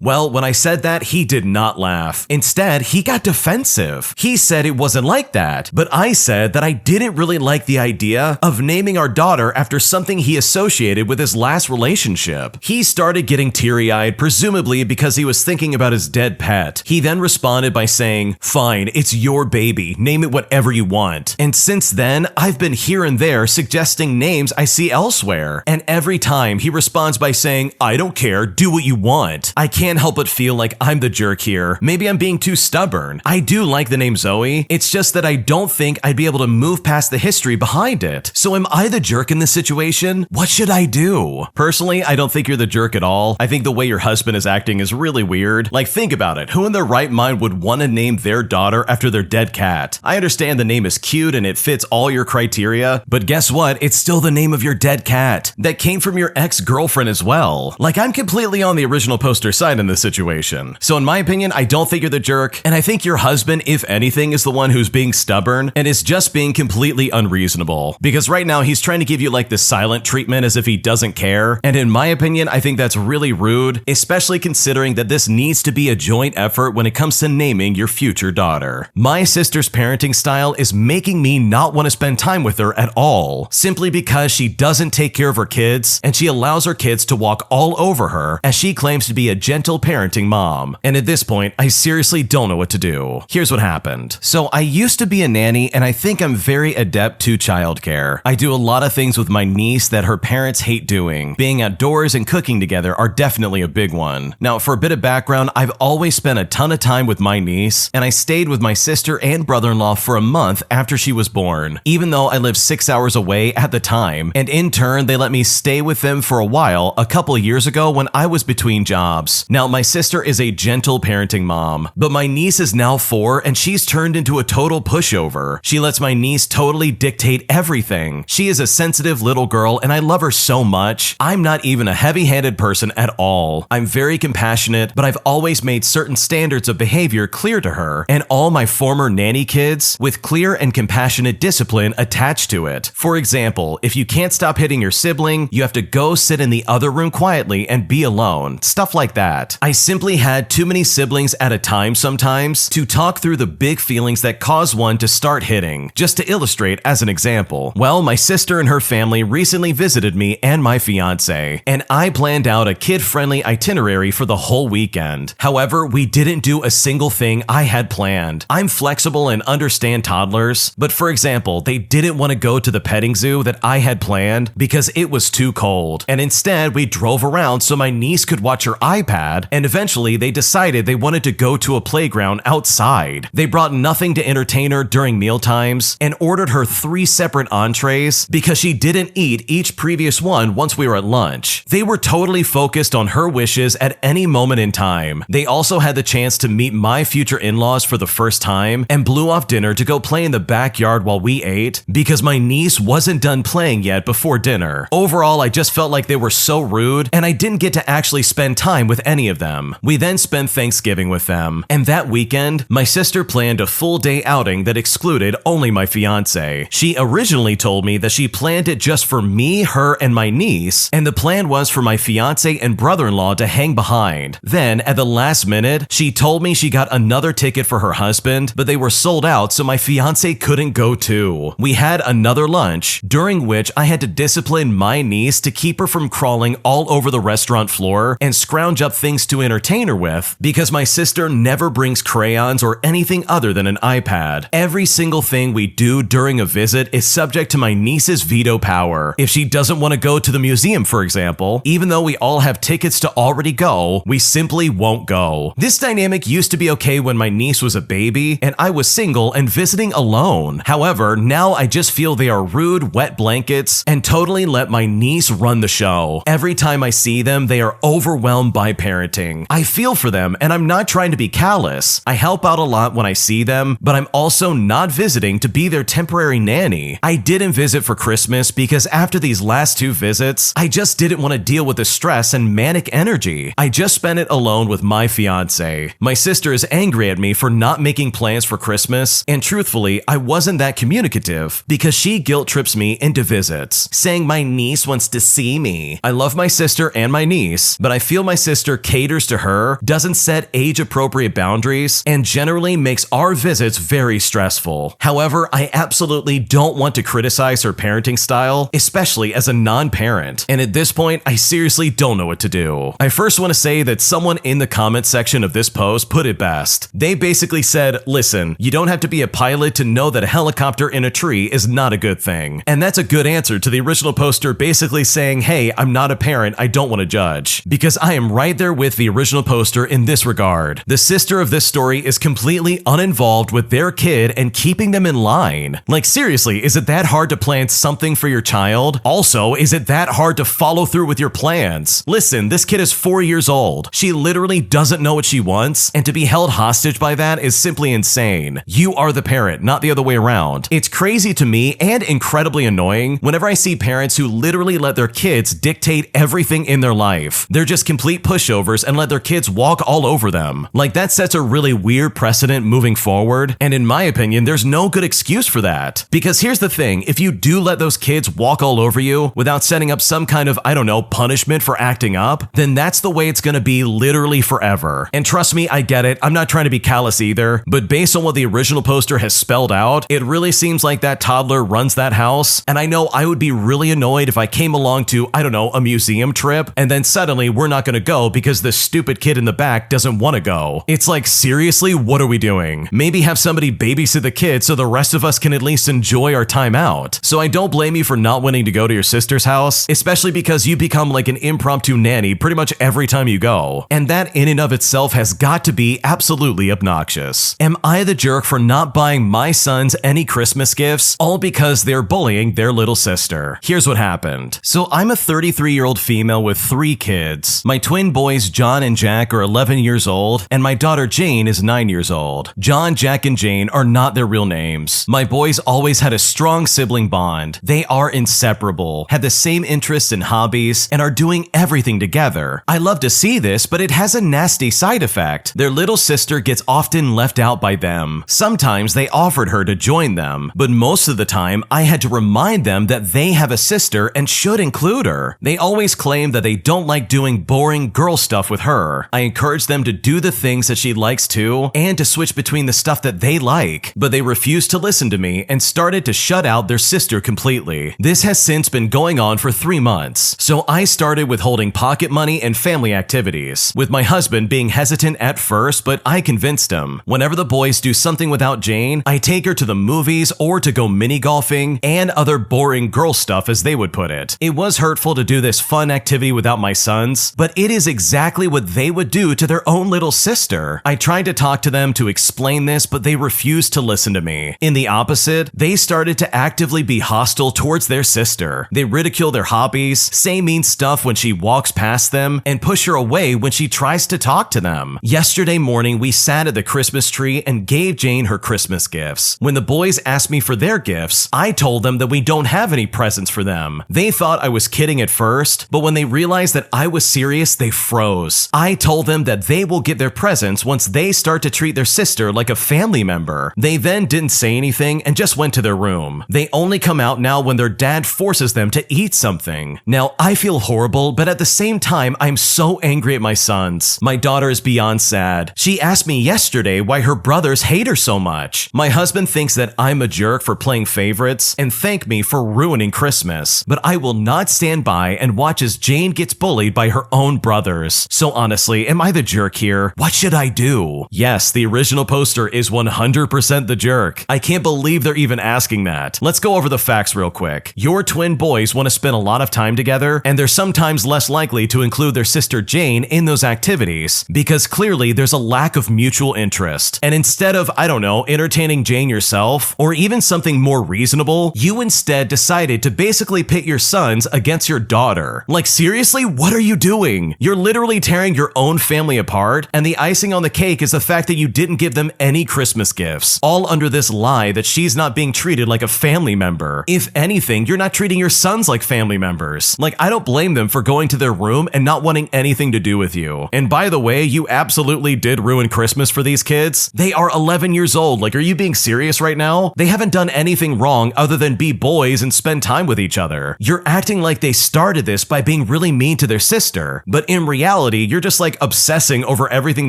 Well, when I said that, he did not laugh. Instead, he got defensive. He said it wasn't like that, but I said that I didn't really like the idea of naming our daughter after something he associated with his last relationship. He started getting teary-eyed, presumably because he was thinking about his dead pet. He then responded by saying, "Fine, it's your baby, name it whatever you want." And since then, I've been here and there suggesting names I see elsewhere, and every time he responds by saying, "I don't care, do what you want." I can't help but feel like I'm the jerk here. Maybe I'm being too stubborn. I do like the name Zoe, it's just that I don't think I'd be able to move past the history behind it. So am I the jerk in this situation? What should I do? Personally, I don't think you're the jerk at all. I think the way your husband is acting is really weird. Like, think about it. Who in their right mind would want to name their daughter after their dead cat? I understand the name is cute and it fits all your criteria, but guess what? It's still the name of your dead cat. That came from your ex-girlfriend as well. Like, I'm completely on the original poster side in this situation. So in my opinion, I don't think you're the jerk, and I think your husband, if anything, is the one who's being stubborn and is just being completely unreasonable. Because right now, he's trying to give you like this silent treatment as if he doesn't care, and in my opinion, I think that's really rude, especially considering that this needs to be a joint effort when it comes to naming your future daughter. My sister's parenting style is making me not want to spend time with her at all, simply because she doesn't take care of her kids, and she allows her kids to walk all over her, as she claims to be a gentle parenting mom. And at this point, I seriously don't know what to do. Here's what happened. So I used to be a nanny, and I think I'm very adept to childcare. I do a lot of things with my niece that her parents hate doing. Being outdoors and cooking together are definitely a big one. Now, for a bit of background, I've always spent a ton of time with my niece, and I stayed with my sister and brother-in-law for a month after she was born, even though I lived 6 hours away at the time, and in turn, they let me stay with them for a while a couple of years ago when I was between jobs. Now, my sister is a gentle parenting mom, but my niece is now 4 and she's turned into a total pushover. She lets my niece totally dictate everything. She is a sensitive little girl and I love her so much. I'm not even a heavy-handed person at all. I'm very compassionate, but I've always made certain standards of behavior clear to her and all my former nanny kids with clear and compassionate discipline attached to it. For example, if you can't stop hitting your sibling, you have to go sit in the other room quietly and be alone. Stuff like that. I simply had too many siblings at a time sometimes to talk through the big feelings that cause one to start hitting. Just to illustrate as an example, well, my sister and her family recently visited me and my fiance, and I planned out a kid-friendly itinerary for the whole weekend. However, we didn't do a single thing I had planned. I'm flexible and understand toddlers, but for example, they didn't want to go to the petting zoo that I had planned because it was too cold, and instead we drove around so my niece could watch her iPad, and eventually they decided they wanted to go to a playground outside. They brought nothing to entertain her during meal times and ordered her 3 separate entrees because she didn't eat each previous one once we were at lunch. They were totally focused on her wishes at any moment in time. They also had the chance to meet my future in-laws for the first time and blew off dinner to go play in the backyard while we ate because my niece wasn't done playing yet before dinner. Overall, I just felt like they were so rude and I didn't get to actually spend time with any of them. We then spent Thanksgiving with them, and that weekend, my sister planned a full day outing that excluded only my fiance. She originally told me that she planned it just for me, her, and my niece, and the plan was for my fiance and brother-in-law to hang behind. Then, at the last minute, she told me she got another ticket for her husband, but they were sold out, so my fiance couldn't go too. We had another lunch, during which I had to discipline my niece to keep her from crawling all over the restaurant floor and scrounge up things to entertain her with because my sister never brings crayons or anything other than an iPad. Every single thing we do during a visit is subject to my niece's veto power. If she doesn't want to go to the museum, for example, even though we all have tickets to already go, we simply won't go. This dynamic used to be okay when my niece was a baby and I was single and visiting alone. However, now I just feel they are rude, wet blankets and totally let my niece run the show. Every time I see them, they are overwhelmed awesome by parenting. I feel for them, and I'm not trying to be callous. I help out a lot when I see them, but I'm also not visiting to be their temporary nanny. I didn't visit for Christmas because after these last 2 visits, I just didn't want to deal with the stress and manic energy. I just spent it alone with my fiance. My sister is angry at me for not making plans for Christmas, and truthfully, I wasn't that communicative because she guilt trips me into visits, saying my niece wants to see me. I love my sister and my niece, but I feel my sister caters to her, doesn't set age-appropriate boundaries, and generally makes our visits very stressful. However, I absolutely don't want to criticize her parenting style, especially as a non-parent, and at this point, I seriously don't know what to do. I first want to say that someone in the comment section of this post put it best. They basically said, listen, you don't have to be a pilot to know that a helicopter in a tree is not a good thing. And that's a good answer to the original poster basically saying, hey, I'm not a parent, I don't want to judge. Because I am right there with the original poster in this regard. The sister of this story is completely uninvolved with their kid and keeping them in line. Like seriously, is it that hard to plan something for your child? Also, is it that hard to follow through with your plans? Listen, this kid is 4 years old. She literally doesn't know what she wants, and to be held hostage by that is simply insane. You are the parent, not the other way around. It's crazy to me and incredibly annoying whenever I see parents who literally let their kids dictate everything in their life. They're just complete pushovers and let their kids walk all over them. Like that sets a really weird precedent moving forward, and in my opinion, there's no good excuse for that. Because here's the thing, if you do let those kids walk all over you without setting up some kind of, I don't know, punishment for acting up, then that's the way it's gonna be literally forever. And trust me, I get it, I'm not trying to be callous either, but based on what the original poster has spelled out, it really seems like that toddler runs that house, and I know I would be really annoyed if I came along to, I don't know, a museum trip, and then suddenly we're not gonna go because this stupid kid in the back doesn't want to go. It's like, seriously, what are we doing? Maybe have somebody babysit the kid so the rest of us can at least enjoy our time out. So I don't blame you for not wanting to go to your sister's house, especially because you become like an impromptu nanny pretty much every time you go. And that in and of itself has got to be absolutely obnoxious. Am I the jerk for not buying my sons any Christmas gifts, all because they're bullying their little sister? Here's what happened. So I'm a 33-year-old female with 3 kids. My twin boys John and Jack are 11 years old, and my daughter Jane is 9 years old. John, Jack, and Jane are not their real names. My boys always had a strong sibling bond. They are inseparable, have the same interests and hobbies, and are doing everything together. I love to see this, but it has a nasty side effect. Their little sister gets often left out by them. Sometimes they offered her to join them, but most of the time I had to remind them that they have a sister and should include her. They always claim that they don't like doing boring girl stuff with her. I encourage them to do the things that she likes too, and to switch between the stuff that they like, but they refused to listen to me and started to shut out their sister completely. This has since been going on for 3 months, so I started withholding pocket money and family activities, with my husband being hesitant at first, but I convinced him. Whenever the boys do something without Jane, I take her to the movies or to go mini golfing and other boring girl stuff, as they would put it. It was hurtful to do this fun activity without my sons, but it is exactly what they would do to their own little sister. I tried to talk to them to explain this, but they refused to listen to me. In the opposite, they started to actively be hostile towards their sister. They ridicule their hobbies, say mean stuff when she walks past them, and push her away when she tries to talk to them. Yesterday morning, we sat at the Christmas tree and gave Jane her Christmas gifts. When the boys asked me for their gifts, I told them that we don't have any presents for them. They thought I was kidding at first, but when they realized that I was serious, they froze. I told them that they will get their presents once they start to treat their sister like a family member. They then didn't say anything and just went to their room. They only come out now when their dad forces them to eat something. Now, I feel horrible, but at the same time, I'm so angry at my sons. My daughter is beyond sad. She asked me yesterday why her brothers hate her so much. My husband thinks that I'm a jerk for playing favorites and thank me for ruining Christmas, but I will not stand by and watch as Jane gets bullied by her own brothers. So honestly, am I the jerk here? What should I do? Yes, the original poster is 100% the jerk. I can't believe they're even asking that. Let's go over the facts real quick. Your twin boys want to spend a lot of time together, and they're sometimes less likely to include their sister Jane in those activities because clearly there's a lack of mutual interest. And instead of, I don't know, entertaining Jane yourself, or even something more reasonable, you instead decided to basically pit your sons against your daughter. Like seriously, what are you doing? thing. You're literally tearing your own family apart, and the icing on the cake is the fact that you didn't give them any Christmas gifts, all under this lie that she's not being treated like a family member. If anything, you're not treating your sons like family members. Like, I don't blame them for going to their room and not wanting anything to do with you. And by the way, you absolutely did ruin Christmas for these kids. They are 11 years old. Like, are you being serious right now? They haven't done anything wrong other than be boys and spend time with each other. You're acting like they started this by being really mean to their sister, but in reality, you're just like obsessing over everything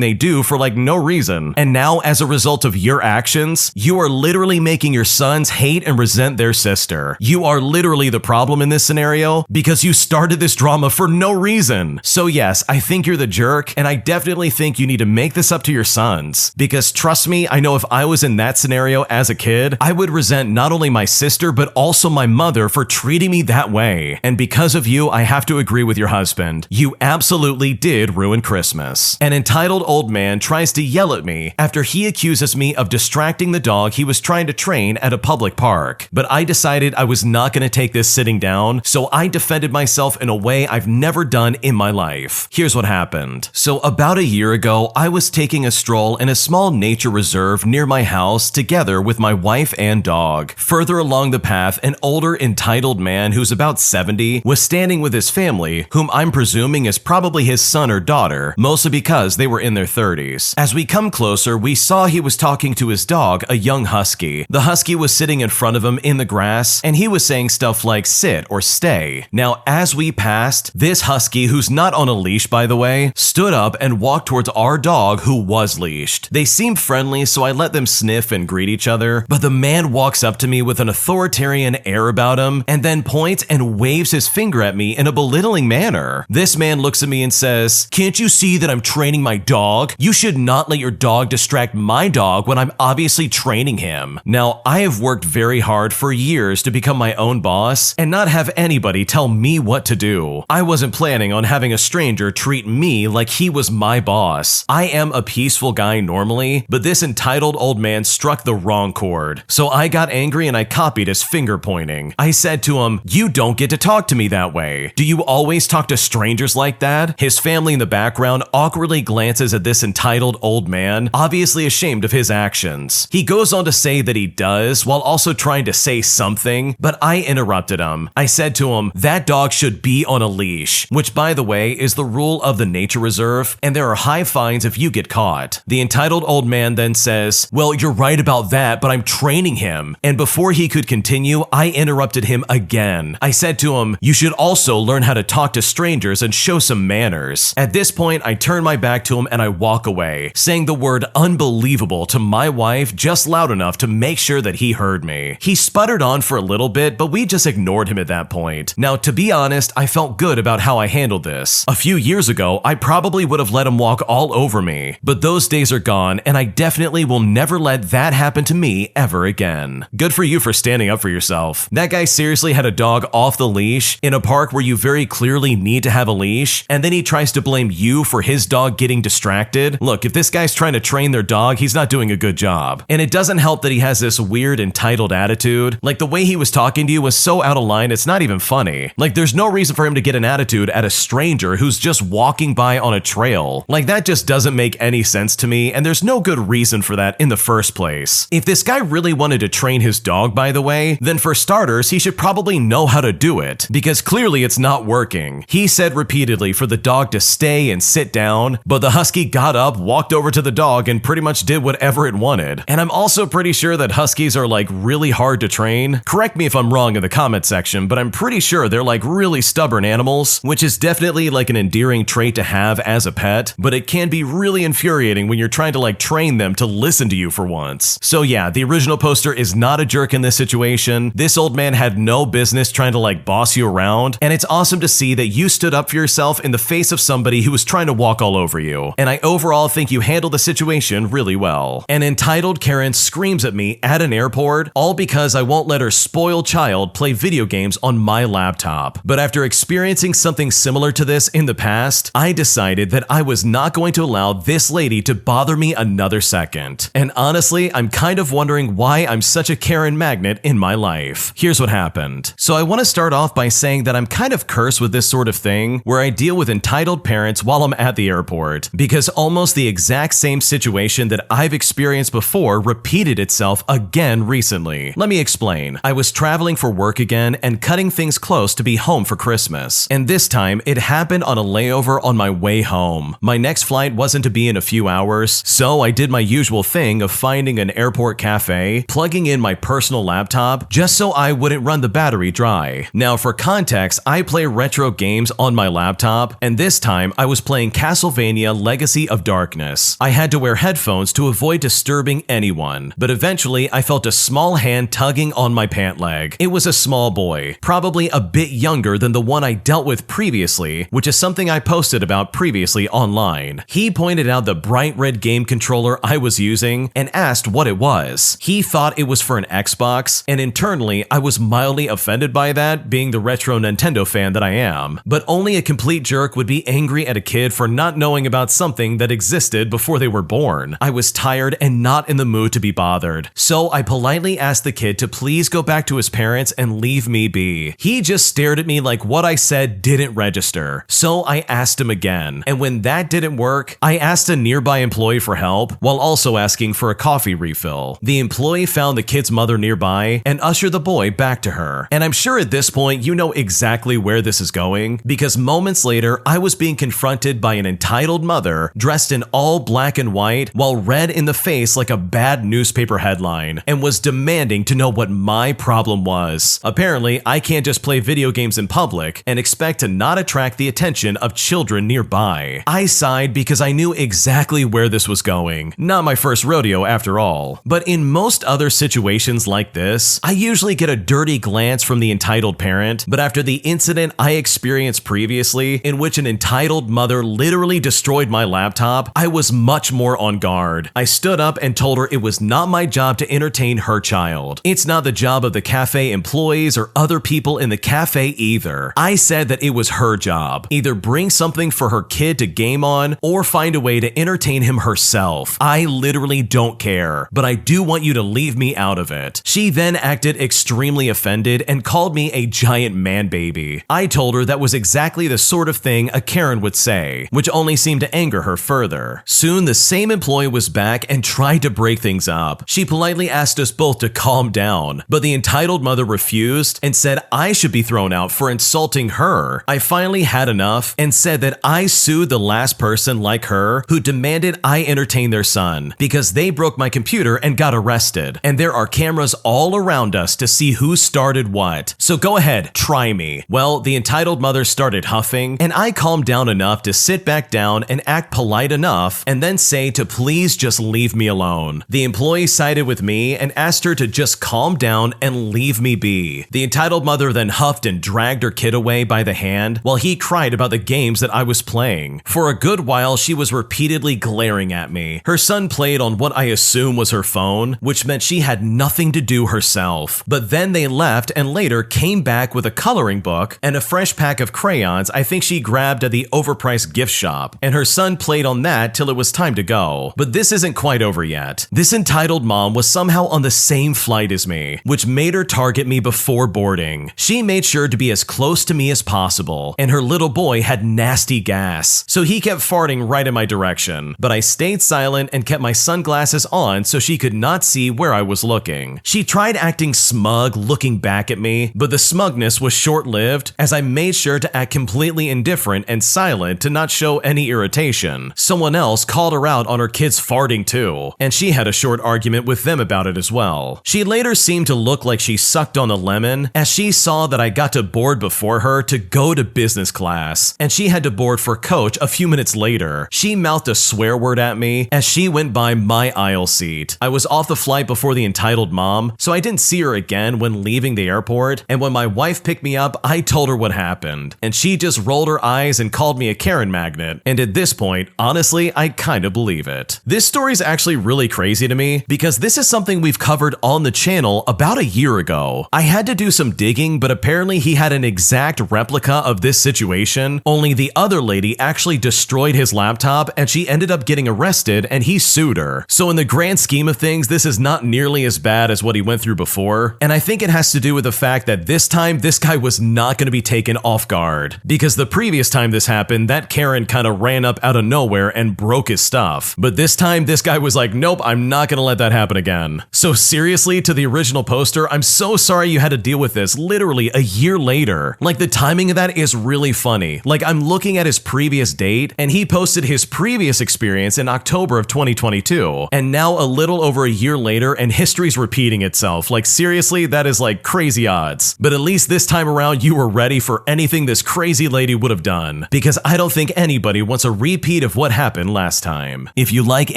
they do for like no reason. And now, as a result of your actions, you are literally making your sons hate and resent their sister. You are literally the problem in this scenario because you started this drama for no reason. So yes, I think you're the jerk, and I definitely think you need to make this up to your sons. Because trust me, I know if I was in that scenario as a kid, I would resent not only my sister, but also my mother for treating me that way. And because of you, I have to agree with your husband. You absolutely did ruin Christmas. An entitled old man tries to yell at me after he accuses me of distracting the dog he was trying to train at a public park. But I decided I was not going to take this sitting down, so I defended myself in a way I've never done in my life. Here's what happened. So about a year ago, I was taking a stroll in a small nature reserve near my house together with my wife and dog. Further along the path, an older entitled man who's about 70 was standing with his family, whom I'm presuming is probably his son or daughter, mostly because they were in their 30s. As we come closer, we saw he was talking to his dog, a young husky. The husky was sitting in front of him in the grass, and he was saying stuff like sit or stay. Now, as we passed, this husky, who's not on a leash by the way, stood up and walked towards our dog who was leashed. They seemed friendly, so I let them sniff and greet each other, but the man walks up to me with an authoritarian air about him, and then points and waves his finger at me in a belittling manner. This man looks at me and says, "Can't you see that I'm training my dog? You should not let your dog distract my dog when I'm obviously training him." Now, I have worked very hard for years to become my own boss and not have anybody tell me what to do. I wasn't planning on having a stranger treat me like he was my boss. I am a peaceful guy normally, but this entitled old man struck the wrong chord. So I got angry and I copied his finger pointing. I said to him, "You don't get to talk to me that way. Do you always talk to strangers like that?" His family in the background awkwardly glances at this entitled old man, obviously ashamed of his actions. He goes on to say that he does, while also trying to say something, but I interrupted him. I said to him, "That dog should be on a leash," which by the way is the rule of the nature reserve, and there are high fines if you get caught. The entitled old man then says, "Well, you're right about that, but I'm training him." And before he could continue, I interrupted him again. I said to him, "You should also learn how to talk to strangers and show some manners." At this point, I turn my back to him and I walk away, saying the word unbelievable to my wife just loud enough to make sure that he heard me. He sputtered on for a little bit, but we just ignored him at that point. Now, to be honest, I felt good about how I handled this. A few years ago, I probably would have let him walk all over me, but those days are gone, and I definitely will never let that happen to me ever again. Good for you for standing up for yourself. That guy seriously had a dog off the leash in a park where you very clearly need to have a leash, and then he tries to blame you for his dog getting distracted. Look, if this guy's trying to train their dog, he's not doing a good job. And it doesn't help that he has this weird entitled attitude. Like, the way he was talking to you was so out of line, it's not even funny. Like, there's no reason for him to get an attitude at a stranger who's just walking by on a trail. Like, that just doesn't make any sense to me, and there's no good reason for that in the first place. If this guy really wanted to train his dog, by the way, then for starters, he should probably know how to do it, because clearly it's not working. He said repeatedly for the dog to stay and sit down, but the husky got up, walked over to the dog, and pretty much did whatever it wanted. And I'm also pretty sure that huskies are like really hard to train. Correct me if I'm wrong in the comment section, but I'm pretty sure they're like really stubborn animals, which is definitely like an endearing trait to have as a pet, but it can be really infuriating when you're trying to like train them to listen to you for once. So yeah, the original poster is not a jerk in this situation. This old man had no business trying to like boss you around, and it's awesome to see that you stood up for yourself in the face of somebody who was trying to walk all over you. And I overall think you handled the situation really well. An entitled Karen screams at me at an airport, all because I won't let her spoiled child play video games on my laptop. But after experiencing something similar to this in the past, I decided that I was not going to allow this lady to bother me another second. And honestly, I'm kind of wondering why I'm such a Karen magnet in my life. Here's what happened. So I want to start off by saying that I'm kind of cursed with this sort of thing, where I deal deal with entitled parents while I'm at the airport, because almost the exact same situation that I've experienced before repeated itself again recently. Let me explain. I was traveling for work again and cutting things close to be home for Christmas, and this time it happened on a layover on my way home. My next flight wasn't to be in a few hours, so I did my usual thing of finding an airport cafe, plugging in my personal laptop just so I wouldn't run the battery dry. Now for context, I play retro games on my laptop, and this time I was playing Castlevania Legacy of Darkness. I had to wear headphones to avoid disturbing anyone, but eventually I felt a small hand tugging on my pant leg. It was a small boy, probably a bit younger than the one I dealt with previously, which is something I posted about previously online. He pointed out the bright red game controller I was using and asked what it was. He thought it was for an Xbox, and internally I was mildly offended by that, being the retro Nintendo fan that I am. But only a complete jerk would be angry at a kid for not knowing about something that existed before they were born. I was tired and not in the mood to be bothered, so I politely asked the kid to please go back to his parents and leave me be. He just stared at me like what I said didn't register, so I asked him again. And when that didn't work, I asked a nearby employee for help while also asking for a coffee refill. The employee found the kid's mother nearby and ushered the boy back to her. And I'm sure at this point you know exactly where this is going, because moments later I was being confronted by an entitled mother dressed in all black and white while red in the face like a bad newspaper headline, and was demanding to know what my problem was. Apparently, I can't just play video games in public and expect to not attract the attention of children nearby. I sighed because I knew exactly where this was going. Not my first rodeo after all. But in most other situations like this, I usually get a dirty glance from the entitled parent, but after the incident I experienced previously, in which an entitled mother literally destroyed my laptop, I was much more on guard. I stood up and told her it was not my job to entertain her child. It's not the job of the cafe employees or other people in the cafe either. I said that it was her job. Either bring something for her kid to game on or find a way to entertain him herself. I literally don't care, but I do want you to leave me out of it. She then acted extremely offended and called me a giant man baby. I told her that was exactly the sort of thing a Karen would say, which only seemed to anger her further. Soon the same employee was back and tried to break things up. She politely asked us both to calm down, but the entitled mother refused and said I should be thrown out for insulting her. I finally had enough and said that I sued the last person like her who demanded I entertain their son, because they broke my computer and got arrested, and there are cameras all around us to see who started what. So go ahead, try me. Well, the entitled mother started huffing, and I calmed down enough to sit back down and act polite enough, and then say to please just leave me alone. The employee sided with me and asked her to just calm down and leave me be. The entitled mother then huffed and dragged her kid away by the hand while he cried about the games that I was playing. For a good while, she was repeatedly glaring at me. Her son played on what I assume was her phone, which meant she had nothing to do herself. But then they left and later came back with a coloring book and a fresh pack of crayons I think she grabbed at the overpriced gift shop, and her son played on that till it was time to go. But this isn't quite over yet. This entitled mom was somehow on the same flight as me, which made her target me before boarding. She made sure to be as close to me as possible, and her little boy had nasty gas, so he kept farting right in my direction. But I stayed silent and kept my sunglasses on so she could not see where I was looking. She tried acting smug, looking back at me, but the smugness was short-lived as I made sure to act completely indifferent and silent to not show any irritation. Someone else called her out on her kids farting too, and she had a short argument with them about it as well. She later seemed to look like she sucked on a lemon as she saw that I got to board before her to go to business class, and she had to board for coach a few minutes later. She mouthed a swear word at me as she went by my aisle seat. I was off the flight before the entitled mom, so I didn't see her again when leaving the airport, and when my wife picked me up, I told her what happened, and she just rolled her eyes and called me a Karen magnet, and at this point, honestly, I kinda believe it. This story is actually really crazy to me because this is something we've covered on the channel about a year ago. I had to do some digging, but apparently he had an exact replica of this situation, only the other lady actually destroyed his laptop and she ended up getting arrested and he sued her. So in the grand scheme of things, this is not nearly as bad as what he went through before, and I think it has to do with the fact that this time this guy was not going to be taken off guard, because the previous time this happened, that Karen kind of ran up out of nowhere and broke his stuff. But this time, this guy was like, nope, I'm not gonna let that happen again. So seriously, to the original poster, I'm so sorry you had to deal with this literally a year later. Like, the timing of that is really funny. Like, I'm looking at his previous date, and he posted his previous experience in October of 2022, and now a little over a year later, and history's repeating itself. Like, seriously, that is like crazy odds. But at least this time around, you were ready for anything this crazy lady would have done, because I don't think anybody wants a repeat of what happened last time. If you like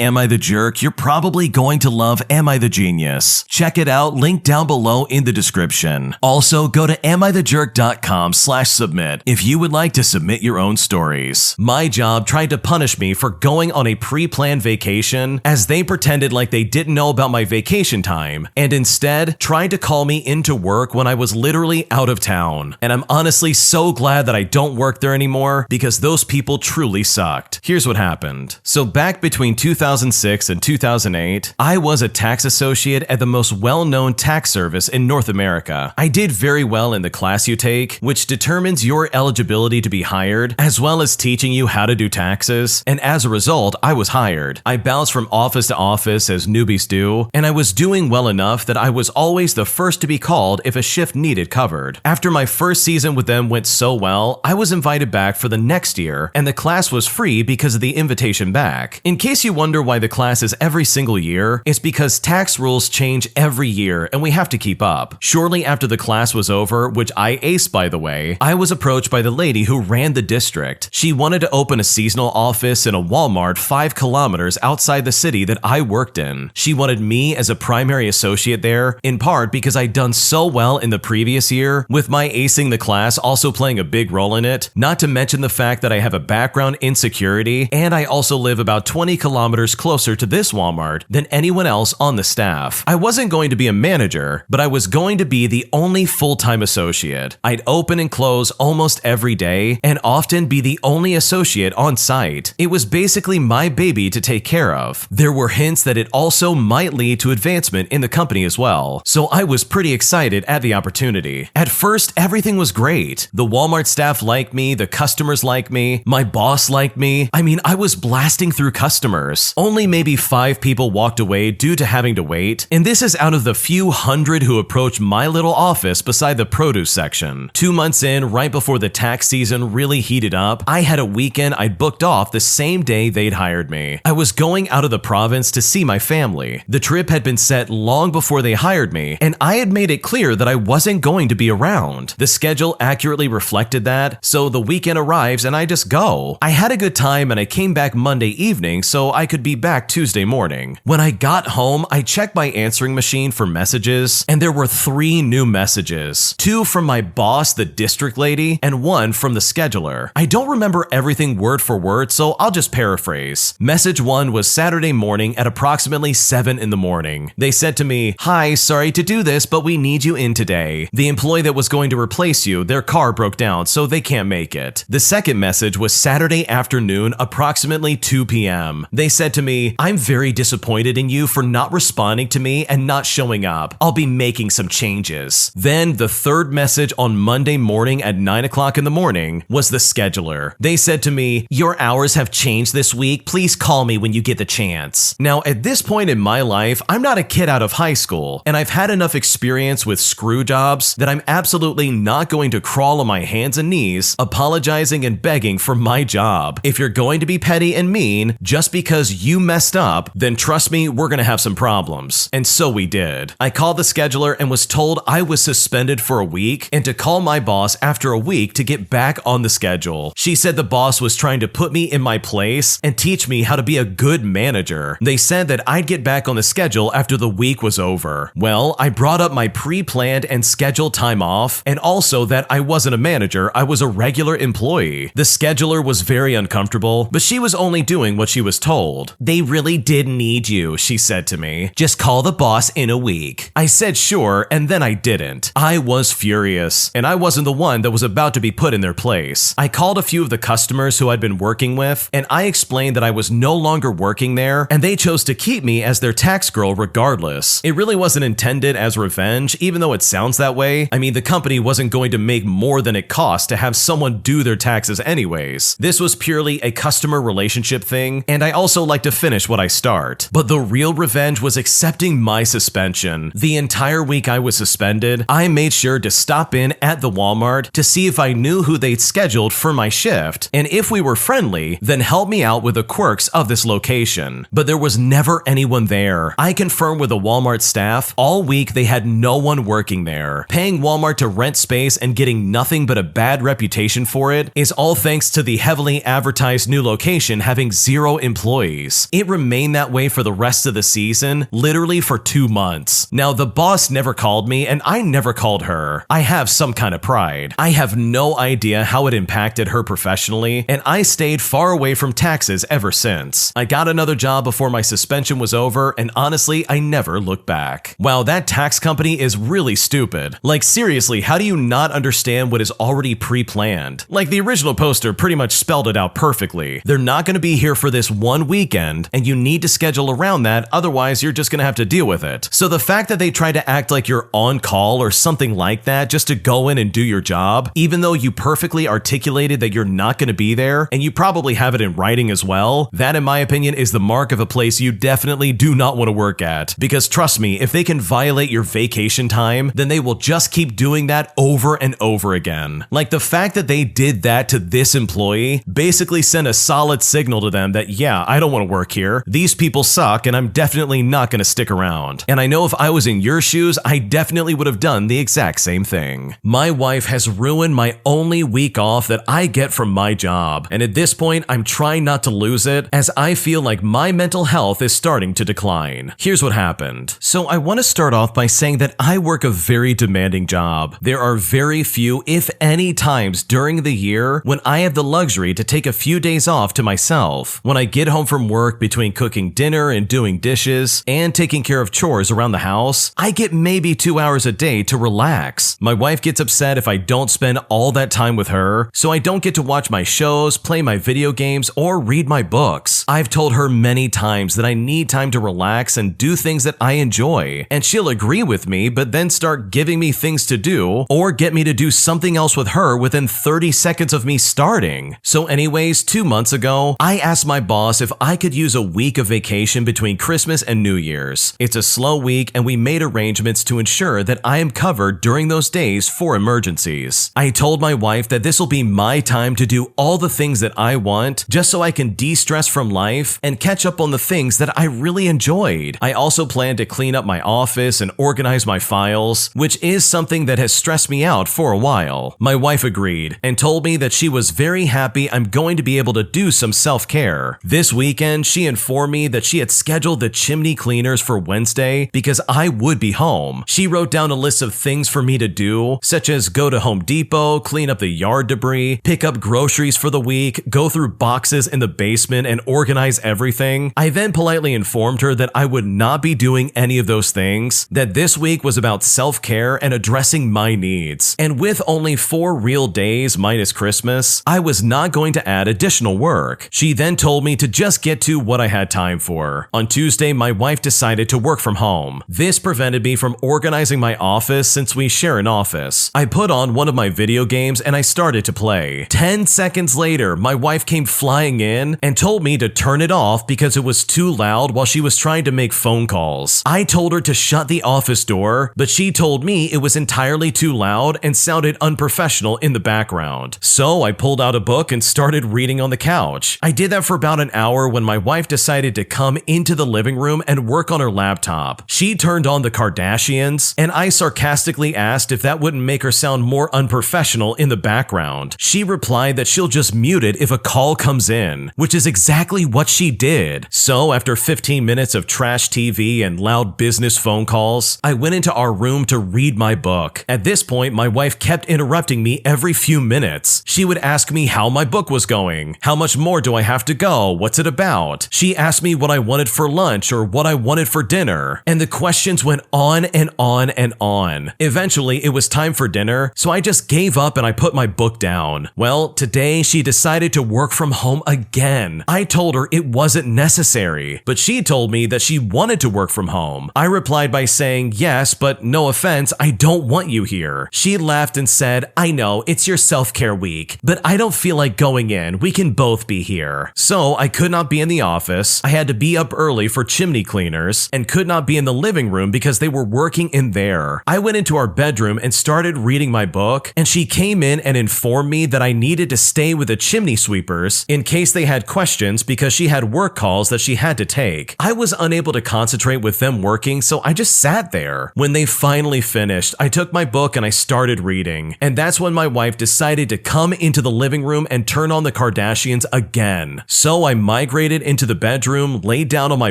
Am I the Jerk, you're probably going to love Am I the Genius. Check it out, link down below in the description. Also, go to AmITheJerk.com/submit if you would like to submit your own stories. My job tried to punish me for going on a pre-planned vacation, as they pretended like they didn't know about my vacation time, and instead tried to call me into work when I was literally out of town. And I'm honestly so glad that I don't work there anymore, because those people truly sucked. Here's what happened. So back between 2006 and 2008, I was a tax associate at the most well-known tax service in North America. I did very well in the class you take, which determines your eligibility to be hired, as well as teaching you how to do taxes, and as a result, I was hired. I bounced from office to office as newbies do, and I was doing well enough that I was always the first to be called if a shift needed covered. After my first season with them went so well, I was invited back for the next year, and the class was free because of the invitation back. In case you wonder why the class is every single year, it's because tax rules change every year and we have to keep up. Shortly after the class was over, which I aced by the way, I was approached by the lady who ran the district. She wanted to open a seasonal office in a Walmart 5 kilometers outside the city that I worked in. She wanted me as a primary associate there, in part because I'd done so well in the previous year, with my acing the class also playing a big role in it, not to mention the fact that I have a background in security, and I also live about 20 kilometers closer to this Walmart than anyone else on the staff. I wasn't going to be a manager, but I was going to be the only full-time associate. I'd open and close almost every day, and often be the only associate on site. It was basically my baby to take care of. There were hints that it also might lead to advancement in the company as well, so I was pretty excited at the opportunity. At first, everything was great. The Walmart staff liked me, the customers liked me, my boss liked me. I mean, I was blasting through customers. Only maybe 5 people walked away due to having to wait, and this is out of the few hundred who approached my little office beside the produce section. 2 months in, right before the tax season really heated up, I had a weekend I'd booked off the same day they'd hired me. I was going out of the province to see my family. The trip had been set long before they hired me, and I had made it clear that I wasn't going to be around. The schedule accurately reflected that, so the weekend arrives and I just go. I had a good time and I came back Monday evening so I could be back Tuesday morning. When I got home, I checked my answering machine for messages, and there were 3 new messages. 2 from my boss, the district lady, and 1 from the scheduler. I don't remember everything word for word, so I'll just paraphrase. Message 1 was Saturday morning at approximately 7 in the morning. They said to me, "Hi, sorry to do this, but we need you in today. The employee that was going to replace you, their car broke down, so they can't make it." The second message was Saturday afternoon, approximately 2 p.m. They said to me, "I'm very disappointed in you for not responding to me and not showing up. I'll be making some changes." Then the third message on Monday morning at 9 o'clock in the morning was the scheduler. They said to me, "Your hours have changed this week. Please call me when you get the chance." Now, at this point in my life, I'm not a kid out of high school, and I've had enough experience with screw jobs that I'm absolutely not going to crawl on my hands and knees, apologizing and begging for my job. If you're going to be petty and mean just because you messed up, then trust me, we're gonna have some problems. And so we did. I called the scheduler and was told I was suspended for a week and to call my boss after a week to get back on the schedule. She said the boss was trying to put me in my place and teach me how to be a good manager. They said that I'd get back on the schedule after the week was over. Well, I brought up my pre-planned and scheduled time off, and also that I wasn't a manager, I was a regular employee. The scheduler was very uncomfortable, but she was only doing what she was told. "They really did need you," she said to me. "Just call the boss in a week." I said sure, and then I didn't. I was furious, and I wasn't the one that was about to be put in their place. I called a few of the customers who I'd been working with, and I explained that I was no longer working there, and they chose to keep me as their tax girl regardless. It really wasn't intended as revenge, even though it sounds that way. I mean, the company wasn't going to make more than it cost to have someone someone do their taxes anyways. This was purely a customer relationship thing, and I also like to finish what I start. But the real revenge was accepting my suspension. The entire week I was suspended, I made sure to stop in at the Walmart to see if I knew who they'd scheduled for my shift, and if we were friendly, then help me out with the quirks of this location. But there was never anyone there. I confirmed with the Walmart staff, all week they had no one working there. Paying Walmart to rent space and getting nothing but a bad reputation for it is all thanks to the heavily advertised new location having 0 employees. It remained that way for the rest of the season, literally for 2 months. Now, the boss never called me and I never called her. I have some kind of pride. I have no idea how it impacted her professionally, and I stayed far away from taxes ever since. I got another job before my suspension was over, and honestly, I never looked back. Wow, that tax company is really stupid. Like, seriously, how do you not understand what is already pre-planned? Like, the original poster pretty much spelled it out perfectly. They're not going to be here for this one weekend, and you need to schedule around that, otherwise you're just going to have to deal with it. So the fact that they try to act like you're on call or something like that just to go in and do your job, even though you perfectly articulated that you're not going to be there, and you probably have it in writing as well, that in my opinion is the mark of a place you definitely do not want to work at. Because trust me, if they can violate your vacation time, then they will just keep doing that over and over again. Like, the fact that they did that to this employee basically sent a solid signal to them that, yeah, I don't want to work here. These people suck, and I'm definitely not going to stick around. And I know if I was in your shoes, I definitely would have done the exact same thing. My wife has ruined my only week off that I get from my job, and at this point, I'm trying not to lose it, as I feel like my mental health is starting to decline. Here's what happened. So I want to start off by saying that I work a very demanding job. There are very few, if any, times during the year when I have the luxury to take a few days off to myself. When I get home from work, between cooking dinner and doing dishes and taking care of chores around the house, I get maybe 2 hours a day to relax. My wife gets upset if I don't spend all that time with her, so I don't get to watch my shows, play my video games, or read my books. I've told her many times that I need time to relax and do things that I enjoy, and she'll agree with me, but then start giving me things to do or get me to do something else with her within 30 seconds of me starting. So anyways, 2 months ago, I asked my boss if I could use a week of vacation between Christmas and New Year's. It's a slow week, and we made arrangements to ensure that I am covered during those days for emergencies. I told my wife that this will be my time to do all the things that I want, just so I can de-stress from life and catch up on the things that I really enjoyed. I also plan to clean up my office and organize my files, which is something that has stressed me out for a while. My wife agreed and told me that she was very happy I'm going to be able to do some self-care. This weekend, she informed me that she had scheduled the chimney cleaners for Wednesday because I would be home. She wrote down a list of things for me to do, such as go to Home Depot, clean up the yard debris, pick up groceries for the week, go through boxes in the basement, and organize everything. I then politely informed her that I would not be doing any of those things, that this week was about self-care and addressing my needs. And with only 4 real days minus Christmas, I was not going to add additional work. She then told me to just get to what I had time for. On Tuesday, my wife decided to work from home. This prevented me from organizing my office since we share an office. I put on one of my video games and I started to play. 10 seconds later, my wife came flying in and told me to turn it off because it was too loud while she was trying to make phone calls. I told her to shut the office door, but she told me it was entirely too loud and sounded unprofessional in the background. So I pulled out a book and started reading on the couch. I did that for about an hour when my wife decided to come into the living room and work on her laptop. She turned on the Kardashians, and I sarcastically asked if that wouldn't make her sound more unprofessional in the background. She replied that she'll just mute it if a call comes in, which is exactly what she did. So after 15 minutes of trash TV and loud business phone calls, I went into our room to read my book. At this point, my wife kept interrupting me every few minutes. She would ask me how my book was going. How much more do I have to go? What's it about? She asked me what I wanted for lunch or what I wanted for dinner. And the questions went on and on and on. Eventually, it was time for dinner, so I just gave up and I put my book down. Well, today she decided to work from home again. I told told her it wasn't necessary, but she told me that she wanted to work from home. I replied by saying, yes, but no offense, I don't want you here. She laughed and said, I know, it's your self-care week, but I don't feel like going in. We can both be here. So I could not be in the office. I had to be up early for chimney cleaners and could not be in the living room because they were working in there. I went into our bedroom and started reading my book, and she came in and informed me that I needed to stay with the chimney sweepers in case they had questions because she had work calls that she had to take. I was unable to concentrate with them working, so I just sat there. When they finally finished, I took my book and I started reading. And that's when my wife decided to come into the living room and turn on the Kardashians again. So I migrated into the bedroom, laid down on my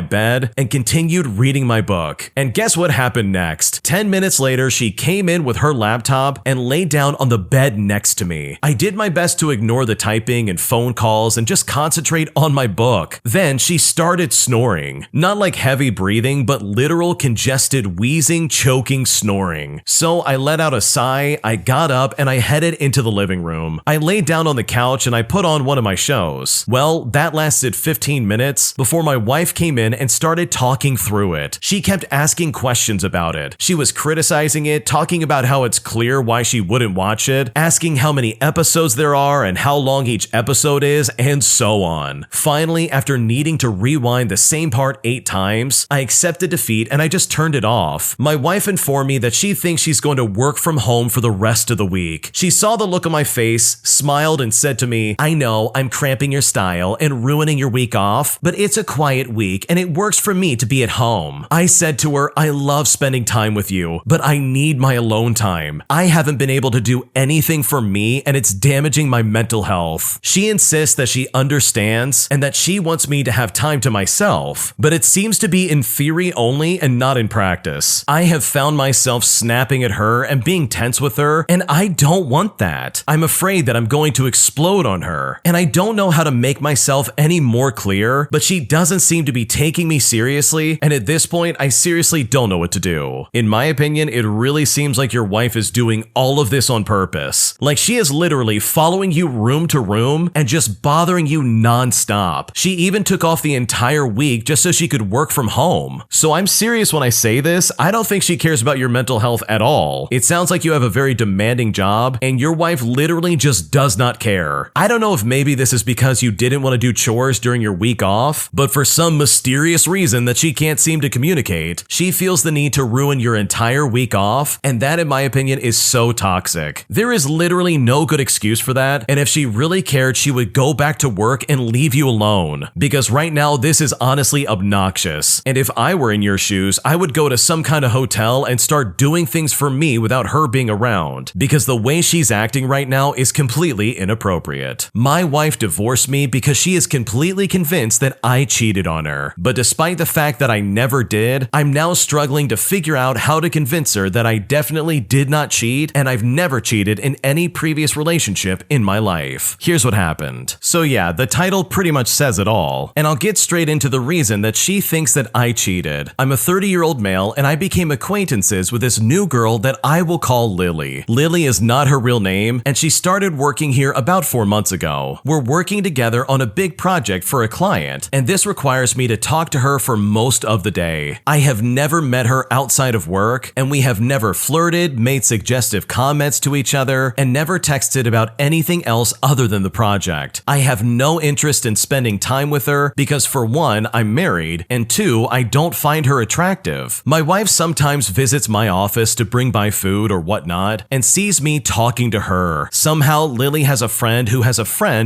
bed, and continued reading my book. And guess what happened next? 10 minutes later, she came in with her laptop and laid down on the bed next to me. I did my best to ignore the typing and phone calls and just concentrate on my book. Then she started snoring. Not like heavy breathing, but literal congested wheezing, choking snoring. So I let out a sigh, I got up, and I headed into the living room. I laid down on the couch and I put on one of my shows. Well, that lasted 15 minutes before my wife came in and started talking through it. She kept asking questions about it. She was criticizing it, talking about how it's clear why she wouldn't watch it, asking how many episodes there are and how long each episode is, and so on. Finally, after needing to rewind the same part 8 times, I accepted defeat and I just turned it off. My wife informed me that she thinks she's going to work from home for the rest of the week. She saw the look on my face, smiled, and said to me, I know I'm cramping your style and ruining your week off, but it's a quiet week and it works for me to be at home. I said to her, I love spending time with you, but I need my alone time. I haven't been able to do anything for me and it's damaging my mental health. She insists that she understands and that she wants me to have time to myself, but it seems to be in theory only and not in practice. I have found myself snapping at her and being tense with her, and I don't want that. I'm afraid that I'm going to explode on her, and I don't know how to make myself any more clear, but she doesn't seem to be taking me seriously, and at this point, I seriously don't know what to do. In my opinion, it really seems like your wife is doing all of this on purpose. Like she is literally following you room to room and just bothering you non-stop. She even took off the entire week just so she could work from home. So I'm serious when I say this, I don't think she cares about your mental health at all. It sounds like you have a very demanding job and your wife literally just does not care. I don't know if maybe this is because you didn't want to do chores during your week off, but for some mysterious reason that she can't seem to communicate, she feels the need to ruin your entire week off, and that in my opinion is so toxic. There is literally no good excuse for that, and if she really cared, she would go back to work and leave you alone. Because right now, this is honestly obnoxious. And if I were in your shoes, I would go to some kind of hotel and start doing things for me without her being around, because the way she's acting right now is completely inappropriate. My wife divorced me because she is completely convinced that I cheated on her. But despite the fact that I never did, I'm now struggling to figure out how to convince her that I definitely did not cheat and I've never cheated in any previous relationship in my life. Here's what happened. So yeah, the title pretty much says it all, and I'll get straight into the reason that she thinks that I cheated. I'm a 30-year-old male and I became acquaintances with this new girl that I will call Lily. Lily is not her real name, and she started working here about 4 months ago. We're working together on a big project for a client, and this requires me to talk to her for most of the day. I have never met her outside of work, and we have never flirted, made suggestive comments to each other, and never texted about anything else other than the project. I have no interest in spending time with her because, for one, I'm married, and two, I don't find her attractive. My wife sometimes visits my office to bring by food or whatnot and sees me talking to her. Somehow, Lily has a friend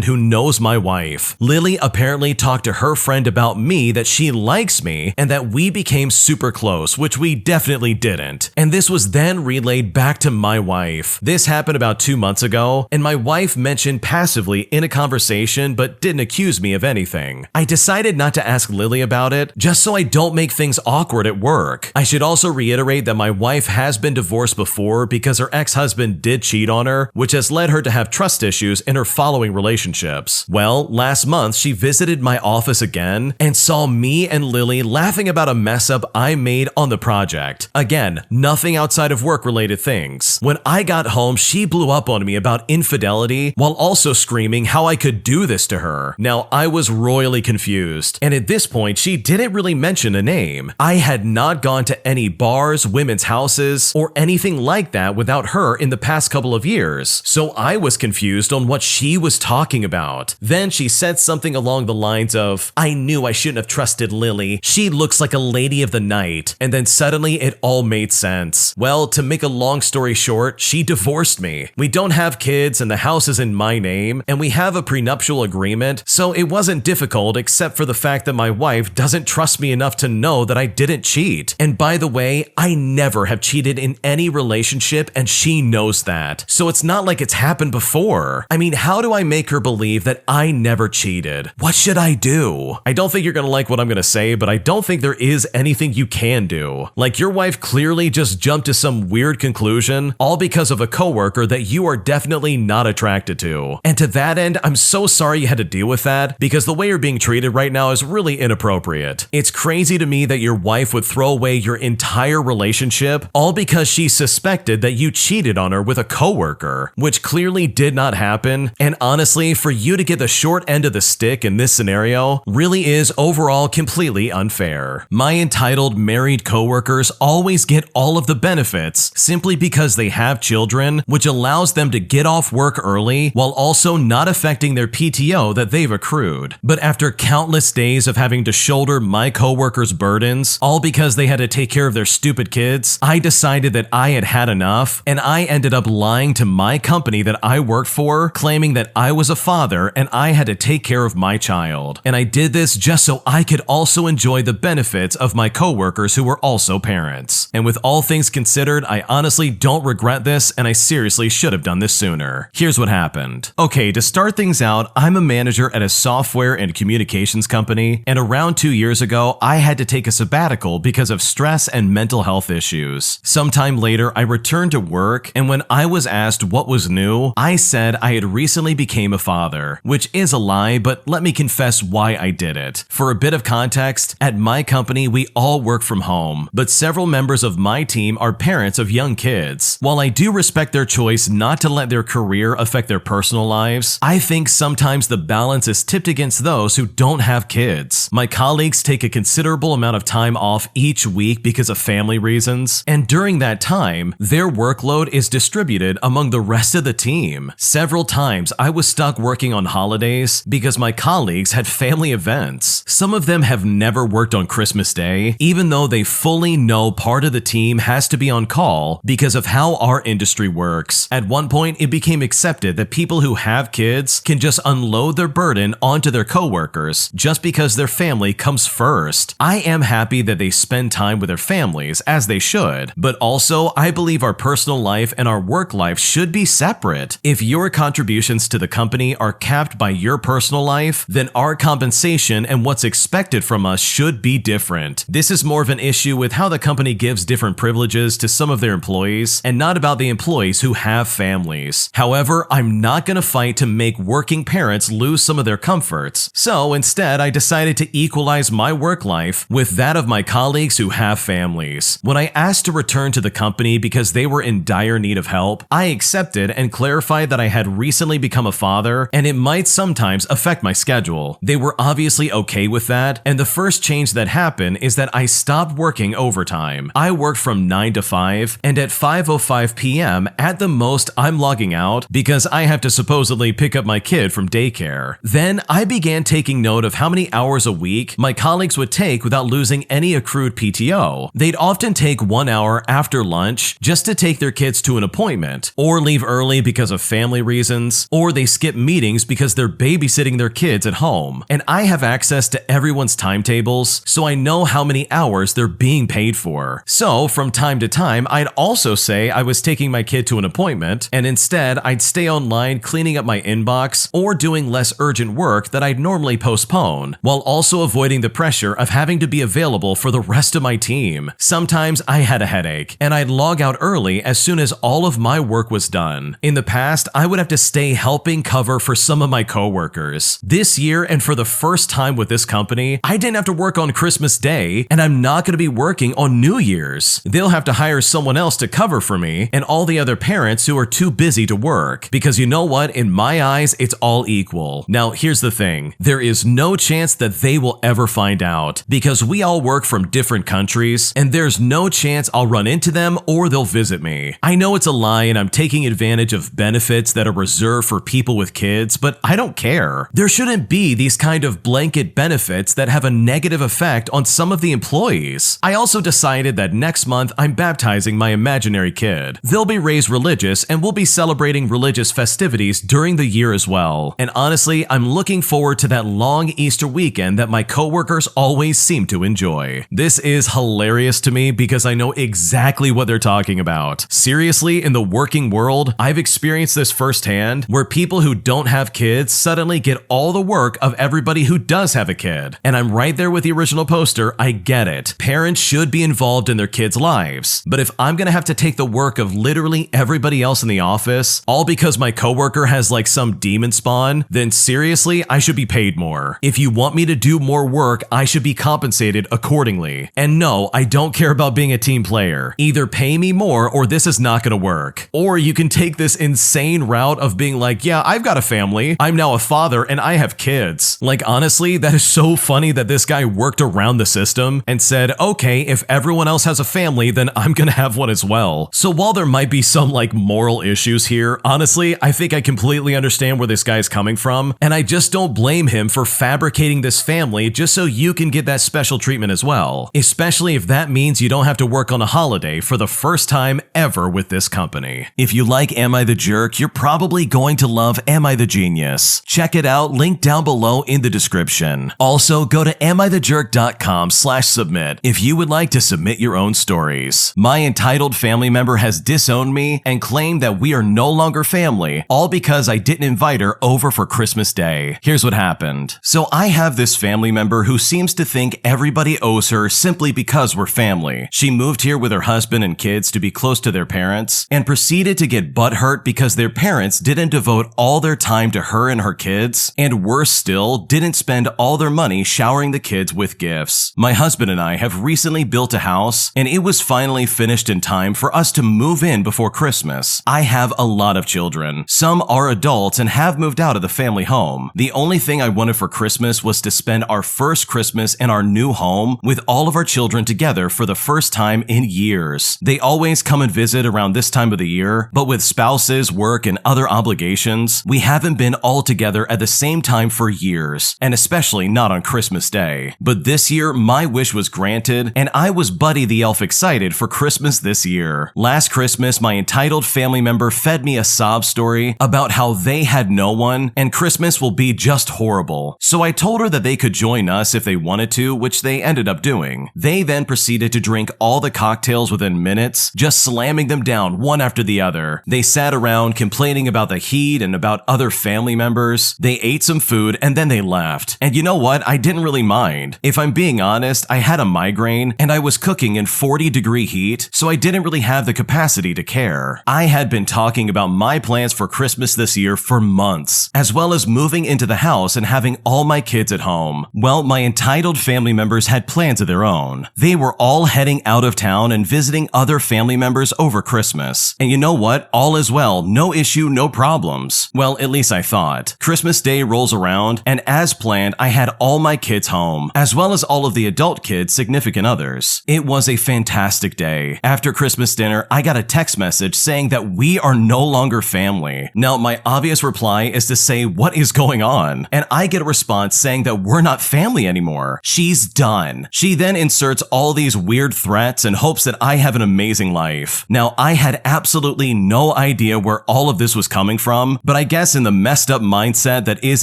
who knows my wife. Lily apparently talked to her friend about me that she likes me and that we became super close, which we definitely didn't. And this was then relayed back to my wife. This happened about 2 months ago, and my wife mentioned passively in a conversation but didn't accuse me of anything. I decided not to ask Lily about it, just so I don't make things awkward at work. I should also reiterate that my wife has been divorced before because her ex-husband did cheat on her, which has led her to have trust issues in her following relationships. Well, last month she visited my office again and saw me and Lily laughing about a mess up I made on the project. Again, nothing outside of work-related things. When I got home, she blew up on me about infidelity while also screaming how I could do this to her. Now, I was was royally confused, and at this point, she didn't really mention a name. I had not gone to any bars, women's houses, or anything like that without her in the past couple of years, so I was confused on what she was talking about. Then she said something along the lines of, "I knew I shouldn't have trusted Lily. She looks like a lady of the night." And then suddenly it all made sense. Well, to make a long story short, she divorced me. We don't have kids and the house is in my name, and we have a prenuptial agreement, so it wasn't difficult except for the fact that my wife doesn't trust me enough to know that I didn't cheat. And by the way, I never have cheated in any relationship, and she knows that. So it's not like it's happened before. I mean, how do I make her believe that I never cheated? What should I do? I don't think you're gonna like what I'm gonna say, but I don't think there is anything you can do. Like, your wife clearly just jumped to some weird conclusion, all because of a coworker that you are definitely not attracted to. And to that end, I'm so sorry you had to deal with that, because the way you're being treated right now is really inappropriate. It's crazy to me that your wife would throw away your entire relationship all because she suspected that you cheated on her with a coworker, which clearly did not happen. And honestly, for you to get the short end of the stick in this scenario really is overall completely unfair. My entitled married coworkers always get all of the benefits simply because they have children, which allows them to get off work early while also not affecting their PTO that they've accrued. But after countless days of having to shoulder my coworkers' burdens, all because they had to take care of their stupid kids, I decided that I had had enough, and I ended up lying to my company that I worked for, claiming that I was a father and I had to take care of my child. And I did this just so I could also enjoy the benefits of my coworkers who were also parents. And with all things considered, I honestly don't regret this, and I seriously should have done this sooner. Here's what happened. Okay, to start things out, I'm a manager at a software and communications company, and around 2 years ago, I had to take a sabbatical because of stress and mental health issues. Sometime later, I returned to work, and when I was asked what was new, I said I had recently became a father, which is a lie, but let me confess why I did it. For a bit of context, at my company, we all work from home, but several members of my team are parents of young kids. While I do respect their choice not to let their career affect their personal lives, I think sometimes the balance is tipped against those who don't have kids. My colleagues take a considerable amount of time off each week because of family reasons, and during that time, their workload is distributed among the rest of the team. Several times, I was stuck working on holidays because my colleagues had family events. Some of them have never worked on Christmas Day, even though they fully know part of the team has to be on call because of how our industry works. At one point, it became accepted that people who have kids can just unload their burden onto their coworkers just because their family comes first. I am happy that they spend time with their families, as they should, but also I believe our personal life and our work life should be separate. If your contributions to the company are capped by your personal life, then our compensation and what's expected from us should be different. This is more of an issue with how the company gives different privileges to some of their employees, and not about the employees who have families. However, I'm not going to fight to make working parents lose some of their comforts, so instead I decided to equalize my work life with that of my colleagues who have families. When I asked to return to the company because they were in dire need of help, I accepted and clarified that I had recently become a father and it might sometimes affect my schedule. They were obviously okay with that, and the first change that happened is that I stopped working overtime. I worked from 9 to 5, and at 5:05 p.m. at the most I'm logging out because I have to supposedly pick up my kid from daycare. Then I began taking note of how many hours a week my colleagues would take without losing any accrued PTO. They'd often take 1 hour after lunch just to take their kids to an appointment, or leave early because of family reasons, or they skip meetings because they're babysitting their kids at home. And I have access to everyone's timetables, so I know how many hours they're being paid for. So from time to time, I'd also say I was taking my kid to an appointment, and instead I'd stay online cleaning up my inbox or doing less urgent work that I'd normally postpone, while also avoiding the pressure of having to be available for the rest of my team. Sometimes I had a headache, and I'd log out early as soon as all of my work was done. In the past, I would have to stay helping cover for some of my coworkers. This year, and for the first time with this company, I didn't have to work on Christmas Day, and I'm not going to be working on New Year's. They'll have to hire someone else to cover for me and all the other parents who are too busy to work, because you know what? In my eyes, it's all equal. Now, here's the thing. thing. There is no chance that they will ever find out because we all work from different countries and there's no chance I'll run into them or they'll visit me. I know it's a lie and I'm taking advantage of benefits that are reserved for people with kids, but I don't care. There shouldn't be these kind of blanket benefits that have a negative effect on some of the employees. I also decided that next month I'm baptizing my imaginary kid. They'll be raised religious and we'll be celebrating religious festivities during the year as well. And honestly, I'm looking forward to that long Easter weekend that my coworkers always seem to enjoy. This is hilarious to me because I know exactly what they're talking about. Seriously, in the working world, I've experienced this firsthand where people who don't have kids suddenly get all the work of everybody who does have a kid. And I'm right there with the original poster, I get it. Parents should be involved in their kids' lives. But if I'm gonna have to take the work of literally everybody else in the office, all because my coworker has like some demon spawn, then seriously, I should be paid more. If you want me to do more work, I should be compensated accordingly. And no, I don't care about being a team player. Either pay me more or this is not gonna work. Or you can take this insane route of being like, yeah, I've got a family, I'm now a father, and I have kids. Like honestly, that is so funny that this guy worked around the system and said, okay, if everyone else has a family, then I'm gonna have one as well. So while there might be some like moral issues here, honestly, I think I completely understand where this guy's coming from, and I just don't blame him for fabricating this family just so you can get that special treatment as well. Especially if that means you don't have to work on a holiday for the first time ever with this company. If you like Am I the Jerk, you're probably going to love Am I the Genius. Check it out, link down below in the description. Also, go to AmITheJerk.com/submit if you would like to submit your own stories. My entitled family member has disowned me and claimed that we are no longer family, all because I didn't invite her over for Christmas Day. Here's what happened. So I have this family member who seems to think everybody owes her simply because we're family. She moved here with her husband and kids to be close to their parents and proceeded to get butthurt because their parents didn't devote all their time to her and her kids, and worse still, didn't spend all their money showering the kids with gifts. My husband and I have recently built a house and it was finally finished in time for us to move in before Christmas. I have a lot of children. Some are adults and have moved out of the family home. The only thing I wanted for Christmas was to spend our first Christmas in our new home with all of our children together for the first time in years. They always come and visit around this time of the year, but with spouses, work, and other obligations, we haven't been all together at the same time for years, and especially not on Christmas Day. But this year, my wish was granted, and I was Buddy the Elf excited for Christmas this year. Last Christmas, my entitled family member fed me a sob story about how they had no one, and Christmas will be just horrible. So I told her that they could join us if they wanted to, which they ended up doing. They then proceeded to drink all the cocktails within minutes, just slamming them down one after the other. They sat around complaining about the heat and about other family members. They ate some food and then they left. And you know what? I didn't really mind. If I'm being honest, I had a migraine and I was cooking in 40-degree heat, so I didn't really have the capacity to care. I had been talking about my plans for Christmas this year for months, as well as moving into the house and having all my kids at home. Well, my entitled family members had plans of their own. They were all heading out of town and visiting other family members over Christmas. And you know what? All is well. No issue, no problems. Well, at least I thought. Christmas Day rolls around, and as planned, I had all my kids home, as well as all of the adult kids' significant others. It was a fantastic day. After Christmas dinner, I got a text message saying that we are no longer family. Now, my obvious reply is to say, what is going on? And I get a response saying that we're not family anymore. She's done. She then inserts all these weird threats and hopes that I have an amazing life. Now, I had absolutely no idea where all of this was coming from, but I guess in the messed up mindset that is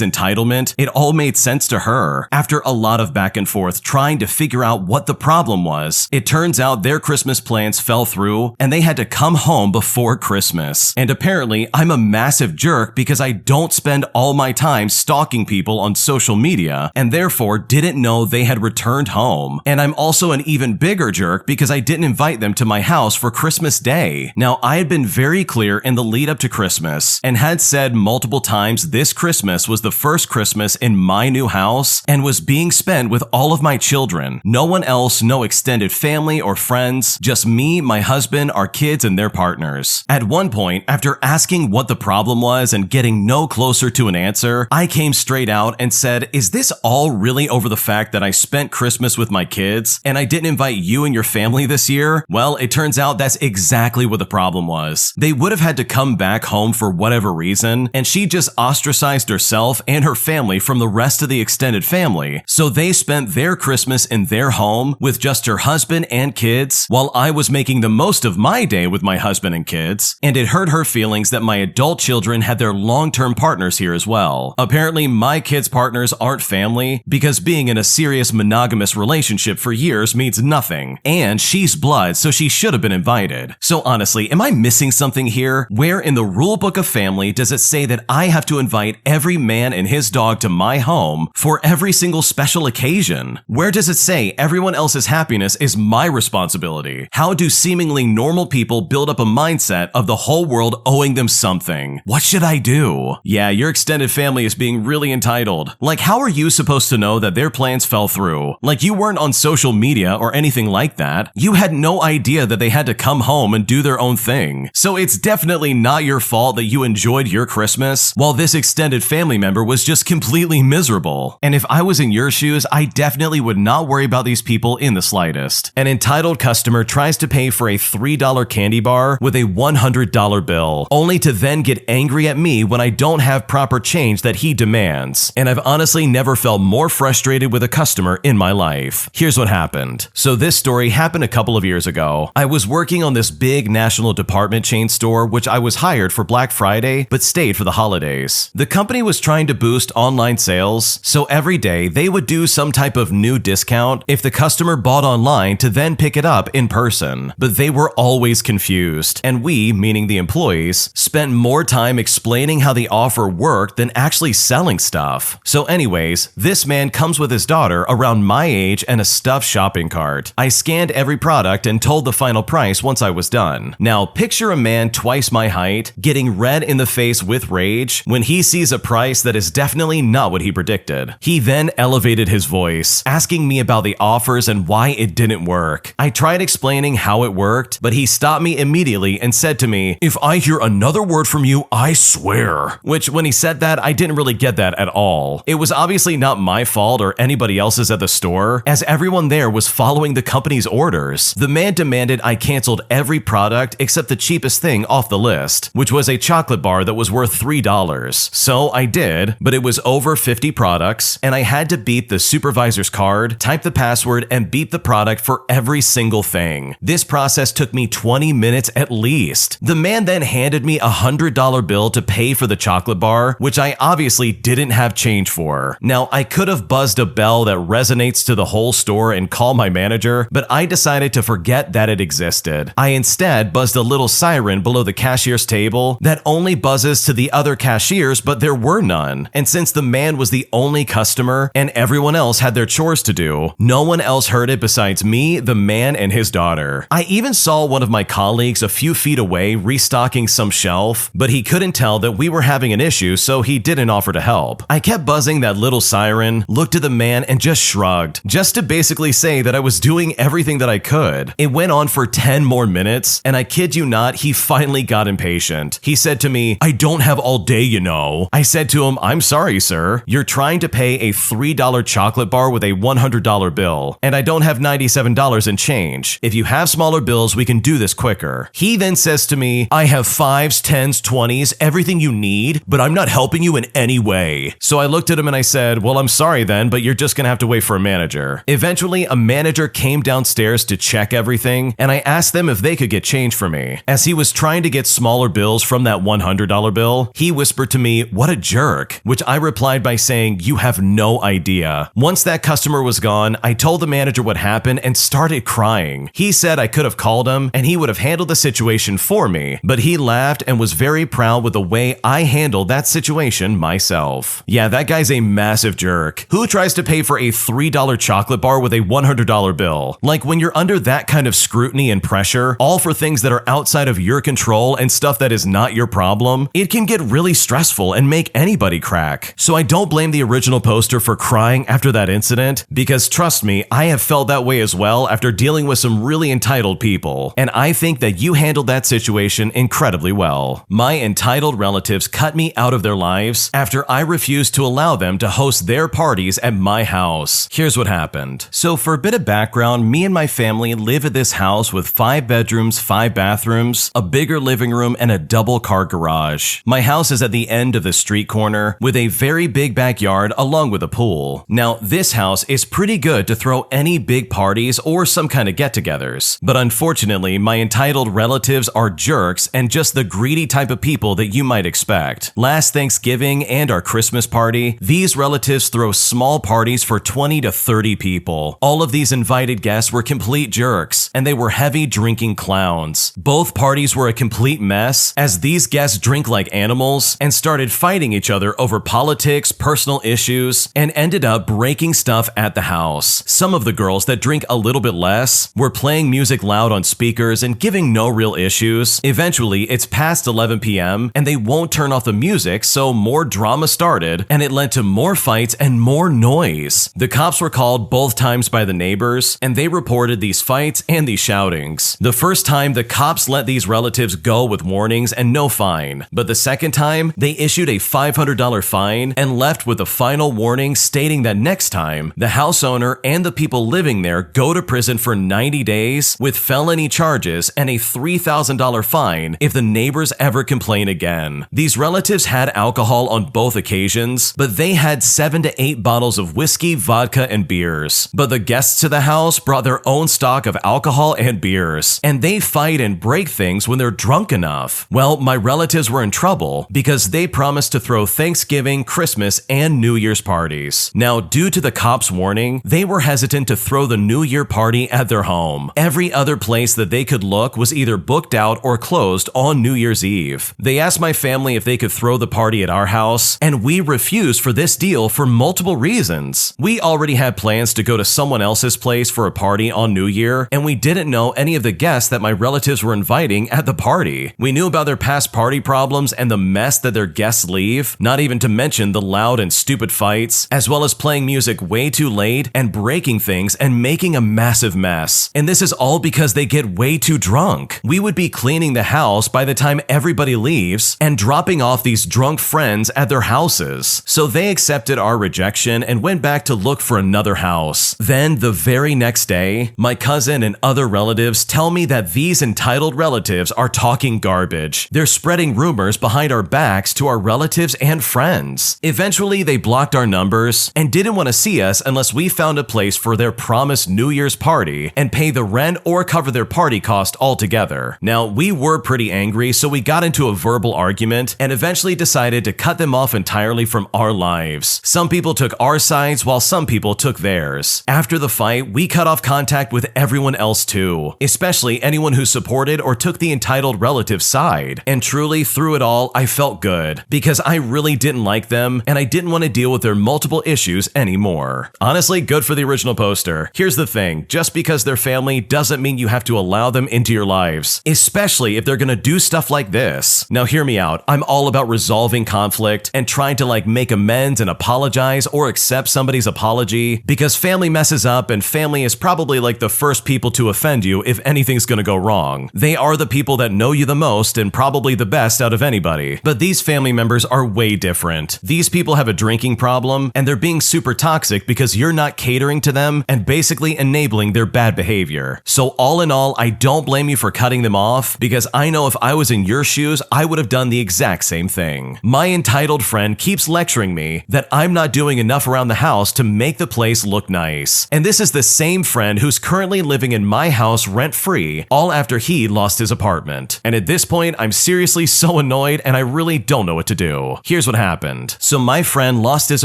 entitlement, it all made sense to her. After a lot of back and forth trying to figure out what the problem was, it turns out their Christmas plans fell through and they had to come home before Christmas. And apparently, I'm a massive jerk because I don't spend all my time stalking people on social media and therefore didn't know they had returned home. And I'm also an even bigger jerk because I didn't invite them to my house for Christmas Day. Now, I had been very clear in the lead up to Christmas and had said multiple times this Christmas was the first Christmas in my new house and was being spent with all of my children. No one else, no extended family or friends, just me, my husband, our kids, and their partners. At one point, after asking what the problem was and getting no closer to an answer, I came straight out and said, "Is this all really over the fact that I spent Christmas with my kids and I didn't invite you and your family this year?" Well, it turns out that's exactly what the problem was. They would have had to come back home for whatever reason, and she just ostracized herself and her family from the rest of the extended family. So they spent their Christmas in their home with just her husband and kids, while I was making the most of my day with my husband and kids, and it hurt her feelings that my adult children had their long-term partners here as well. Apparently, my kids' partners aren't family because being in a serious monogamous relationship for years means nothing, and she's blood, so she should have been invited. So honestly, am I missing something here? Where in the rule book of family does it say that I have to invite every man and his dog to my home for every single special occasion? Where does it say everyone else's happiness is my responsibility? How do seemingly normal people build up a mindset of the whole world owing them something? What should I do? Yeah, your extended family is being really entitled. Like, how are you supposed to know that their plans fell through? Like, you weren't on social media or anything like that. You had no idea that they had to come home and do their own thing. So it's definitely not your fault that you enjoyed your Christmas while this extended family member was just completely miserable. And if I was in your shoes, I definitely would not worry about these people in the slightest. An entitled customer tries to pay for a $3 candy bar with a $100 bill, only to then get angry at me when I don't have proper change that he demands. And I've honestly never felt more frustrated with a customer in my life. Here's what happened. So this story happened a couple of years ago. I was working on this big national department chain store, which I was hired for Black Friday, but stayed for the holidays. The company was trying to boost online sales, so every day they would do some type of new discount if the customer bought online to then pick it up in person. But they were always confused, and we, meaning the employees, spent more time explaining how the offer worked than actually selling stuff. So anyways, this man comes with his daughter around my age and a stuffed shopping cart. I scanned every product and told the final price once I was done. Now, picture a man twice my height getting red in the face with rage when he sees a price that is definitely not what he predicted. He then elevated his voice, asking me about the offers and why it didn't work. I tried explaining how it worked, but he stopped me immediately and said to me, "If I hear another word from you, I swear." Which, when he said that, I didn't really get that at all. It was obviously not my fault or anybody else's at the store, as everyone there was following the company's orders. The man demanded I canceled every product except the cheapest thing off the list, which was a chocolate bar that was worth $3. So I did, but it was over 50 products, and I had to beat the supervisor's card, type the password, and beat the product for every single thing. This process took me 20 minutes at least. The man then handed me a $100 bill to pay for the chocolate bar, which I obviously didn't have change for. Now, I could have buzzed a bell that resonates to the whole store and call my manager, but I decided to forget that it existed. I instead buzzed a little siren below the cashier's table that only buzzes to the other cashiers, but there were none. And since the man was the only customer and everyone else had their chores to do, no one else heard it besides me, the man, and his daughter. I even saw one of my colleagues a few feet away restocking some shelf, but he couldn't tell that we were having an issue, so he didn't offer to help. I kept buzzing that little siren, looked at the man, and just shrugged, just to basically say that I was doing everything that I could. It went on for 10 more minutes, and I kid you not, he finally got impatient. He said to me, "I don't have all day, you know." I said to him, "I'm sorry, sir. You're trying to pay a $3 chocolate bar with a $100 bill, and I don't have $97 in change. If you have smaller bills, we can do this quicker." He then says to me, "I have 5s, 10s, 20s, everything you need, but I'm not helping you in any way." So I looked at him and I said, "Well, I'm sorry then, but you're just gonna have to wait for a manager." Eventually, a manager came downstairs to check everything, and I asked them if they could get change for me. As he was trying to get smaller bills from that $100 bill, he whispered to me, "What a jerk," which I replied by saying, "You have no idea." Once that customer was gone, I told the manager what happened and started crying. He said I could have called him and he would have handled the situation for me, but he laughed and was very proud with the way I handled that situation myself. Yeah, that guy's a massive jerk. Who tries to pay for a $3 chocolate bar with a $100 bill? Like, when you're under that kind of scrutiny and pressure, all for things that are outside of your control and stuff that is not your problem, it can get really stressful and make anybody crack. So I don't blame the original poster for crying after that incident, because trust me, I have felt that way as well after dealing with some really entitled people, and I think that you handled that situation incredibly well. My entitled relatives cut me out of their lives after I refused to allow them to host their parties at my house. Here's what happened. So for a bit of background, me and my family live at this house with 5 bedrooms, 5 bathrooms, a bigger living room, and a double car garage. My house is at the end of the street corner with a very big backyard along with a pool. Now, this house is pretty good to throw any big parties or some kind of get-togethers. But unfortunately, my entitled relatives are jerks and just the greedy type of people that you might expect. Last Thanksgiving and our Christmas party, these relatives throw small parties for 20 to 30 people. All of these invited guests were complete jerks, and they were heavy drinking clowns. Both parties were a complete mess, as these guests drink like animals and started fighting each other over politics, personal issues, and ended up breaking stuff at the house. Some of the girls that drink a little bit less were playing music loud on speakers and giving no real issues. Eventually, it's past 11 p.m. and they won't turn off the music, so more drama started, and it led to more fights and more noise. The cops were called both times by the neighbors, and they reported these fights and these shoutings. The first time, the cops let these relatives go with warnings and no fine, but the second time, they issued a $500 fine and left with a final warning stating that next time, the house owner and the people living there go to prison for 90 days with felony charges and a $3,000 fine if the neighbors ever complain again. These relatives had alcohol on both occasions, but they had 7 to 8 bottles of whiskey, vodka, and beers. But the guests to the house brought their own stock of alcohol and beers, and they fight and break things when they're drunk enough. Well, my relatives were in trouble because they promised to throw Thanksgiving, Christmas, and New Year's parties. Now, due to the cops' warning, they were hesitant to throw the New Year party at their home. Every other place that they could look was either booked out or closed on New Year's Eve. They asked my family if they could throw the party at our house, and we refused for this deal for multiple reasons. We already had plans to go to someone else's place for a party on New Year, and we didn't know any of the guests that my relatives were inviting at the party. We knew about their past party problems and the mess that their guests leave, not even to mention the loud and stupid fights, as well as playing music way too late and breaking things and making a massive mess. And this is all because they get way too drunk. We would be cleaning the house by the time everybody leaves and dropping off these drunk friends at their houses. So they accepted our rejection and went back to look for another house. Then the very next day, my cousin and other relatives tell me that these entitled relatives are talking garbage. They're spreading rumors behind our backs to our relatives and friends. Eventually, they blocked our numbers and didn't want to see us unless we found a place for their promised New Year's party and pay the rent or cover their party cost altogether. Now, we were pretty angry, so we got into a verbal argument and eventually decided to cut them off entirely from our lives. Some people took our sides while some people took theirs. After the fight, we cut off contact with everyone else too, especially anyone who supported or took the entitled relative side. And truly, through it all, I felt good because I really didn't like them and I didn't want to deal with their multiple issues anymore. Honestly, good for the original poster. Here's the thing, just because they're family doesn't mean you have to allow them into your lives, especially if they're gonna do stuff like this. Now hear me out, I'm all about resolving conflict and trying to make amends and apologize or accept somebody's apology because family messes up and family is probably the first people to offend you if anything's gonna go wrong. They are the people that know you the most and probably the best out of anybody. But these family members are way different. These people have a drinking problem and they're being super toxic because you're not catering to them and basically enabling their bad behavior. So all in all, I don't blame you for cutting them off because I know if I was in your shoes, I would have done the exact same thing. My entitled friend keeps lecturing me that I'm not doing enough around the house to make the place look nice. And this is the same friend who's currently living in my house rent-free, all after he lost his apartment. And at this point, I'm seriously so annoyed and I really don't know what to do. Here's what happened. So my friend lost his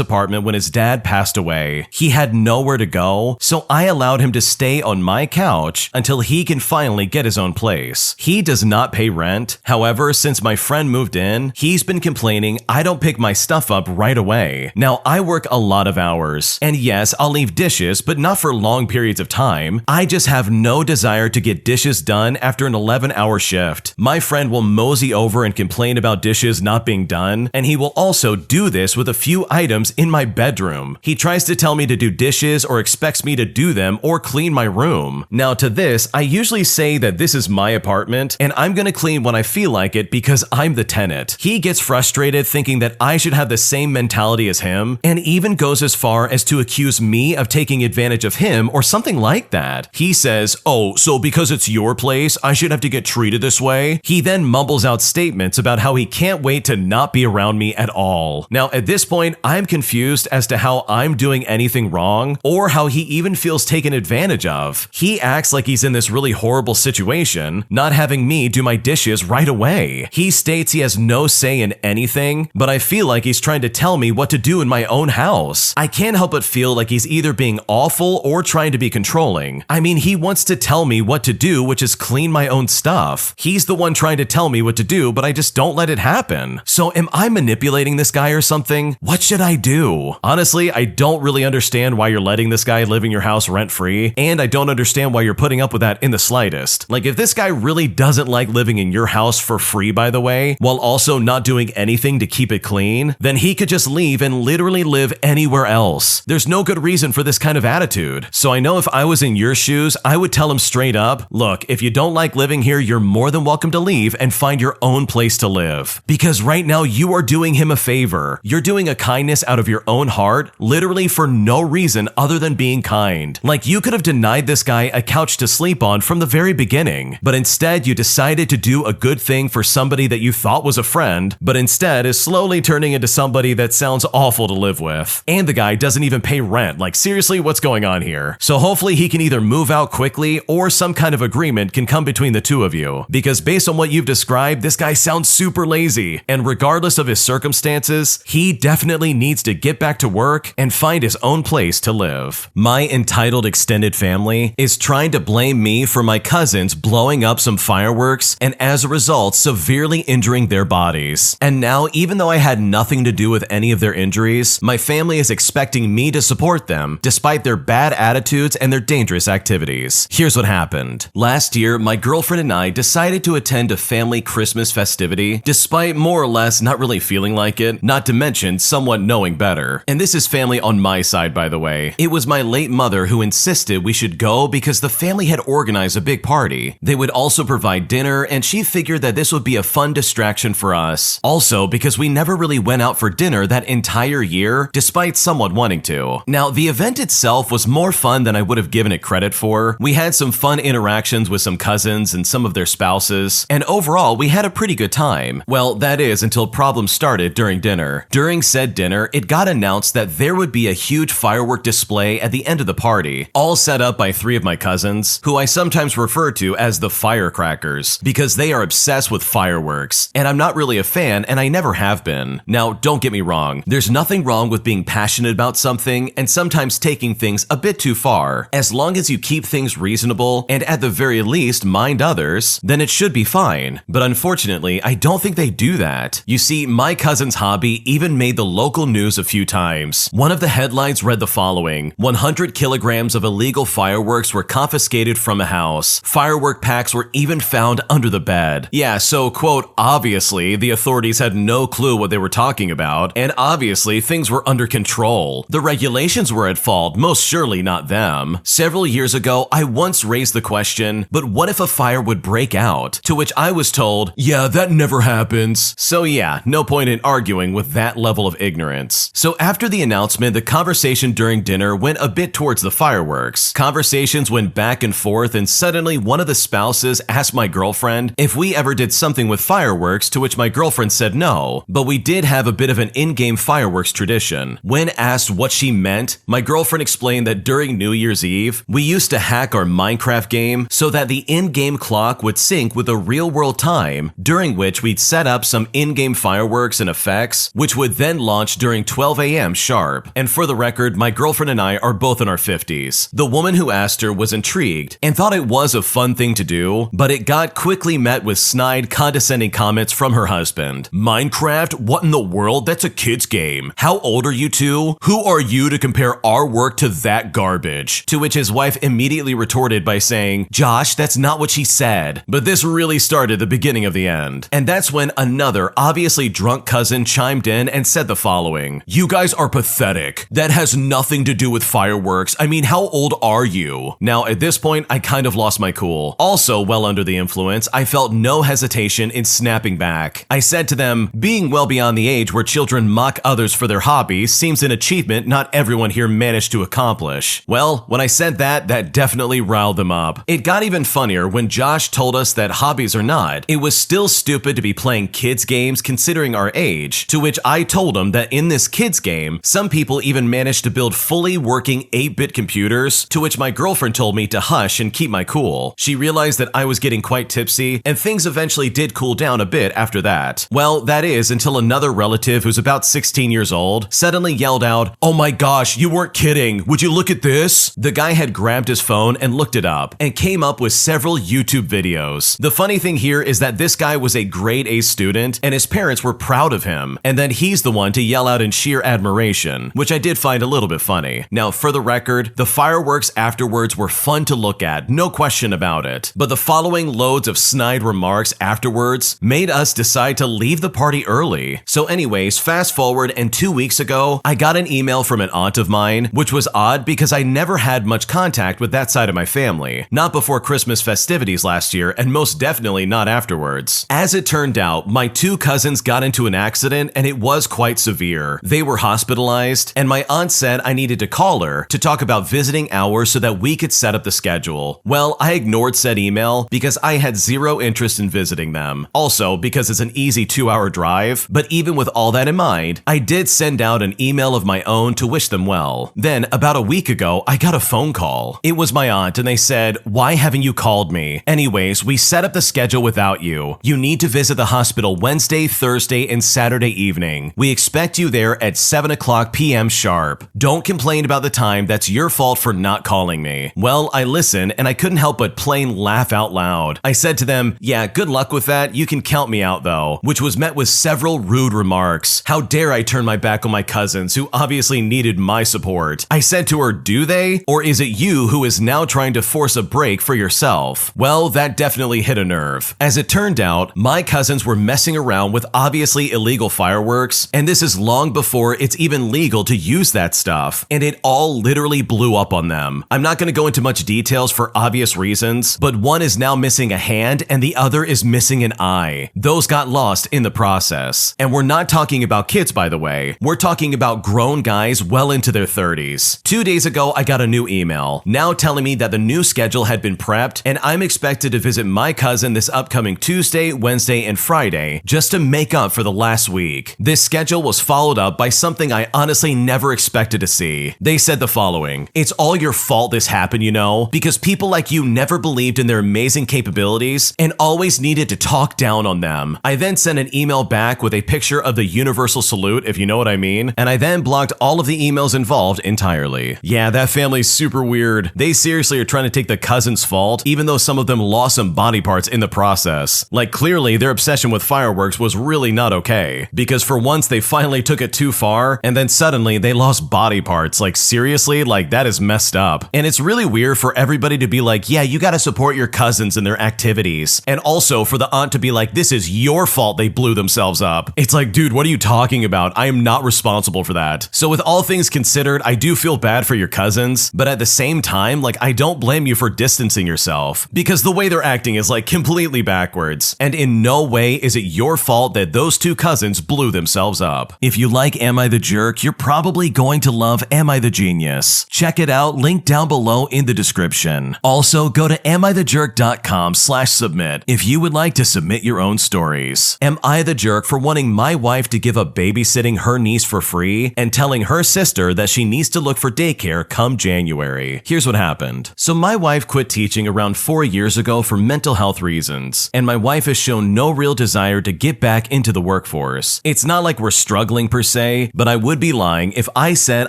apartment when his dad passed away. He had nowhere to go, so I allowed him to stay on my couch until he can finally get his own place. He does not pay rent. However, since my friend moved in, he's been complaining I don't pick my stuff up right away. Now, I work a lot of hours, and yes, I'll leave dishes, but not for long periods of time. I just have no desire to get dishes done after an 11-hour shift. My friend will mosey over and complain about dishes not being done, and he will also do this with a few items in my bedroom. He tries to tell me to do dishes or expects me to do them or clean my room. Now to this, I usually say that this is my apartment and I'm gonna clean when I feel like it because I'm the tenant. He gets frustrated thinking that I should should have the same mentality as him, and even goes as far as to accuse me of taking advantage of him or something like that. He says, "Oh, so because it's your place, I should have to get treated this way?" He then mumbles out statements about how he can't wait to not be around me at all. Now, at this point, I'm confused as to how I'm doing anything wrong, or how he even feels taken advantage of. He acts like he's in this really horrible situation, not having me do my dishes right away. He states he has no say in anything, but I feel like he's trying to tell me what to do in my own house. I can't help but feel like he's either being awful or trying to be controlling. I mean, he wants to tell me what to do, which is clean my own stuff. He's the one trying to tell me what to do, but I just don't let it happen. So am I manipulating this guy or something? What should I do? Honestly, I don't really understand why you're letting this guy live in your house rent-free, and I don't understand why you're putting up with that in the slightest. Like, if this guy really doesn't like living in your house for free, by the way, while also not doing anything to keep it clean, then he could just leave and literally live anywhere else. There's no good reason for this kind of attitude. So I know if I was in your shoes, I would tell him straight up, look, if you don't like living here, you're more than welcome to leave and find your own place to live. Because right now you are doing him a favor. You're doing a kindness out of your own heart, literally for no reason other than being kind. Like, you could have denied this guy a couch to sleep on from the very beginning, but instead you decided to do a good thing for somebody that you thought was a friend, but instead is slowly turning into somebody that sounds awful to live with. And the guy doesn't even pay rent. Like, seriously, what's going on here? So hopefully he can either move out quickly or some kind of agreement can come between the two of you. Because based on what you've described, this guy sounds super lazy. And regardless of his circumstances, he definitely needs to get back to work and find his own place to live. My entitled extended family is trying to blame me for my cousins blowing up some fireworks and as a result severely injuring their bodies. And now, even though I had nothing to do with any of their injuries, my family is expecting me to support them despite their bad attitudes and their dangerous activities. Here's what happened. Last year, my girlfriend and I decided to attend a family Christmas festivity despite more or less not really feeling like it, not to mention somewhat knowing better. And this is family on my side, by the way. It was my late mother who insisted we should go because the family had organized a big party. They would also provide dinner, and she figured that this would be a fun distraction for us. Also, because we never really went out for dinner that entire year, despite somewhat wanting to. Now, the event itself was more fun than I would have given it credit for. We had some fun interactions with some cousins and some of their spouses, and overall, we had a pretty good time. Well, that is until problems started during dinner. During said dinner, it got announced that there would be a huge firework display at the end of the party, all set up by 3 of my cousins, who I sometimes refer to as the firecrackers, because they are obsessed with fireworks, and I'm not really a fan, and I never have been. Now, don't get me wrong, there's nothing wrong with being passionate about something and sometimes taking things a bit too far. As long as you keep things reasonable and at the very least mind others, then it should be fine. But unfortunately, I don't think they do that. You see, my cousin's hobby even made the local news a few times. One of the headlines read the following: 100 kilograms of illegal fireworks were confiscated from a house. Firework packs were even found under the bed. Yeah, so quote, obviously, the authorities had no clue what they were talking about, and obviously things were under control. The regulations were at fault, most surely not them. Several years ago, I once raised the question, but what if a fire would break out? To which I was told, yeah, that never happens. So yeah, no point in arguing with that level of ignorance. So after the announcement, the conversation during dinner went a bit towards the fireworks. Conversations went back and forth, and suddenly one of the spouses asked my girlfriend if we ever did something with fireworks, to which my girlfriend said no, but we did have a bit of an in-game fireworks tradition. When asked what she meant, my girlfriend explained that during New Year's Eve, we used to hack our Minecraft game so that the in-game clock would sync with the real-world time, during which we'd set up some in-game fireworks and effects, which would then launch during 12 a.m. sharp. And for the record, my girlfriend and I are both in our 50s. The woman who asked her was intrigued and thought it was a fun thing to do, but it got quickly met with snide, condescending comments from her husband. Minecraft? What in the world? That's a kid's game. How old are you two? Who are you to compare our work to that garbage? To which his wife immediately retorted by saying, Josh, that's not what she said. But this really started the beginning of the end. And that's when another obviously drunk cousin chimed in and said the following: you guys are pathetic. That has nothing to do with fireworks. I mean, how old are you? Now, at this point, I kind of lost my cool. Also, well under the influence, I felt no hesitation in snapping back. I said to them, being well beyond the age where children mock others for their hobbies seems an achievement not everyone here managed to accomplish. Well, when I said that definitely riled them up. It got even funnier when Josh told us that hobbies or not, it was still stupid to be playing kids games considering our age, to which I told him that in this kids game, some people even managed to build fully working 8-bit computers, to which my girlfriend told me to hush and keep my cool. She realized that I was getting quite tipsy, and things eventually did cool down a bit after that. Well, that is until another relative who's about 16 years old suddenly yelled out, "Oh my gosh, you weren't kidding. Would you look at this?" The guy had grabbed his phone and looked it up and came up with several YouTube videos. The funny thing here is that this guy was a grade A student and his parents were proud of him, and then he's the one to yell out in sheer admiration, which I did find a little bit funny. Now, for the record, the fireworks afterwards were fun to look at, no question about it, but the following loads of snide remarks afterwards made us decide to leave the party early. So anyways, fast forward, and 2 weeks ago, I got an email from an aunt of mine, which was odd because I never had much contact with that side of my family. Not before Christmas festivities last year, and most definitely not afterwards. As it turned out, my 2 cousins got into an accident and it was quite severe. They were hospitalized, and my aunt said I needed to call her to talk about visiting hours so that we could set up the schedule. Well, I ignored said email because I had zero interest in visiting them. Also, because it's an easy 2-hour drive, but even with all that in mind, I did send out an email of my own to wish them well. Then, about a week ago, I got a phone call. It was my aunt, and they said, "Why haven't you called me? Anyways, we set up the schedule without you. You need to visit the hospital Wednesday, Thursday, and Saturday evening. We expect you there at 7:00 p.m. sharp. Don't complain about the time. That's your fault for not calling me." Well, I listened, and I couldn't help but plain laugh out loud. I said to them, "Yeah, good luck with that. You can count me out though," which was met with several rude remarks. How dare I turn my back on my cousins who obviously needed my support? I said to her, "Do they? Or is it you who is now trying to force a break for yourself?" Well, that definitely hit a nerve. As it turned out, my cousins were messing around with obviously illegal fireworks, and this is long before it's even legal to use that stuff, and it all literally blew up on them. I'm not going to go into much details for obvious reasons, but one is now missing a hand and the other is missing an eye. Those got lost in the process. And we're not talking about kids, by the way. We're talking about grown guys well into their 30s. 2 days ago, I got a new email, now telling me that the new schedule had been prepped and I'm expected to visit my cousin this upcoming Tuesday, Wednesday, and Friday just to make up for the last week. This schedule was followed up by something I honestly never expected to see. They said the following: "It's all your fault this happened, you know, because people like you never believed in their amazing capabilities and always needed to talk down on them." I then sent an email back with a picture of the universal salute, if you know what I mean, and I then blocked all of the emails involved entirely. Yeah, that family's super weird. They seriously are trying to take the cousin's fault, even though some of them lost some body parts in the process. Like, clearly their obsession with fireworks was really not okay, because for once they finally took it too far, and then suddenly they lost body parts. Like, seriously, like, that is messed up. And it's really weird for everybody to be like, yeah, you gotta support your cousins in their activities, and also for the aunt to be like, this is your fault they blew themselves up. It's like, dude, what are you talking about? I am not responsible for that. So with all things considered, I do feel bad for your cousins, but at the same time, like, I don't blame you for distancing yourself, because the way they're acting is like completely backwards, and in no way is it your fault that those 2 cousins blew themselves up. If you like Am I the Jerk, you're probably going to love Am I the Genius. Check it out, link down below in the description. Also, go to AmITheJerk.com/submit if you would like to submit your own stories. Am I the jerk for wanting my wife to give up babysitting her niece for free and telling her sister that she needs to look for daycare come January? Here's what happened. So my wife quit teaching around 4 years ago for mental health reasons, and my wife has shown no real desire to get back into the workforce. It's not like we're struggling per se, but I would be lying if I said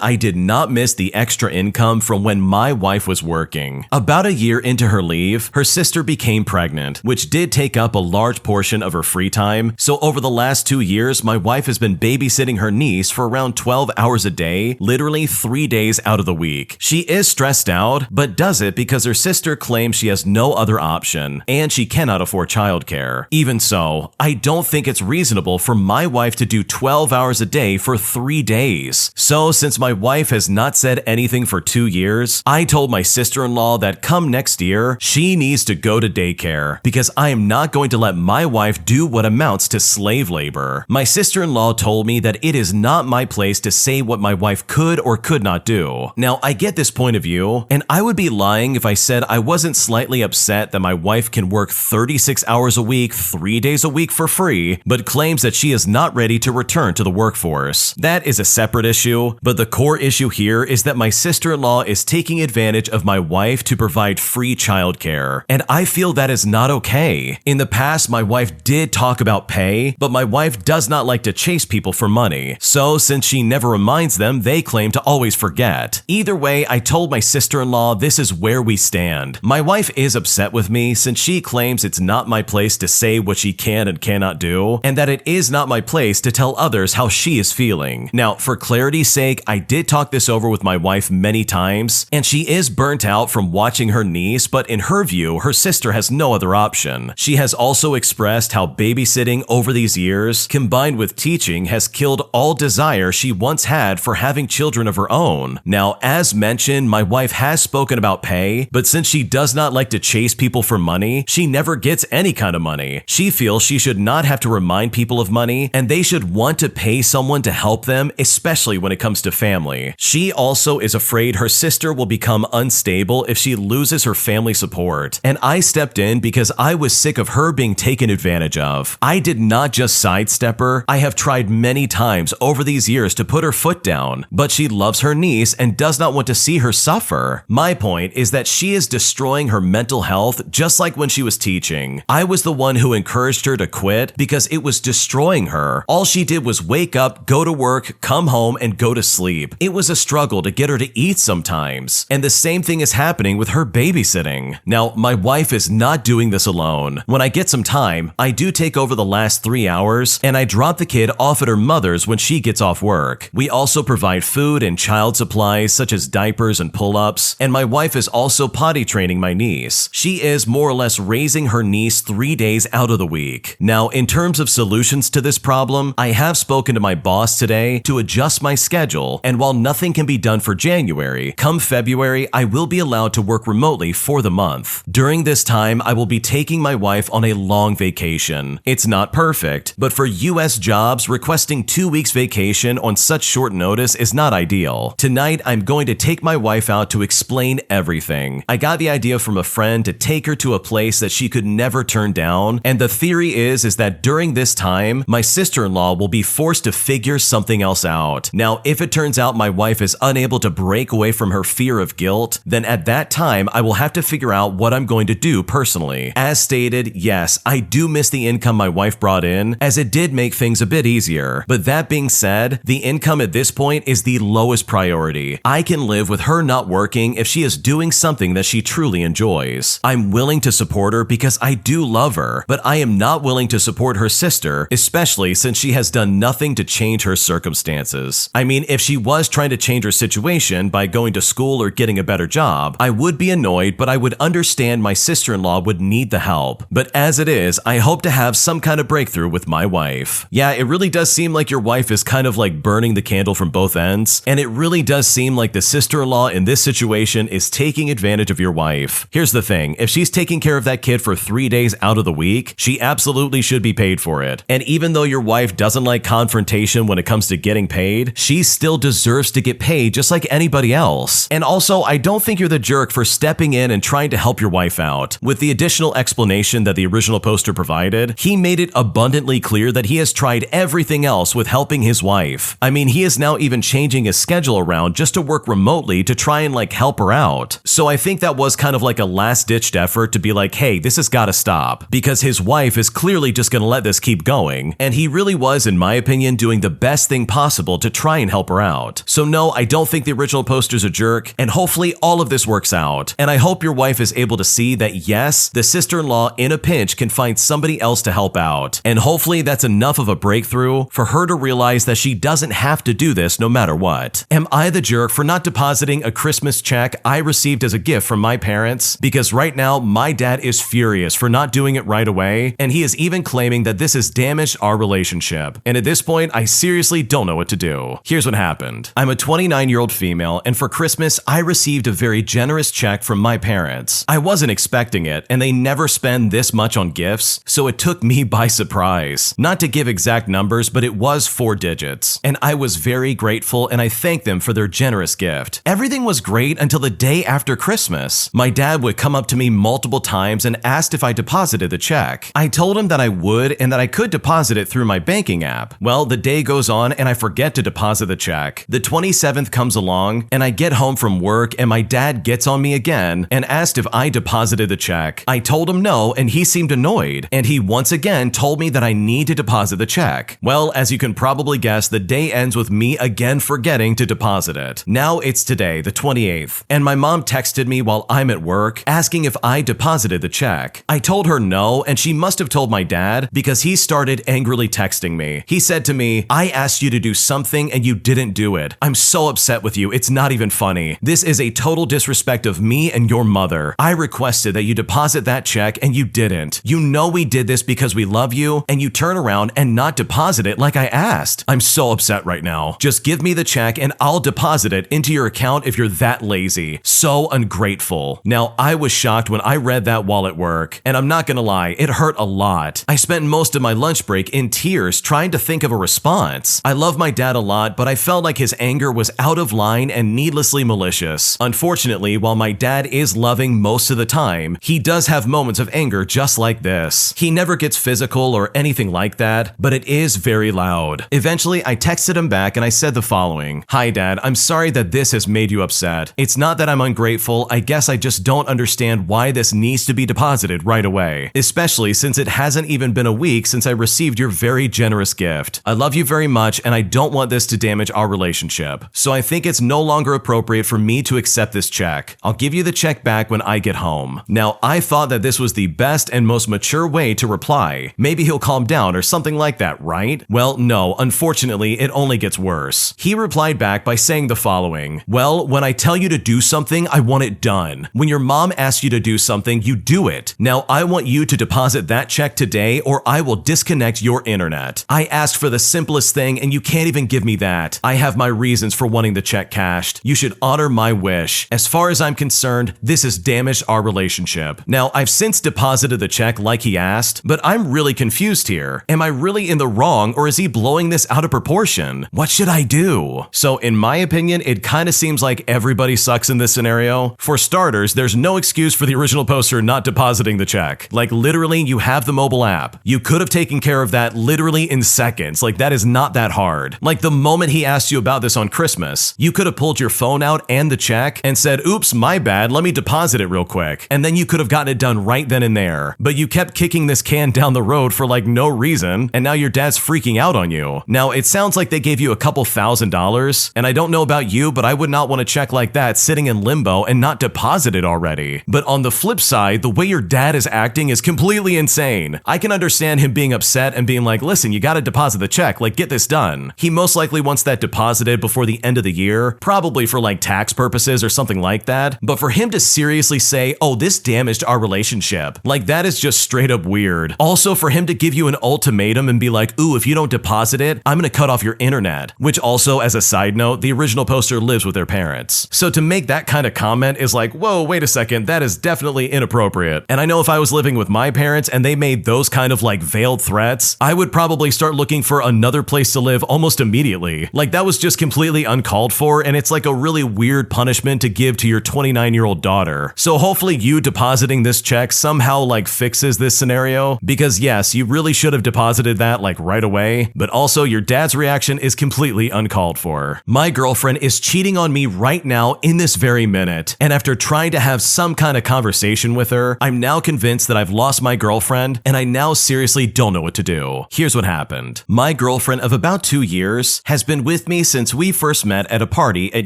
I did not miss the extra income from when my wife was working. About a year into her leave, her sister became pregnant, which did take up a large portion of her free time. So over the last 2 years, my wife has been babysitting her niece for around 12 hours a day, literally 3 days out of the week. She is stressed out, but does it because her sister claims she has no other option, and she cannot afford childcare. Even so, I don't think it's reasonable for my wife to do 12 hours a day for 3 days. So since my wife has not said anything for 2 years, I told my sister-in-law that come next year, she needs to go to daycare, because I am not going to let my wife do what amounts to slave labor. My sister-in-law told me that it is not my place to say what my wife could or could not do. Now, I get this point of view, and I would be lying if I said I wasn't slightly upset that my wife can work 36 hours a week, 3 days a week for free, but claims that she is not ready to return to the workforce. That is a separate issue, but the core issue here is that my sister-in-law is taking advantage of my wife to provide free childcare, and I feel that is not okay. In the past, my wife did talk about pay, but my wife does not like to chase people for money, so since she never reminds them, they claim to always forget. Either way, I told my sister-in-law this is where we stand. My wife is upset with me since she claims it's not my place to say what she can and cannot do, and that it is not my place to tell others how she is feeling. Now, for clarity's sake, I did talk this over with my wife many times, and she is burnt out from watching her niece, but in her view, her sister has no other option. She has also expressed how babysitting over these years, combined with teaching, has killed all desire she once had for having children of her own. Now, as mentioned, my wife has spoken about pay, but since she does not like to chase people for money, she never gets any kind of money. She feels she should not have to remind people of money, and they should want to pay someone to help them, especially when it comes to family. She also is afraid her sister will become unstable if she loses her family support, and I stepped in because I was sick of her being taken advantage of. I did not just sidestep her, I have tried many times over these years to put her foot down, but she loves her niece and does not want to see her suffer. My point is that she is destroying her mental health just like when she was teaching. I was the one who encouraged her to quit because it was destroying her. All she did was wake up, go to work, come home, and go to sleep. It was a struggle to get her to eat sometimes. And the same thing is happening with her babysitting. Now, my wife is not doing this alone. When I get some time, I do take over the last 3 hours, and I drop the kid off at her mother's when she gets off work. We also provide food and child supplies such as diapers and pull-ups, and my wife is also potty training my niece. She is more or less raising her niece 3 days out of the week. Now, in terms of solutions to this problem, I have spoken to my boss today to adjust my schedule, and while nothing can be done for January, come February, I will be allowed to work remotely for the month. During this time, I will be taking my wife on a long vacation. It's not perfect, but for US jobs, requesting 2 weeks vacation on such short notice is not ideal. Tonight, I'm going to take my wife out to explain everything. I got the idea from a friend to take her to a place that she could never turn down, and the theory is that during this time, my sister-in-law will be forced to figure something else out. Now, if it turns out my wife is unable to break away from her fear of guilt, then at that time, I will have to figure out what I'm going to do personally. As stated, yes, I do miss the income my wife brought in, as it did make things a bit easier. But that being said, the income at this point is the lowest priority. I can live with her not working if she is doing something that she truly enjoys. I'm willing to support her because I do love her, but I am not willing to support her sister, especially since she has done nothing to change her circumstances. I mean, if she was trying to change her situation by going to school or getting a better job, I would be annoyed, but I would understand my sister-in-law would need the help. But as it is, I hope to have some kind of breakthrough with my wife. Yeah, it really does seem like your wife is kind of like burning the candle from both ends, and it really does seem like the sister-in-law in this situation is taking advantage of your wife. Here's the thing, if she's taking care of that kid for 3 days out of the week, she absolutely should be paid for it. And even though your wife doesn't like confrontation when it comes to getting paid, she still deserves to get paid just like anybody else. And also, I don't think you're the jerk for stepping in and trying to help your wife out. With the additional explanation that the original poster provided, he made it abundantly clear that he has tried everything else with helping his wife. I mean, he is now even changing his schedule around just to work remotely to try and like help her out. So I think that was kind of like a last-ditched effort to be like, hey, this has got to stop, because his wife is clearly just going to let this keep going, and he really was, in my opinion, doing the best thing possible to try and help her out. So no, I don't think the original poster's a jerk, and hopefully all of this works out. And I hope your wife is able to see that yes, the sister-in-law in a pinch can find somebody else to help out. And hopefully that's enough of a breakthrough for her to realize that she doesn't have to do this no matter what. Am I the jerk for not depositing a Christmas check I received as a gift from my parents? Because right now, my dad is furious for not doing it right away, and he is even claiming that this has damaged our relationship. And at this point, I seriously don't know what to do. Here's what happened. I'm a 29-year-old female, and for Christmas, I received a very generous check from my parents. I wasn't expecting it, and they never spend this much on gifts, so it took me by surprise. Not to give exact numbers, but it was 4 digits. And I was very grateful and I thanked them for their generous gift. Everything was great until the day after Christmas. My dad would come up to me multiple times and asked if I deposited the check. I told him that I would and that I could deposit it through my banking app. Well, the day goes on and I forget to deposit the check. The 27th comes along and I get home from work and my dad gets on me again and asked if I deposited the check. I told him no and he seemed annoyed, and he once again told me that I need to deposit the check. Well, as you can probably guess, the day ends with me again forgetting to deposit it. Now it's today, the 28th, and my mom texted me while I'm at work asking if I deposited the check. I told her no, and she must have told my dad because he started angrily texting me. He said to me, "I asked you to do something and you didn't do it. I'm so upset with you, it's not even funny. This is a total disrespect of me and your mother. I requested that you deposit that check and you didn't. You know we did this because we love you, and you turn around and not deposit it like I asked. I'm so upset right now. Just give me the check and I'll deposit it into your account if you're that lazy. So ungrateful." Now, I was shocked when I read that while at work, and I'm not gonna lie, it hurt a lot. I spent most of my lunch break in tears trying to think of a response. I love my dad a lot, but I felt like his anger was out of line and needlessly malicious. Unfortunately, while my dad is loving most of the time, he does have moments of anger just like this. He never gets physical or anything like that, but it is very loud. Eventually, I texted him back and I said the following: "Hi Dad, I'm sorry that this has made you upset. It's not that I'm ungrateful, I guess I just don't understand why this needs to be deposited right away, especially since it hasn't even been a week since I received your very generous gift. I love you very much and I don't want this to damage our relationship. So I think it's no longer appropriate for me to accept this check. I'll give you the check back when I get home." Now, I thought that this was the best and most mature way to reply. Maybe he'll calm down or something like that, right? Well, no, unfortunately, it only gets worse. He replied back by saying the following: "Well, when I tell you to do something, I want it done. When your mom asks you to do something, you do it. Now, I want you to deposit that check today or I will disconnect your internet. I asked for the simplest thing and you can't even give me that. I have my reasons for wanting the check cashed. You should honor my wish. As far as I'm concerned, this has damaged our relationship." Now, I've since deposited the check like he asked, but I'm really confused here. Am I really in the wrong or is he blowing this out of proportion? What should I do? So in my opinion, it kind of seems like everybody sucks in this scenario. For starters, there's no excuse for the original poster not depositing the check. Like literally, you have the mobile app. You could have taken care of that literally in seconds. Like that is not that hard. Like the moment he asked you about this on Christmas, you could have pulled your phone out and the check and said, "Oops, my bad, let me deposit it real quick." And then you could have gotten it done right then and there. But you kept kicking this can down the road for like no reason, and now your dad's freaking out on you. Now, it sounds like they gave you a couple $1,000s, and I don't know about you, but I would not want a check like that sitting in limbo and not deposited already. But on the flip side, the way your dad is acting is completely insane. I can understand him being upset and being like, "Listen, you gotta deposit the check, like get this done." He most likely wants that deposited before the end of the year, probably for like tax purposes or something like that. But for him to seriously say, "Oh, this damaged our relationship," like that is just straight up weird. Also, for him to give you an ultimatum and be like, "Ooh, if you don't deposit it, I'm gonna cut off your internet," which also, as a side note, the original poster lives with their parents. So to make that kind of comment is like, whoa, wait a second, that is definitely inappropriate. And I know if I was living with my parents and they made those kind of like veiled threats, I would probably start looking for another place to live almost immediately. Like that was just completely uncalled for, and it's like a really weird punishment to give to your 29-year-old daughter. So hopefully you depositing this check somehow like fixes this scenario, because yes, you really should have deposited that like right away, but also your dad's reaction is completely uncalled for. My girlfriend is cheating on me right now in this very minute, and after trying to have some kind of conversation with her, I'm now convinced that I've lost my girlfriend and I now seriously don't know what to do. Here's what happened. My girlfriend of about 2 years has been with me since we first met at a party at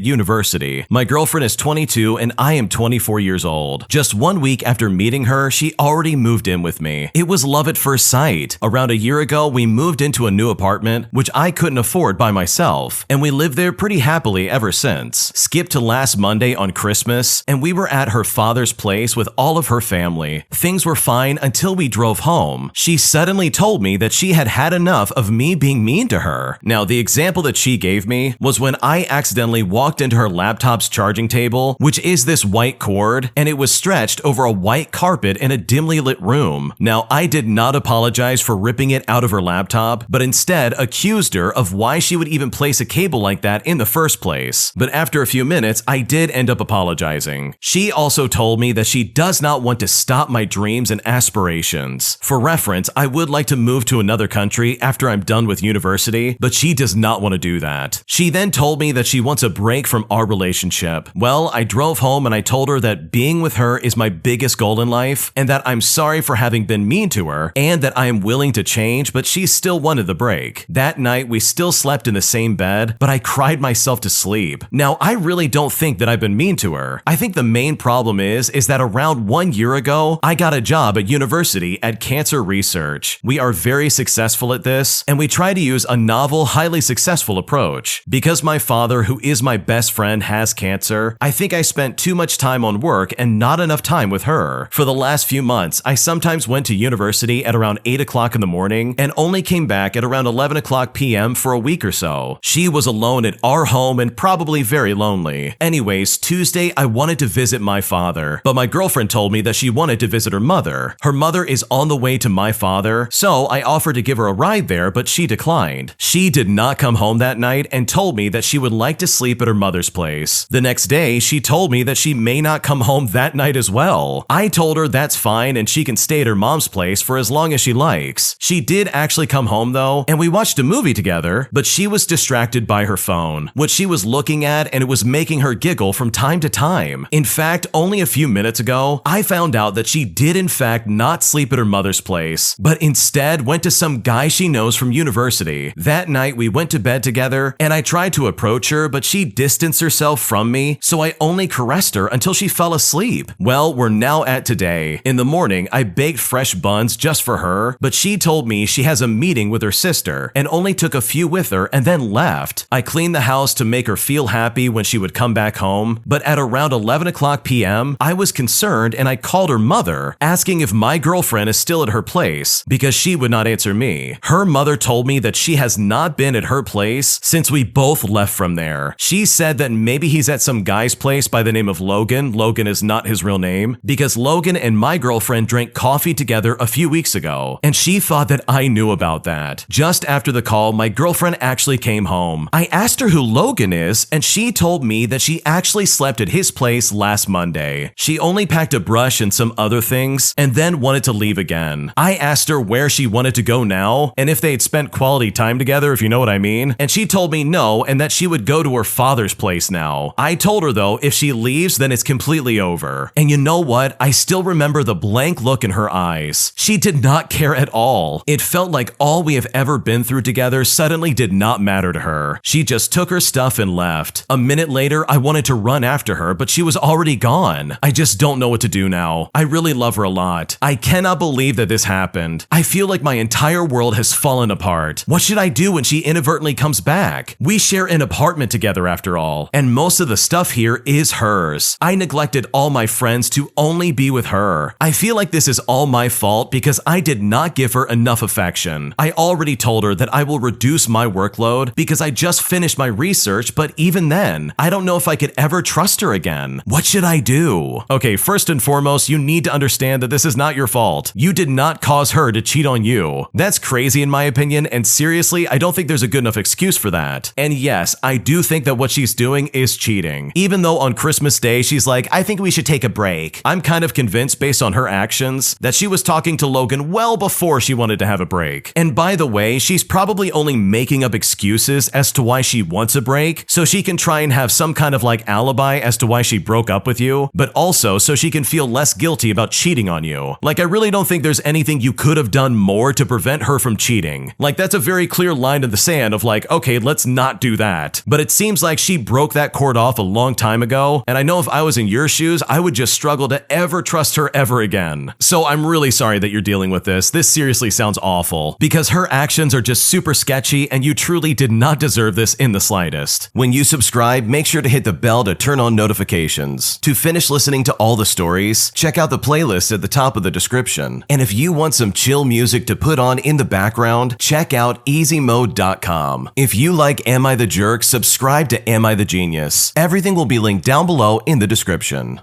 university. My girlfriend is 22 and I am 24 years old. Just 1 week after meeting her, she already moved in with me. It was love at first sight. Around a year ago, we moved into a new apartment, which I couldn't afford by myself, and we lived there pretty happily ever since. Skip to last Monday on Christmas, and we were at her father's place with all of her family. Things were fine until we drove home. She suddenly told me that she had had enough of me being mean to her. Now, the example that she gave me was when I accidentally walked into her laptop's charging table, which is this white cord, and it was stretched over a white carpet in a dimly lit room. Now, I did not apologize for ripping it out of her laptop, but instead accused her of why she would even place a cable like that in the first place. But after a few minutes, I did end up apologizing. She also told me that she does not want to stop my dreams and aspirations. For reference, I would like to move to another country after I'm done with university, but she does not want to do that. She then told me that she wants a break from our relationship. Well, I drove home and I told her that being with her is my biggest goal in life, and that I'm sorry for having been mean to her, and that I am willing to change, but she still wanted the break. That night, we still slept in the same bed, but I cried myself to sleep. Now, I really don't think that I've been mean to her. I think the main problem is that around 1 year ago, I got a job at university at cancer research. We are very successful at this, and we try to use a novel, highly successful approach. Because my father, who is my best friend, has cancer, I think I spent too much time on work and not enough time with her. For the last few months, I sometimes went to university at around 8 o'clock in the morning and only came back at around 11 o'clock p.m. for a week or so. She was alone at our home and probably very lonely. Anyways, Tuesday, I wanted to visit my father, but my girlfriend told me that she wanted to visit her mother. Her mother is on the way to my father, so I offered to give her a ride there, but she declined. She did not come home that night and told me that she would like to sleep at her mother's place. The next day, she told me that she may not come home that night as well. I told her that's fine and she can stay at her mom's place for as long as she likes. She did actually come home though, and we watched a movie together, but she was distracted by her phone, what she was looking at, and it was making her giggle from time to time. In fact, only a few minutes ago, I found out that she did in fact not sleep at her mother's place, but instead went to some guy she knows from university. That night we went to bed together, and I tried to approach her, but she distanced herself from me, so I only caressed her until she fell asleep. Well, we're now at today. In the morning, I baked fresh buns just for her, but she told me she has a meeting with her sister and only took a few with her and then left. I cleaned the house to make her feel happy when she would come back home, but at around 11 o'clock p.m., I was concerned and I called her mother, asking if my girlfriend is still at her place, because she would not answer me. Her mother told me that she has not been at her place since we both left from there. She said that maybe he's at some guy's place by the name of Logan. Logan is not his real name, because Logan and my girlfriend drank coffee together a few weeks ago, and she thought that I knew about that. Just after the call, my girlfriend actually came home. I asked her who Logan is, and she told me that she actually slept at his place last Monday. She only packed a brush and some other things, and then wanted to leave again. I asked her where she wanted to go now, and if they had spent quality time together, if you know what I mean, and she told me no, and that she would go to her father's place now. I told her though, if she leaves, then it's completely over. And you know what? I still remember the blank look in her eyes. She did not care at all. It felt like all we have ever been through together suddenly did not matter to her. She just took her stuff and left. A minute later, I wanted to run after her, but she was already gone. I just don't know what to do now. I really love her a lot. I cannot believe that this happened. I feel like my entire world has fallen apart. What should I do when she inadvertently comes back? We share an apartment together after all, and most of the stuff here is hers. I neglected all my friends to only be with her. I feel like this is all my fault because I did not give her enough affection. I already told her that I will reduce my workload because I just finished my research, but even then, I don't know if I could ever trust her again. What should I do? Okay, first and foremost, you need to understand that this is not your fault. You did not cause her to cheat on you. That's crazy in my opinion, and seriously, I don't think there's a good enough excuse for that. And yes, I do think that what she's doing is cheating. Even though on Christmas Day, she's like, I think we should take a break. I'm kind of convinced based on her actions that she was talking to Logan well before she wanted to have a break. And by the way, she's probably only making up excuses as to why she wants a break, so she can try and have some kind of like alibi as to why she broke up with you, but also so she can feel less guilty about cheating on you. Like, I really don't think there's anything you could have done more to prevent her from cheating. Like, that's a very clear line in the sand of like, okay, let's not do that. But it seems like she broke that cord off a long time ago, and I know if I was in your shoes, I would just struggle to ever trust her ever again. So I'm really sorry that you're dealing with this. This seriously sounds awful, because her actions are just super sketchy, and you truly did not deserve this in the slightest. When you subscribe, make sure to hit the bell to turn on notifications. To finish listening to all the stories, check out the playlist at the top of the description. And if you want some chill music to put on in the background, check out easymode.com. If you like Am I the Jerk, subscribe to Am I the Genius. Everything will be linked down below in the description.